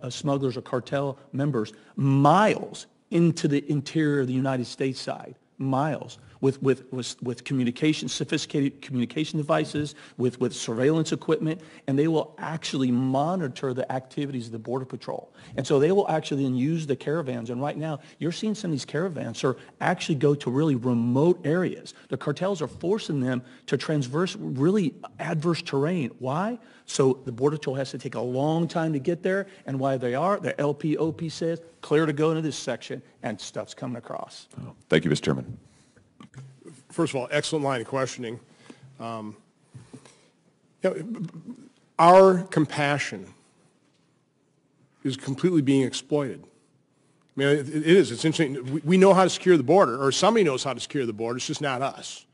smugglers or cartel members miles into the interior of the United States side, miles, with communication, sophisticated communication devices, with surveillance equipment, and they will actually monitor the activities of the Border Patrol. And so they will actually then use the caravans. And right now, you're seeing some of these caravans actually go to really remote areas. The cartels are forcing them to traverse really adverse terrain. Why? So the Border Patrol has to take a long time to get there, and while they are, the LPOP says, clear to go into this section, and stuff's coming across. Thank you, Mr. Chairman. First of all, excellent line of questioning. Our compassion is completely being exploited. I mean, it is. It's interesting. We know how to secure the border, or somebody knows how to secure the border. It's just not us.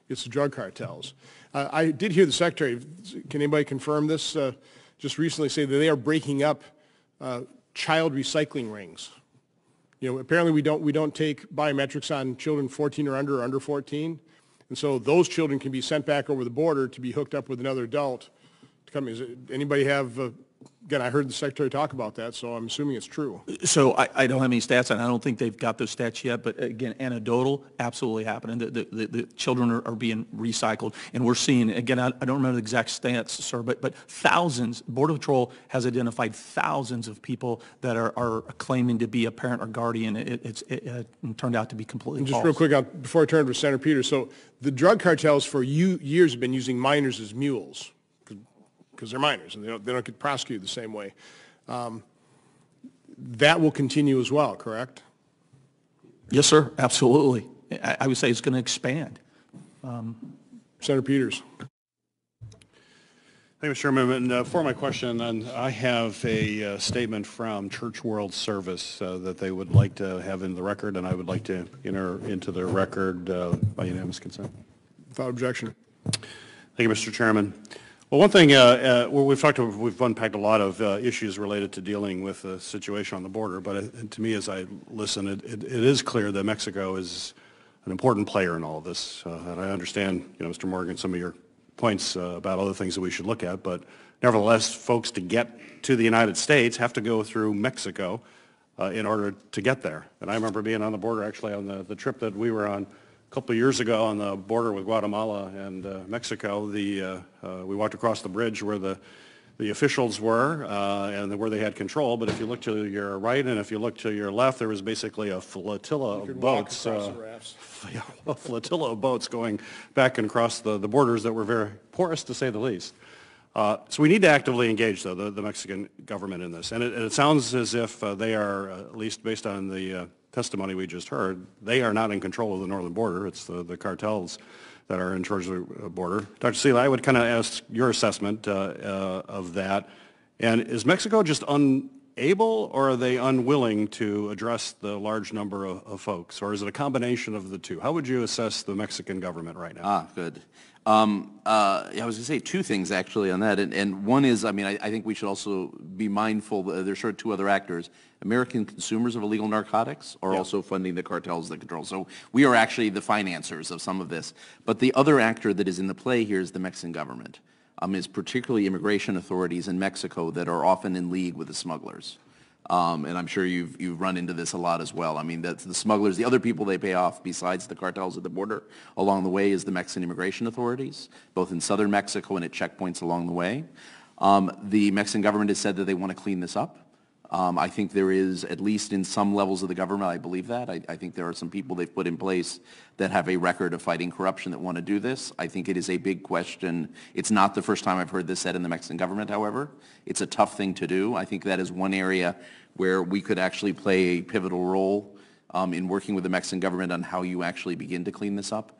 It's the drug cartels. I did hear the Secretary, can anybody confirm this, just recently say that they are breaking up child recycling rings. You know, apparently we don't take biometrics on children 14 or under 14, and so those children can be sent back over the border to be hooked up with another adult to come. Anybody have? Again, I heard the Secretary talk about that, so I'm assuming it's true. So I don't have any stats, and I don't think they've got those stats yet, but again, anecdotal, absolutely happening. The children are being recycled, and we're seeing, again, I don't remember the exact stats, sir, but thousands, Border Patrol has identified thousands of people that are claiming to be a parent or guardian. It turned out to be completely false. Just real quick, before I turn to Senator Peters, so the drug cartels for years have been using minors as mules, because they're minors and they don't get prosecuted the same way. That will continue as well, correct? Yes, sir, absolutely. I would say it's going to expand. Senator Peters. Thank you, Mr. Chairman. And for my question, I have a statement from Church World Service that they would like to have in the record, and I would like to enter into the record by unanimous consent. Without objection. Thank you, Mr. Chairman. Well, one thing, we've unpacked a lot of issues related to dealing with the situation on the border, but to me, as I listen, it is clear that Mexico is an important player in all of this. And I understand, Mr. Morgan, some of your points about other things that we should look at, but nevertheless, folks to get to the United States have to go through Mexico in order to get there. And I remember being on the border, actually, on the trip that we were on a couple of years ago on the border with Guatemala and Mexico. We walked across the bridge where the officials were and where they had control, but if you look to your right and if you look to your left, there was basically a flotilla of boats. A flotilla of boats going back and across the borders that were very porous, to say the least. So we need to actively engage, though, the Mexican government in this. And it sounds as if they are, at least based on the testimony we just heard, they are not in control of the northern border. It's the cartels that are in charge of the border. Dr. Seeley, I would kind of ask your assessment of that. And is Mexico just unable, or are they unwilling to address the large number of folks? Or is it a combination of the two? How would you assess the Mexican government right now? Good. I was going to say two things actually on that, and one is, I mean, I think we should also be mindful that there's sort of two other actors. American consumers of illegal narcotics are also funding the cartels that control. So we are actually the financiers of some of this. But the other actor that is in the play here is the Mexican government, is particularly immigration authorities in Mexico that are often in league with the smugglers. And I'm sure you've run into this a lot as well. I mean, the smugglers, the other people they pay off besides the cartels at the border along the way is the Mexican immigration authorities, both in southern Mexico and at checkpoints along the way. The Mexican government has said that they want to clean this up. I think there is, at least in some levels of the government, I believe that. I think there are some people they've put in place that have a record of fighting corruption that want to do this. I think it is a big question. It's not the first time I've heard this said in the Mexican government, however. It's a tough thing to do. I think that is one area where we could actually play a pivotal role in working with the Mexican government on how you actually begin to clean this up.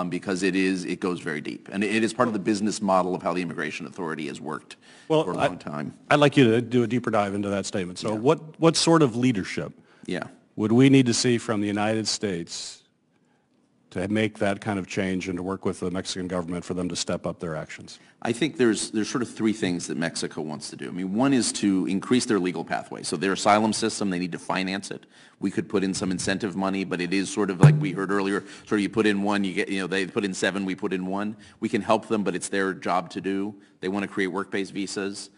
Because it goes very deep. And it is part of the business model of how the Immigration Authority has worked for a long time. I'd like you to do a deeper dive into that statement. So what sort of leadership would we need to see from the United States to make that kind of change and to work with the Mexican government for them to step up their actions? I think there's sort of three things that Mexico wants to do. I mean, one is to increase their legal pathway. So their asylum system, they need to finance it. We could put in some incentive money, but it is sort of like we heard earlier, sort of you put in one, you get, they put in 7, we put in 1. We can help them, but it's their job to do. They want to create work-based visas.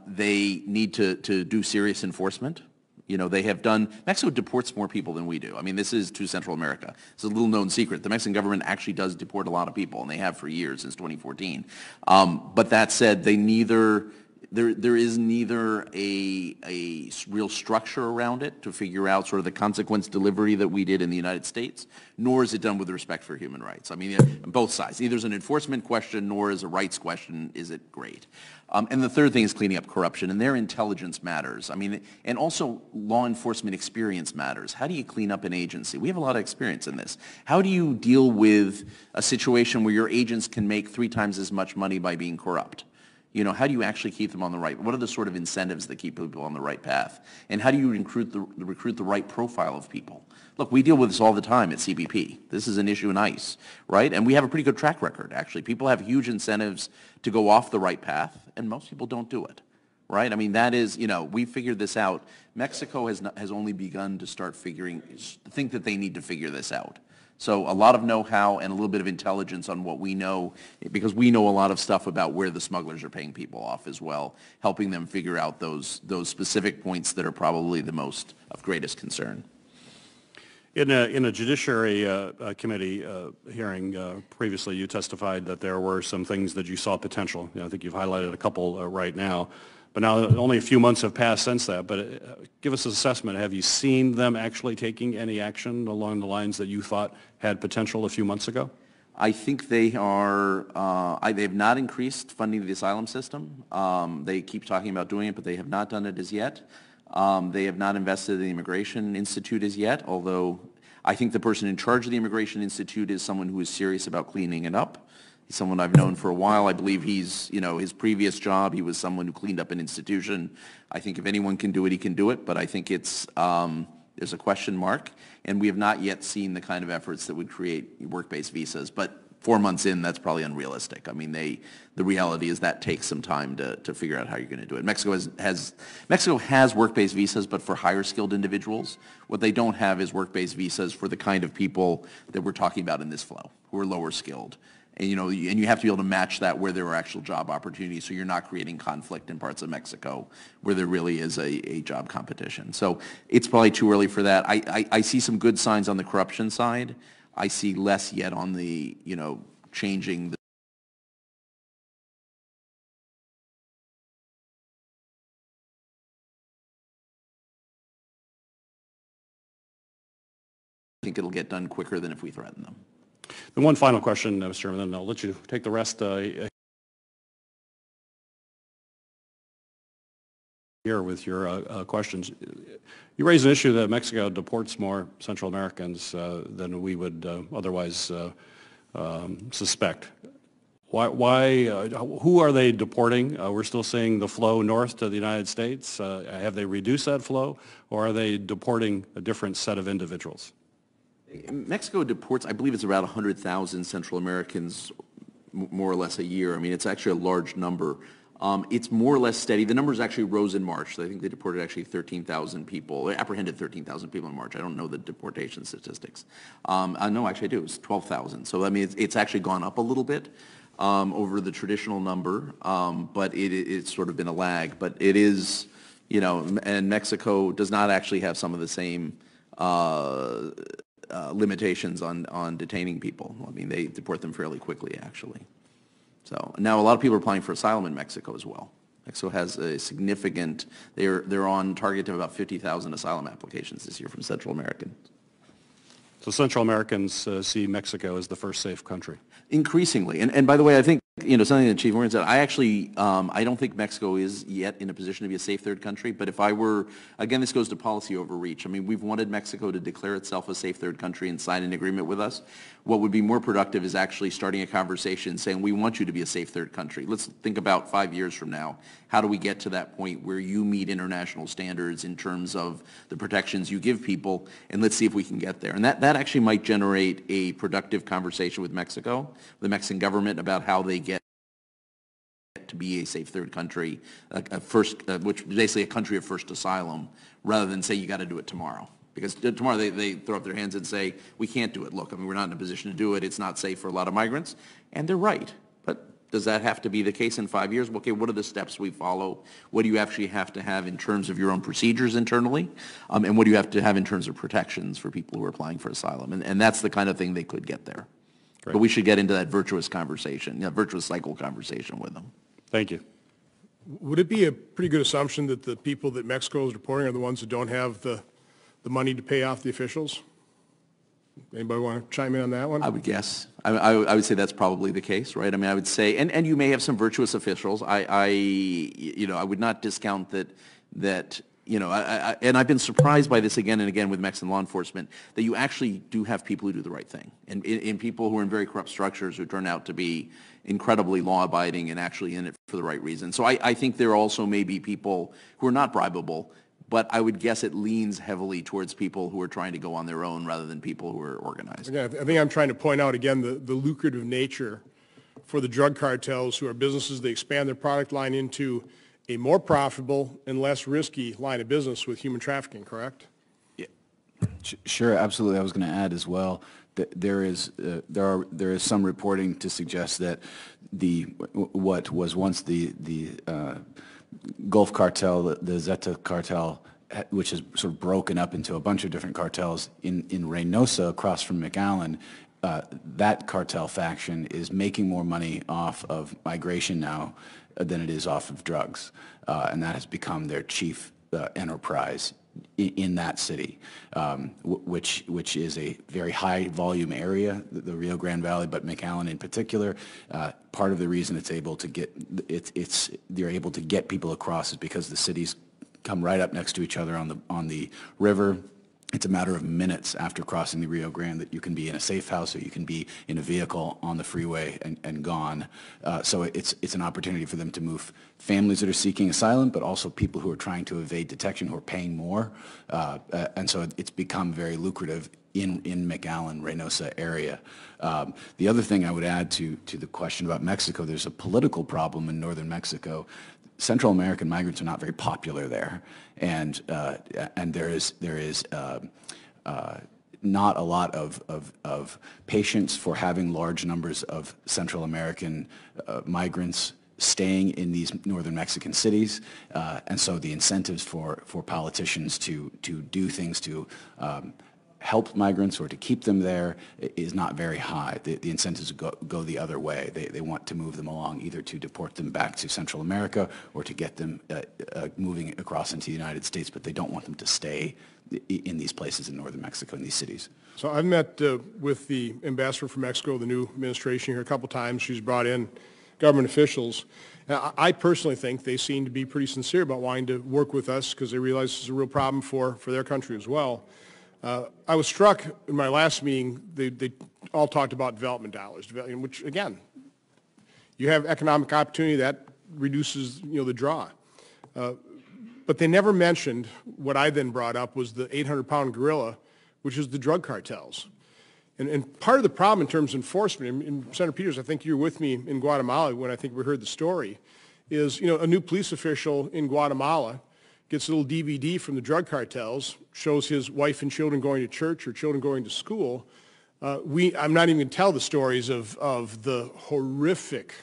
They need to do serious enforcement. They have done, Mexico deports more people than we do. I mean, this is to Central America. It's a little known secret. The Mexican government actually does deport a lot of people, and they have for years, since 2014. But that said, there is neither a real structure around it to figure out sort of the consequence delivery that we did in the United States, nor is it done with respect for human rights. I mean, on both sides. Neither is an enforcement question, nor is a rights question, is it great. And the third thing is cleaning up corruption, and their intelligence matters. I mean, and also law enforcement experience matters. How do you clean up an agency? We have a lot of experience in this. How do you deal with a situation where your agents can make 3 times as much money by being corrupt? How do you actually keep them on the right? What are the sort of incentives that keep people on the right path? And how do you recruit the right profile of people? Look, we deal with this all the time at CBP. This is an issue in ICE, right? And we have a pretty good track record, actually. People have huge incentives to go off the right path, and most people don't do it, right? I mean, that is, we figured this out. Mexico has only begun to think that they need to figure this out. So a lot of know-how and a little bit of intelligence on what we know, because we know a lot of stuff about where the smugglers are paying people off as well, helping them figure out those specific points that are probably the most of greatest concern. In a Judiciary Committee hearing previously, you testified that there were some things that you saw potential. I think you've highlighted a couple right now. But now only a few months have passed since that. But give us an assessment. Have you seen them actually taking any action along the lines that you thought had potential a few months ago? I think they are, they have not increased funding the asylum system. They keep talking about doing it, but they have not done it as yet. They have not invested in the Immigration Institute as yet, although I think the person in charge of the Immigration Institute is someone who is serious about cleaning it up. He's someone I've known for a while. I believe he's, his previous job, he was someone who cleaned up an institution. I think if anyone can do it, he can do it, but I think it's, there's a question mark, and we have not yet seen the kind of efforts that would create work-based visas, but 4 months in, that's probably unrealistic. I mean, the reality is that takes some time to figure out how you're going to do it. Mexico has work-based visas, but for higher skilled individuals. What they don't have is work-based visas for the kind of people that we're talking about in this flow, who are lower skilled. And, and you have to be able to match that where there are actual job opportunities, so you're not creating conflict in parts of Mexico where there really is a job competition. So it's probably too early for that. I see some good signs on the corruption side. I see less yet on the, changing the I think it'll get done quicker than if we threaten them. And one final question, Mr. Chairman, then I'll let you take the rest here with your questions. You raise an issue that Mexico deports more Central Americans than we would otherwise suspect. Who are they deporting? We're still seeing the flow north to the United States. Have they reduced that flow, or are they deporting a different set of individuals? Mexico deports, I believe it's about 100,000 Central Americans more or less a year. I mean, it's actually a large number. It's more or less steady. The numbers actually rose in March. I think they deported actually 13,000 people, apprehended 13,000 people in March. I don't know the deportation statistics. No, actually I do. It was 12,000. So, I mean, it's actually gone up a little bit over the traditional number, but it's sort of been a lag. But it is, you know, and Mexico does not actually have some of the same limitations on detaining people. I mean, they deport them fairly quickly, actually. So now a lot of people are applying for asylum in Mexico as well. Mexico has a significant, they're on target to about 50,000 asylum applications this year from Central Americans. So Central Americans see Mexico as the first safe country. Increasingly. And by the way, I think, you know, something that Chief Morgan said, I actually, I don't think Mexico is yet in a position to be a safe third country, but if I were, again, this goes to policy overreach. I mean, we've wanted Mexico to declare itself a safe third country and sign an agreement with us. What would be more productive is actually starting a conversation saying, we want you to be a safe third country. Let's think about 5 years from now. How do we get to that point where you meet international standards in terms of the protections you give people, and let's see if we can get there. And that actually might generate a productive conversation with Mexico, the Mexican government, about how they get to be a safe third country, which is basically a country of first asylum, rather than say you got to do it tomorrow. Because tomorrow they throw up their hands and say, we can't do it. Look, I mean, we're not in a position to do it. It's not safe for a lot of migrants. And they're right. But does that have to be the case in 5 years? Okay, what are the steps we follow? What do you actually have to have in terms of your own procedures internally? And what do you have to have in terms of protections for people who are applying for asylum? And that's the kind of thing they could get there. Great. But we should get into that virtuous conversation, virtuous cycle conversation with them. Thank you. Would it be a pretty good assumption that the people that Mexico is deporting are the ones that don't have the money to pay off the officials? Anybody want to chime in on that one? I would guess. I would say that's probably the case, right? I mean, I would say, and you may have some virtuous officials. You know, I would not discount that. You know, and I've been surprised by this again and again with Mexican law enforcement, that you actually do have people who do the right thing, and in people who are in very corrupt structures who turn out to be incredibly law-abiding and actually in it for the right reason. So I think there also may be people who are not bribable, but I would guess it leans heavily towards people who are trying to go on their own rather than people who are organized. Again, I think I'm trying to point out again the lucrative nature for the drug cartels, who are businesses. They expand their product line into a more profitable and less risky line of business with human trafficking, correct? Yeah. Sure, absolutely. I was going to add as well that there is some reporting to suggest that what was once the Gulf cartel, the Zeta cartel, which has sort of broken up into a bunch of different cartels in Reynosa across from McAllen, that cartel faction is making more money off of migration now than it is off of drugs. And that has become their chief enterprise in that city, which is a very high volume area, the Rio Grande Valley, but McAllen in particular. Part of the reason they're able to get people across is because the cities come right up next to each other on the river. It's a matter of minutes after crossing the Rio Grande that you can be in a safe house or you can be in a vehicle on the freeway and gone. So it's an opportunity for them to move families that are seeking asylum, but also people who are trying to evade detection, who are paying more. And so it's become very lucrative in McAllen, Reynosa area. The other thing I would add to the question about Mexico, there's a political problem in northern Mexico. Central American migrants are not very popular there, and there is not a lot of patience for having large numbers of Central American migrants staying in these northern Mexican cities, and so the incentives for politicians to do things to help migrants or to keep them there is not very high. The incentives go the other way. They want to move them along, either to deport them back to Central America or to get them moving across into the United States, but they don't want them to stay in these places in northern Mexico, in these cities. So I've met with the ambassador from Mexico, the new administration here, a couple times. She's brought in government officials. I personally think they seem to be pretty sincere about wanting to work with us because they realize it's a real problem for their country as well. I was struck in my last meeting, they all talked about development dollars, which, again, you have economic opportunity, that reduces, the draw. But they never mentioned what I then brought up was the 800-pound gorilla, which is the drug cartels. And part of the problem in terms of enforcement, and Senator Peters, I think you were with me in Guatemala when I think we heard the story, is, a new police official in Guatemala gets a little DVD from the drug cartels, shows his wife and children going to church or children going to school. I'm not even going to tell the stories of the horrific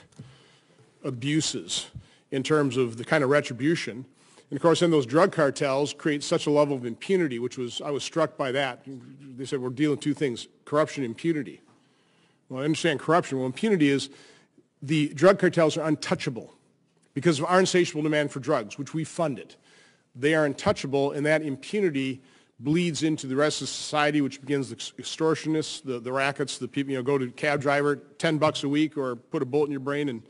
abuses in terms of the kind of retribution. And of course, then those drug cartels create such a level of impunity, I was struck by that. They said we're dealing with two things, corruption and impunity. Well, I understand corruption. Well, impunity is the drug cartels are untouchable because of our insatiable demand for drugs, which we funded. They are untouchable, and that impunity bleeds into the rest of society, which begins the extortionists, the rackets, the people, go to a cab driver, $10 a week, or put a bullet in your brain,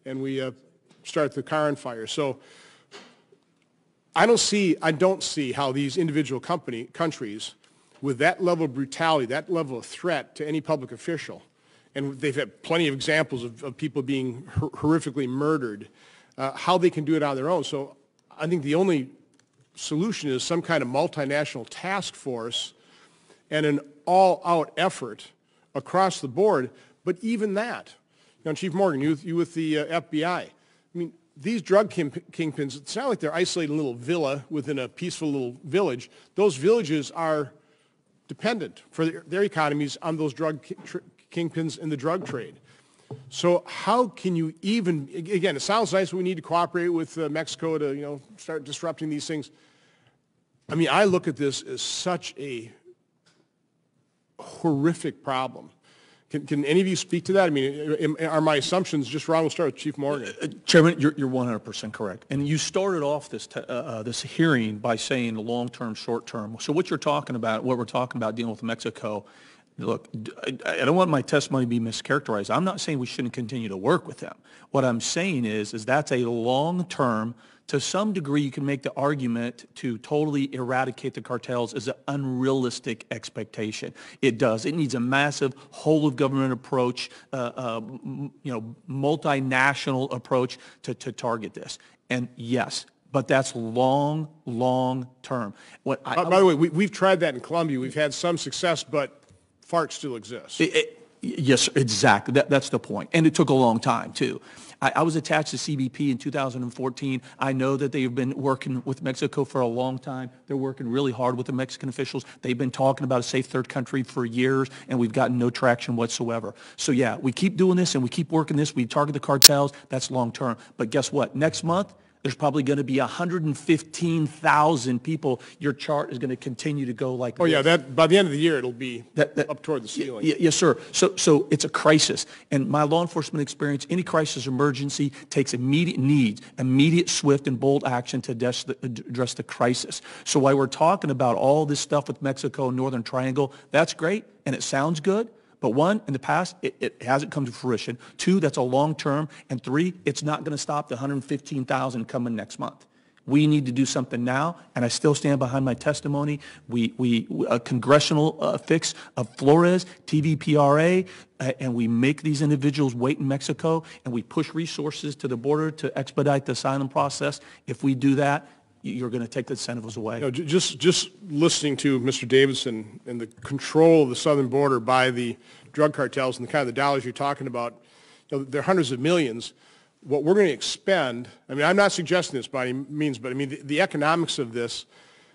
and we start the car on fire. So I don't see how these individual countries, with that level of brutality, that level of threat to any public official, and they've had plenty of examples of people being horrifically murdered, how they can do it on their own. So I think the only solution is some kind of multinational task force and an all-out effort across the board. But even that, Chief Morgan, you with the FBI, I mean, these drug kingpins, it's not like they're isolated in a little villa within a peaceful little village. Those villages are dependent for their economies on those drug kingpins in the drug trade. So how can you even, again, it sounds nice we need to cooperate with Mexico to, start disrupting these things. I mean, I look at this as such a horrific problem. Can any of you speak to that? I mean, are my assumptions just wrong? We'll start with Chief Morgan. Chairman, you're 100% correct. And you started off this hearing by saying long-term, short-term. So what we're talking about dealing with Mexico, look, I don't want my testimony to be mischaracterized. I'm not saying we shouldn't continue to work with them. What I'm saying is that's a long-term. To some degree, you can make the argument to totally eradicate the cartels as an unrealistic expectation. It does. It needs a massive whole-of-government approach, multinational approach to target this. And yes, but that's long term. By the way, we've tried that in Colombia. We've had some success, but FARC still exists. Yes, exactly. That's the point. And it took a long time, too. I was attached to CBP in 2014. I know that they've been working with Mexico for a long time. They're working really hard with the Mexican officials. They've been talking about a safe third country for years, and we've gotten no traction whatsoever. So, yeah, we keep doing this, and we keep working this. We target the cartels. That's long term. But guess what? Next month, there's probably going to be 115,000 people. Your chart is going to continue to go like this. Oh, yeah, by the end of the year, it'll be up toward the ceiling. Yes, sir. So it's a crisis. And my law enforcement experience, any crisis or emergency takes immediate, swift, and bold action to address the crisis. So while we're talking about all this stuff with Mexico and Northern Triangle, that's great, and it sounds good. But one, in the past, it hasn't come to fruition. Two, that's a long term. And three, it's not going to stop the 115,000 coming next month. We need to do something now, and I still stand behind my testimony. A congressional fix of Flores, TVPRA, and we make these individuals wait in Mexico, and we push resources to the border to expedite the asylum process. If we do that, you're going to take the incentives away. Just listening to Mr. Davidson and the control of the southern border by the drug cartels and the kind of the dollars you're talking about, they're hundreds of millions. What we're going to expend, I mean, I'm not suggesting this by any means, but I mean, the economics of this,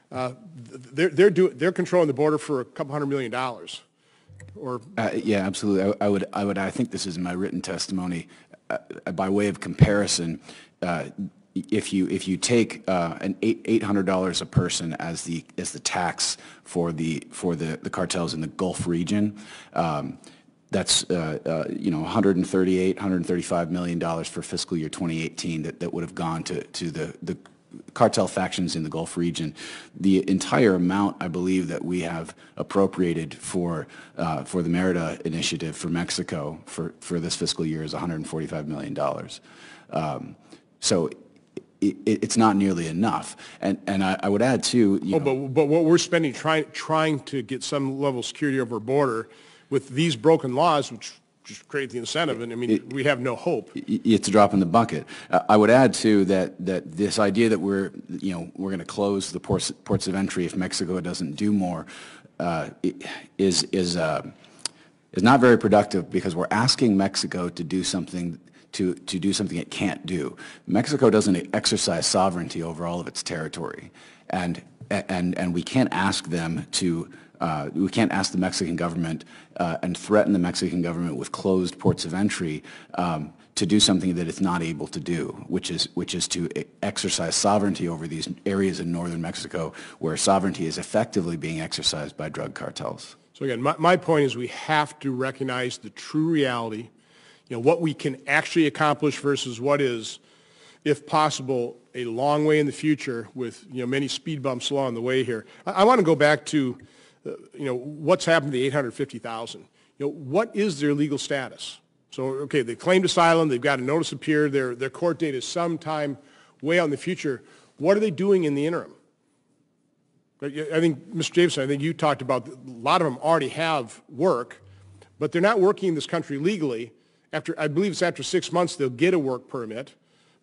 they're controlling the border for a couple $100 million. Yeah, absolutely. I think this is in my written testimony. By way of comparison, if you take an $800 a person as the tax for the cartels in the Gulf region, that's $135 million for fiscal year 2018 that would have gone to the cartel factions in the Gulf region. The entire amount, I believe, that we have appropriated for the Merida initiative for Mexico for this fiscal year is $145 million. So it's not nearly enough. And I would add, too... but what we're spending trying to get some level of security over our border, with these broken laws, which just create the incentive, and I mean, we have no hope. It's a drop in the bucket. I would add too that this idea that we're going to close the ports of entry if Mexico doesn't do more is not very productive, because we're asking Mexico to do something to do something it can't do. Mexico doesn't exercise sovereignty over all of its territory, and we can't ask them to. We can't ask the Mexican government and threaten the Mexican government with closed ports of entry to do something that it's not able to do, which is to exercise sovereignty over these areas in northern Mexico where sovereignty is effectively being exercised by drug cartels. So again, my point is we have to recognize the true reality, what we can actually accomplish versus what is, if possible, a long way in the future with many speed bumps along the way here. I want to go back to what's happened to the 850,000. What is their legal status? So, okay, they claimed asylum, they've got a notice of appear, their court date is sometime way out in the future. What are they doing in the interim? I think, Mr. Davidson, I think you talked about a lot of them already have work, but they're not working in this country legally. I believe it's after 6 months they'll get a work permit.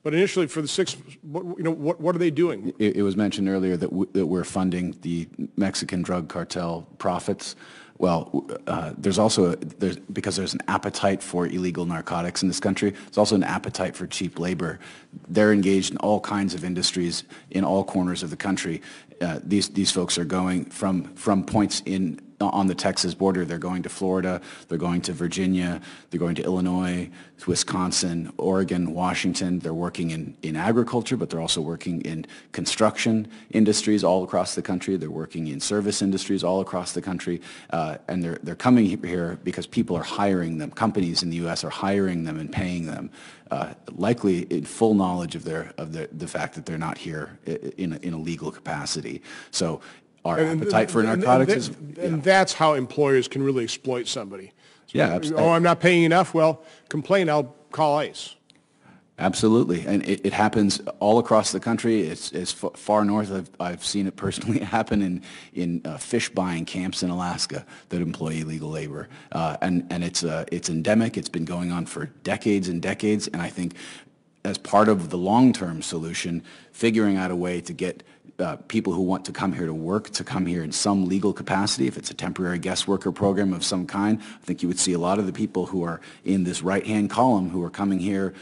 But initially, for the 6, what are they doing? It was mentioned earlier that we're funding the Mexican drug cartel profits. Well, because there's an appetite for illegal narcotics in this country, there's also an appetite for cheap labor. They're engaged in all kinds of industries in all corners of the country. These folks are going from points on the Texas border. They're going to Florida, they're going to Virginia, they're going to Illinois, Wisconsin, Oregon, Washington. They're working in agriculture, but they're also working in construction industries all across the country. They're working in service industries all across the country. And they're coming here because people are hiring them. Companies in the U.S. are hiring them and paying them, likely in full knowledge of the fact that they're not here in a legal capacity. So our appetite for narcotics is... And that's how employers can really exploit somebody. So, yeah. I'm not paying enough. Well, complain, I'll call ICE. Absolutely. And it happens all across the country. It's far north. I've seen it personally happen in fish buying camps in Alaska that employ illegal labor. And it's endemic. It's been going on for decades and decades. And I think as part of the long-term solution, figuring out a way to get people who want to come here to work to come here in some legal capacity. If it's a temporary guest worker program of some kind, I think you would see a lot of the people who are in this right-hand column who are coming here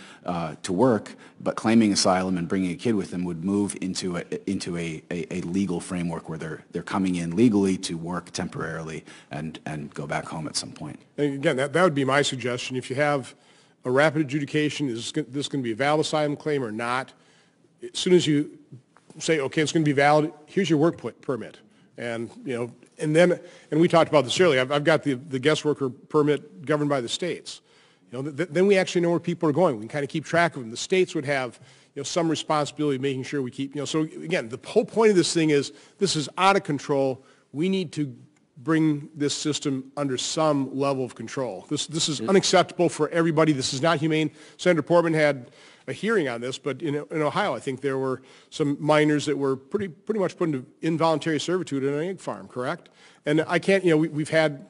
to work but claiming asylum and bringing a kid with them would move into a legal framework where they're coming in legally to work temporarily and go back home at some point. And again, that would be my suggestion. If you have a rapid adjudication, is this going to be a valid asylum claim or not? As soon as you say, okay, it's going to be valid, here's your work permit. And, and we talked about this earlier, I've got the guest worker permit governed by the states. Then we actually know where people are going. We can kind of keep track of them. The states would have, some responsibility of making sure we keep, so again, the whole point of this thing is this is out of control. We need to bring this system under some level of control. This is unacceptable for everybody. This is not humane. Senator Portman had a hearing on this, but in Ohio, I think there were some minors that were pretty much put into involuntary servitude at an egg farm, correct? And I can't, we've had,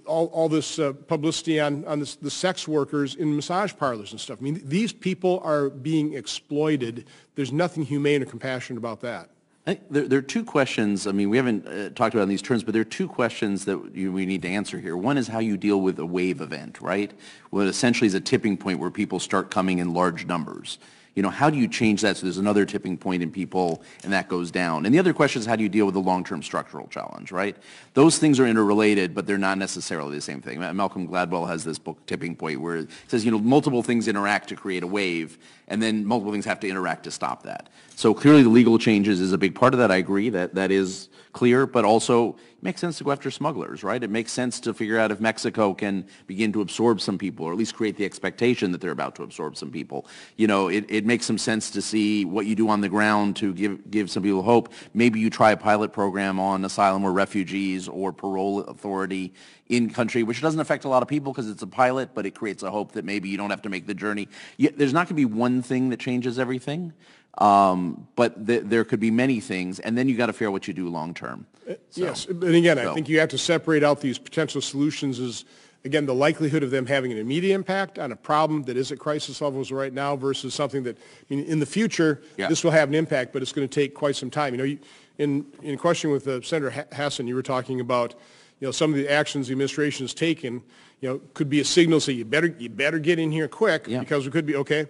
all this publicity on the sex workers in massage parlors and stuff. I mean, these people are being exploited. There's nothing humane or compassionate about that. I think there are two questions. I mean, we haven't talked about in these terms, but there are two questions that we need to answer here. One is how you deal with a wave event, right? What essentially is a tipping point where people start coming in large numbers. How do you change that so there's another tipping point in people and that goes down? And the other question is how do you deal with the long-term structural challenge, right? Those things are interrelated, but they're not necessarily the same thing. Malcolm Gladwell has this book, Tipping Point, where it says, multiple things interact to create a wave, and then multiple things have to interact to stop that. So clearly the legal changes is a big part of that. I agree that is clear, but also it makes sense to go after smugglers, right? It makes sense to figure out if Mexico can begin to absorb some people, or at least create the expectation that they're about to absorb some people. It makes some sense to see what you do on the ground to give some people hope. Maybe you try a pilot program on asylum or refugees or parole authority in country, which doesn't affect a lot of people because it's a pilot, but it creates a hope that maybe you don't have to make the journey. There's not going to be one thing that changes everything, But there could be many things, and then you got to figure out what you do long term. Yes, and again, I think you have to separate out these potential solutions as, again, the likelihood of them having an immediate impact on a problem that is at crisis levels right now versus something that, I mean, in the future, this will have an impact, but it's going to take quite some time. You know, in question with Senator Hassan, you were talking about, you know, some of the actions the administration has taken, you know, could be a signal, so you better get in here quick because it could be, okay.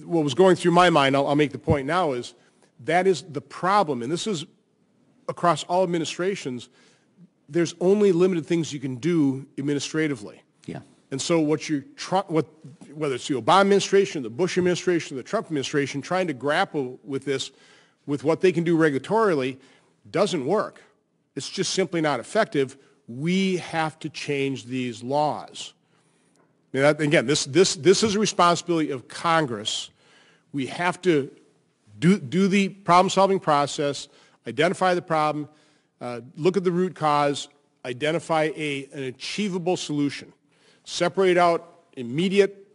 What was going through my mind, I'll make the point now, is that is the problem, and this is across all administrations. There's only limited things you can do administratively. Yeah. And so whether it's the Obama administration, the Bush administration, the Trump administration, trying to grapple with this, with what they can do regulatorily, doesn't work. It's just simply not effective. We have to change these laws. And again, this is a responsibility of Congress. We have to do the problem-solving process, identify the problem, look at the root cause, identify an achievable solution, separate out immediate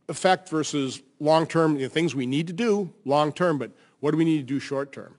effect versus long-term, you know, things we need to do long-term, but what do we need to do short-term?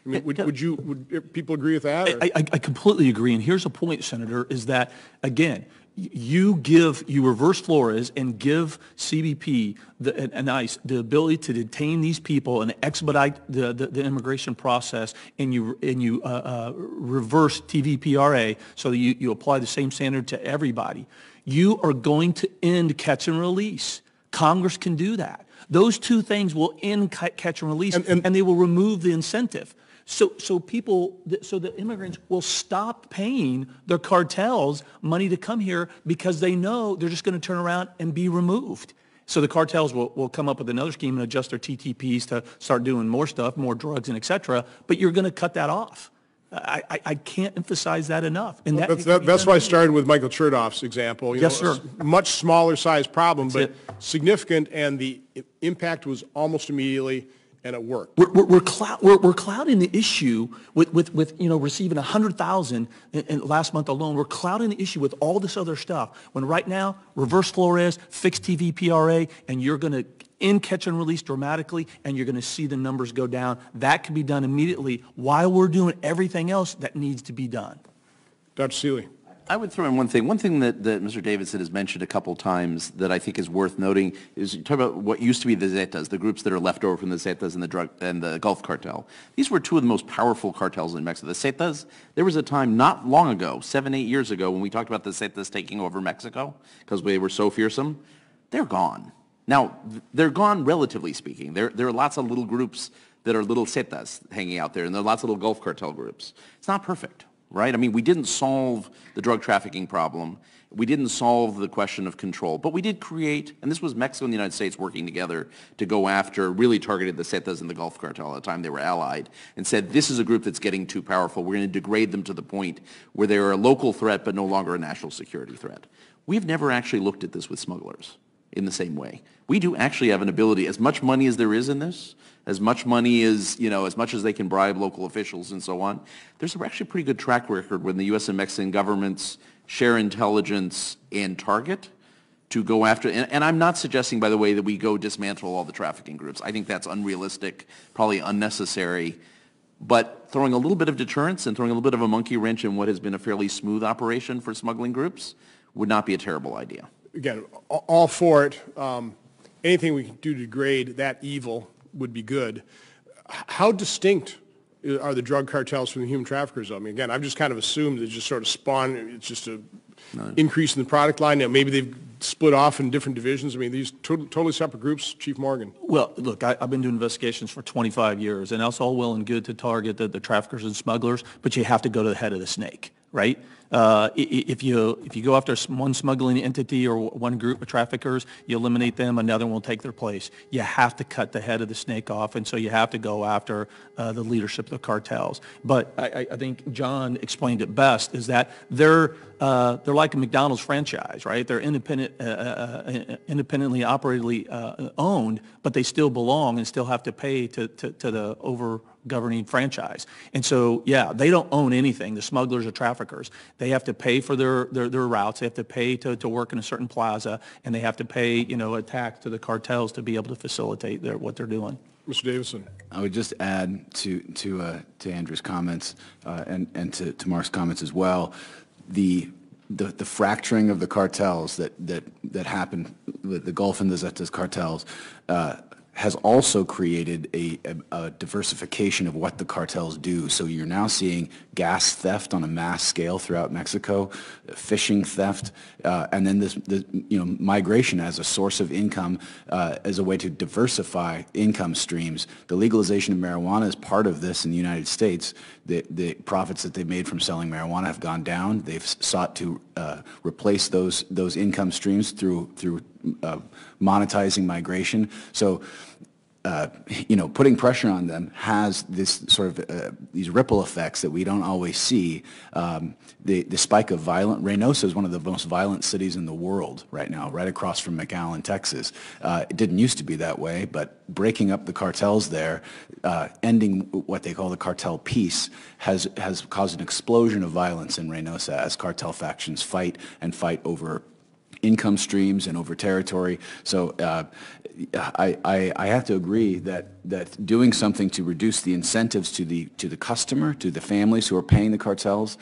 I mean, would people agree with that? I completely agree. And here's a point, Senator, is that, again, you reverse Flores and give CBP and ICE the ability to detain these people and expedite the immigration process, and you reverse TVPRA so that you apply the same standard to everybody. You are going to end catch and release. Congress can do that. Those two things will end catch and release, and they will remove the incentive. So the immigrants will stop paying their cartels money to come here because they know they're just going to turn around and be removed. So the cartels will come up with another scheme and adjust their TTPs to start doing more stuff, more drugs, and et cetera. But you're going to cut that off. I can't emphasize that enough. And that's why I started with Michael Chertoff's example. Yes, sir. A much smaller size problem, but significant, and the impact was almost immediately, and it worked. We're clouding the issue with you know, receiving 100,000 in last month alone. We're clouding the issue with all this other stuff. When right now, reverse Flores, fix TVPRA, and you're going to end catch and release dramatically, and you're going to see the numbers go down. That can be done immediately while we're doing everything else that needs to be done. Dr. Seeley. I would throw in one thing. One thing that Mr. Davidson has mentioned a couple times that I think is worth noting is you talk about what used to be the Zetas, the groups that are left over from the Zetas and the Gulf Cartel. These were two of the most powerful cartels in Mexico. The Zetas, there was a time not long ago, 7, 8 years ago, when we talked about the Zetas taking over Mexico because they were so fearsome. They're gone. Now, they're gone relatively speaking. There are lots of little groups that are little Zetas hanging out there, and there are lots of little Gulf Cartel groups. It's not perfect. Right? I mean, we didn't solve the drug trafficking problem. We didn't solve the question of control. But we did create, and this was Mexico and the United States working together to go after, really targeted the Zetas and the Gulf Cartel at the time they were allied, and said, this is a group that's getting too powerful. We're going to degrade them to the point where they're a local threat but no longer a national security threat. We've never actually looked at this with smugglers in the same way. We do actually have an ability, as much money as there is in this, as much money as, you know, as much as they can bribe local officials and so on, there's actually a pretty good track record when the U.S. and Mexican governments share intelligence and target to go after, and I'm not suggesting, by the way, that we go dismantle all the trafficking groups. I think that's unrealistic, probably unnecessary, but throwing a little bit of deterrence and throwing a little bit of a monkey wrench in what has been a fairly smooth operation for smuggling groups would not be a terrible idea. Again, all for it. Anything we can do to degrade that evil would be good. How distinct are the drug cartels from the human traffickers? I mean, again, I've just kind of assumed it just sort of spawned, it's just an increase in the product line. Now, maybe they've split off in different divisions. I mean, these totally separate groups. Chief Morgan. Well, look, I've been doing investigations for 25 years, and that's all well and good to target the traffickers and smugglers, but you have to go to the head of the snake, right? If you go after one smuggling entity or one group of traffickers, you eliminate them, another one will take their place. You have to cut the head of the snake off, and so you have to go after the leadership of the cartels. But I think John explained it best, is that they're like a McDonald's franchise, right? They're independently operatedly owned, but they still belong and still have to pay to the over-governing franchise. And so, yeah, they don't own anything, the smugglers or traffickers. They have to pay for their routes. They have to pay to work in a certain plaza, and they have to pay, a tax to the cartels to be able to facilitate what they're doing. Mr. Davison. I would just add to Andrew's comments and to Mark's comments as well, the fracturing of the cartels that happen with the Gulf and the Zetas cartels has also created a diversification of what the cartels do. So you're now seeing gas theft on a mass scale throughout Mexico, fishing theft, and then this migration as a source of income, as a way to diversify income streams. The legalization of marijuana is part of this in the United States. The profits that they've made from selling marijuana have gone down. They've sought to replace those income streams through monetizing migration. So, putting pressure on them has this sort of these ripple effects that we don't always see. The spike of violent, Reynosa is one of the most violent cities in the world right now, right across from McAllen, Texas. It didn't used to be that way, but breaking up the cartels there, ending what they call the cartel peace, has caused an explosion of violence in Reynosa as cartel factions fight over income streams and over territory. So I have to agree that doing something to reduce the incentives to the customer, to the families who are paying the cartels,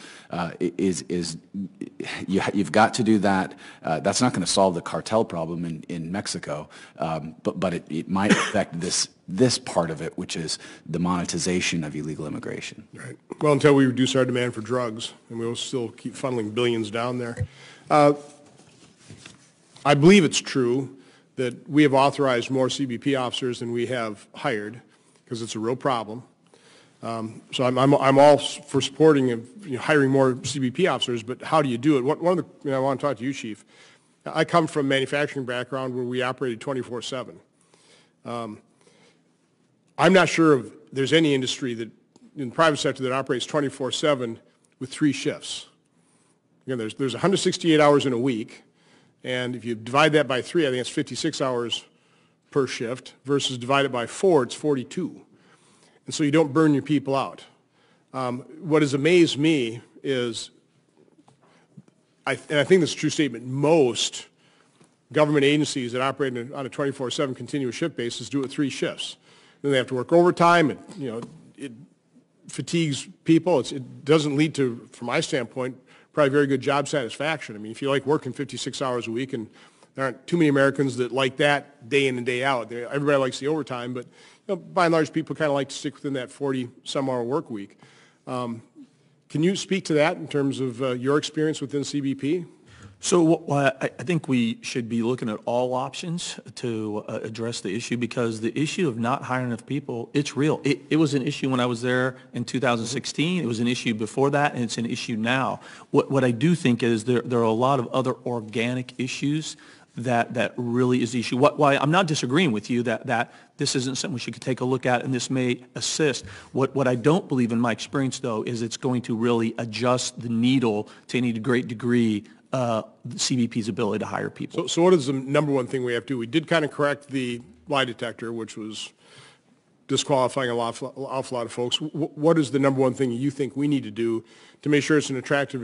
you've got to do that. That's not going to solve the cartel problem in Mexico, but it might affect this part of it, which is the monetization of illegal immigration. Right. Well, until we reduce our demand for drugs, and we will still keep funneling billions down there. I believe it's true that we have authorized more CBP officers than we have hired, because it's a real problem. So I'm all for supporting hiring more CBP officers, but how do you do it? One of the I want to talk to you, Chief. I come from a manufacturing background where we operated 24/7. I'm not sure if there's any industry that in the private sector that operates 24/7 with 3 shifts. Again, there's 168 hours in a week. And if you divide that by 3, I think it's 56 hours per shift, versus divided by 4, it's 42. And so you don't burn your people out. What has amazed me is, and I think this is a true statement, most government agencies that operate on a 24/7 continuous shift basis do it 3 shifts. Then they have to work overtime, and it fatigues people. It doesn't lead to, from my standpoint, probably very good job satisfaction. I mean, if you like working 56 hours a week, and there aren't too many Americans that like that day in and day out. Everybody likes the overtime, but by and large, people kind of like to stick within that 40-some-hour work week. Can you speak to that in terms of your experience within CBP? So I think we should be looking at all options to address the issue, because the issue of not hiring enough people, it's real. It was an issue when I was there in 2016. It was an issue before that, and it's an issue now. What I do think is there are a lot of other organic issues that really is the issue. Why I'm not disagreeing with you that this isn't something we should take a look at, and this may assist. What I don't believe in my experience, though, is it's going to really adjust the needle to any great degree the CBP's ability to hire people. So what is the number one thing we have to do? We did kind of correct the lie detector, which was disqualifying an awful lot of folks. What is the number one thing you think we need to do to make sure it's an attractive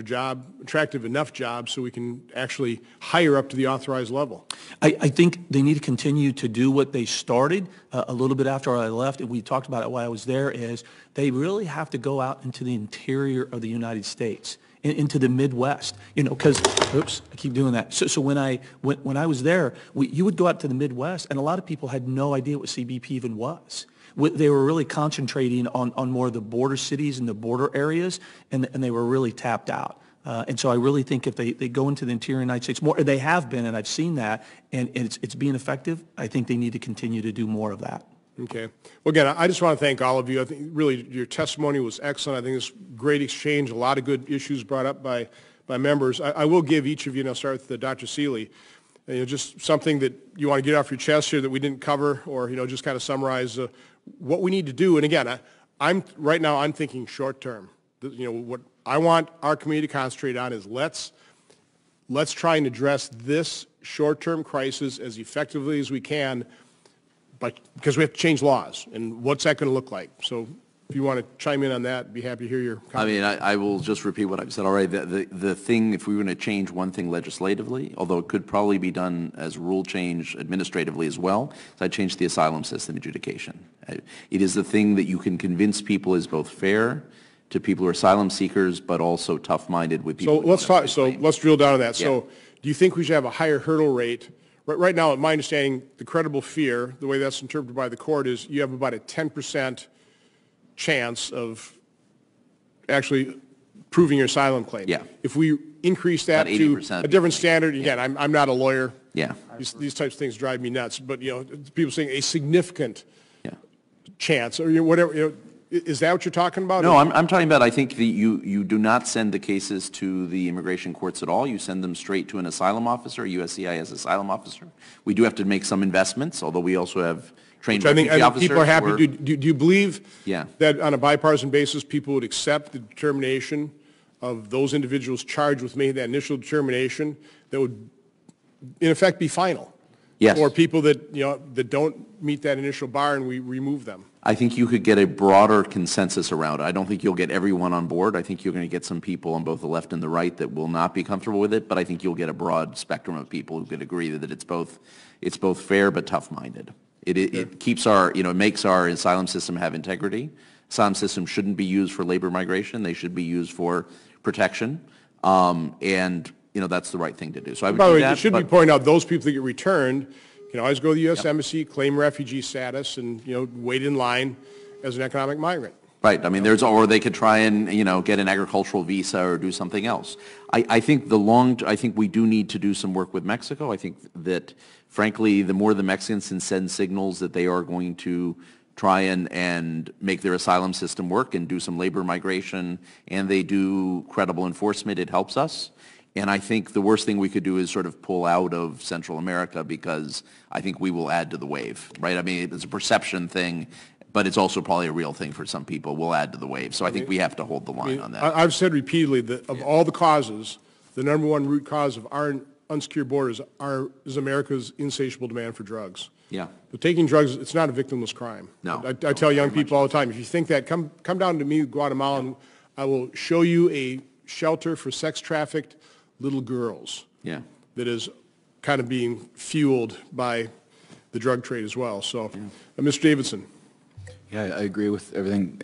enough job so we can actually hire up to the authorized level? I think they need to continue to do what they started a little bit after I left, and we talked about it while I was there, is they really have to go out into the interior of the United States, into the Midwest, because, oops, I keep doing that. So when I was there, you would go out to the Midwest, and a lot of people had no idea what CBP even was. They were really concentrating on more of the border cities and the border areas, and they were really tapped out. And so I really think if they go into the interior United States more, they have been, and I've seen that, and it's being effective. I think they need to continue to do more of that. Okay. Well, again, I just want to thank all of you. I think really your testimony was excellent. I think it's great exchange, a lot of good issues brought up by members. I will give each of you, and I'll start with Dr. Seeley, just something that you want to get off your chest here that we didn't cover, or just kind of summarize what we need to do. And again, right now I'm thinking short term. What I want our community to concentrate on is let's try and address this short-term crisis as effectively as we can, because we have to change laws, and what's that going to look like? So if you want to chime in on that, I'd be happy to hear your comments. I mean, I will just repeat what I've said already. The thing, if we were going to change one thing legislatively, although it could probably be done as rule change administratively as well, is I'd change the asylum system adjudication. It is the thing that you can convince people is both fair to people who are asylum seekers, but also tough-minded with people. So let's drill down on that. Yeah. So do you think we should have a higher hurdle rate? Right now, in my understanding, the credible fear, the way that's interpreted by the court, is you have about a 10% chance of actually proving your asylum claim. Yeah. If we increase that to a different standard, again, I'm not a lawyer. Yeah. These types of things drive me nuts. But, people saying a significant chance or whatever, is that what you're talking about? No, I'm talking about, I think that you do not send the cases to the immigration courts at all. You send them straight to an asylum officer, USCIS asylum officer. We do have to make some investments, although we also have trained refugee officers. I think people are happy. Do you believe that on a bipartisan basis people would accept the determination of those individuals charged with making that initial determination that would, in effect, be final? Yes. Or people that, that don't meet that initial bar and we remove them? I think you could get a broader consensus around it. I don't think you'll get everyone on board. I think you're going to get some people on both the left and the right that will not be comfortable with it, but I think you'll get a broad spectrum of people who could agree that it's both fair but tough-minded. It keeps our, it makes our asylum system have integrity. Asylum system shouldn't be used for labor migration. They should be used for protection. And that's the right thing to do. So I would By the way, do that, it should be pointed out those people that get returned can always go to the U.S. Embassy, claim refugee status, and wait in line as an economic migrant. Right. I mean, or they could try and get an agricultural visa or do something else. I think I think we do need to do some work with Mexico. I think that, frankly, the more the Mexicans can send signals that they are going to try and make their asylum system work and do some labor migration, and they do credible enforcement, it helps us. And I think the worst thing we could do is sort of pull out of Central America, because I think we will add to the wave, right? I mean, it's a perception thing, but it's also probably a real thing for some people. We'll add to the wave. So I think we have to hold the line on that. I've said repeatedly that of all the causes, the number one root cause of our unsecure borders is America's insatiable demand for drugs. Yeah. But taking drugs, it's not a victimless crime. No. I tell young people all the time, if you think that, come down to me, Guatemala, and I will show you a shelter for sex-trafficked little girls that is kind of being fueled by the drug trade as well. So, Mr. Davidson. Yeah, I agree with everything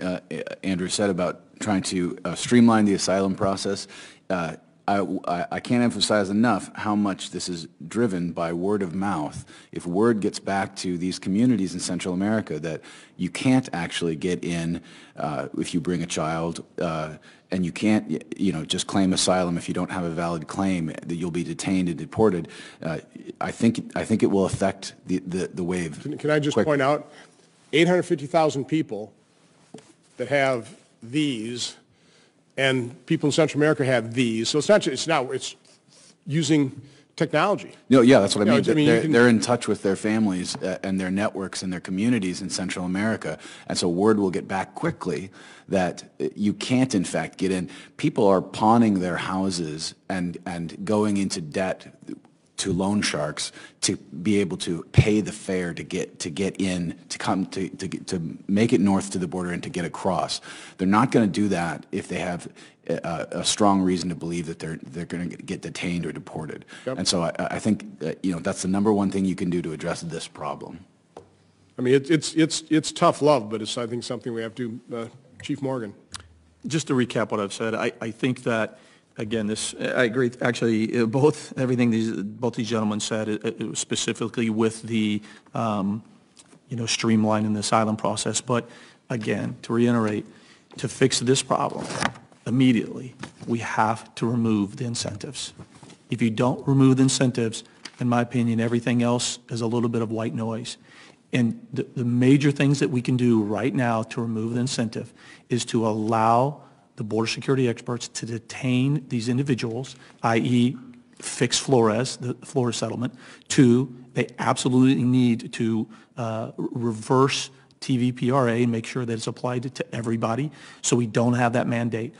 Andrew said about trying to streamline the asylum process. I can't emphasize enough how much this is driven by word of mouth. If word gets back to these communities in Central America that you can't actually get in if you bring a child, and you can't, just claim asylum if you don't have a valid claim, that you'll be detained and deported, I think it will affect the wave. Can I just point out, 850,000 people that have these, and people in Central America have these. So it's using technology. No, yeah, that's what I mean. They're in touch with their families and their networks and their communities in Central America, and so word will get back quickly that you can't, in fact, get in. People are pawning their houses and going into debt to loan sharks to be able to pay the fare to get in, to make it north to the border and to get across. They're not going to do that if they have a strong reason to believe that they're going to get detained or deported. Yep. And so I think that's the number one thing you can do to address this problem. I mean, it's tough love, but it's, I think, something we have to. Chief Morgan. Just to recap what I've said, I think that, again, I agree. Actually, both these gentlemen said, specifically with the streamlining the asylum process. But again, to reiterate, to fix this problem immediately, we have to remove the incentives. If you don't remove the incentives, in my opinion, everything else is a little bit of white noise. And the major things that we can do right now to remove the incentive is to allow the border security experts to detain these individuals, i.e. fix Flores, the Flores settlement. 2, they absolutely need to reverse TVPRA and make sure that it's applied to everybody so we don't have that mandate.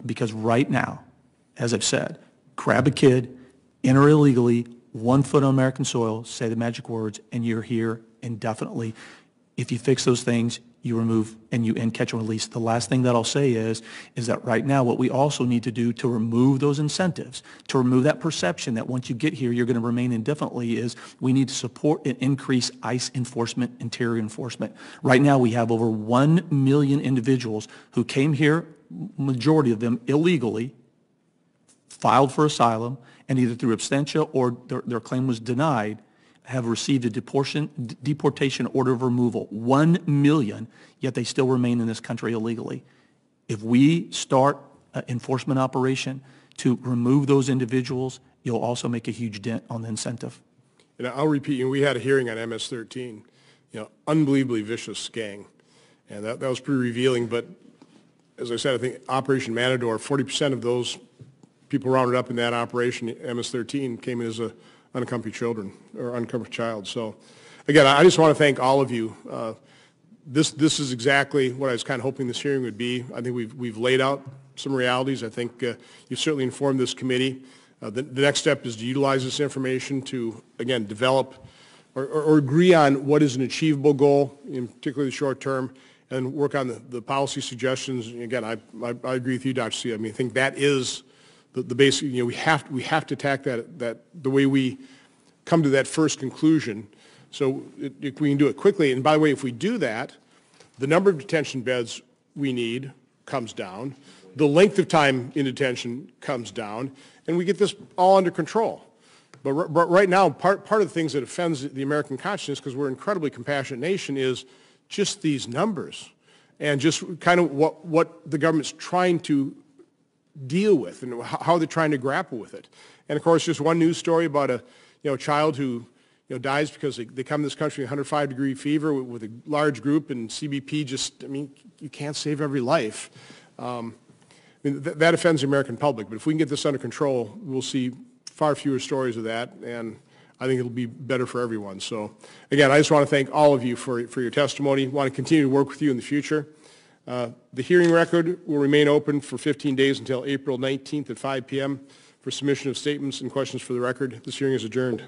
Because right now, as I've said, grab a kid, enter illegally, 1 foot on American soil, say the magic words, and you're here indefinitely. If you fix those things, you remove and catch and release. The last thing that I'll say is that right now what we also need to do to remove those incentives, to remove that perception that once you get here you're going to remain indefinitely, is we need to support and increase ICE enforcement, interior enforcement. Right now we have over 1 million individuals who came here, majority of them illegally, filed for asylum, and either through absentia or their claim was denied, have received a deportation order of removal. 1 million, yet they still remain in this country illegally. If we start an enforcement operation to remove those individuals, you'll also make a huge dent on the incentive. And I'll repeat, we had a hearing on MS-13, unbelievably vicious gang. And that was pretty revealing, but as I said, I think Operation Matador, 40% of those people rounded up in that operation, MS-13, came in as unaccompanied children or unaccompanied child. So, again, I just want to thank all of you. This is exactly what I was kind of hoping this hearing would be. I think we've laid out some realities. I think you've certainly informed this committee. The next step is to utilize this information to, again, develop or agree on what is an achievable goal, in particularly the short term, and work on the policy suggestions. And again, I agree with you, Dr. C. I mean, I think that is the basic. We have to attack that the way we come to that first conclusion. So if we can do it quickly. And by the way, if we do that, the number of detention beds we need comes down, the length of time in detention comes down, and we get this all under control. But right now, part of the things that offends the American conscience, because we're an incredibly compassionate nation, is just these numbers and just kind of what the government's trying to deal with and how they're trying to grapple with it. And of course, just one news story about a child who dies because they come to this country with 105-degree fever with a large group, and CBP you can't save every life. That offends the American public. But if we can get this under control, we'll see far fewer stories of that, and I think it'll be better for everyone. So, again, I just want to thank all of you for your testimony. I want to continue to work with you in the future. The hearing record will remain open for 15 days until April 19th at 5 p.m. for submission of statements and questions for the record. This hearing is adjourned.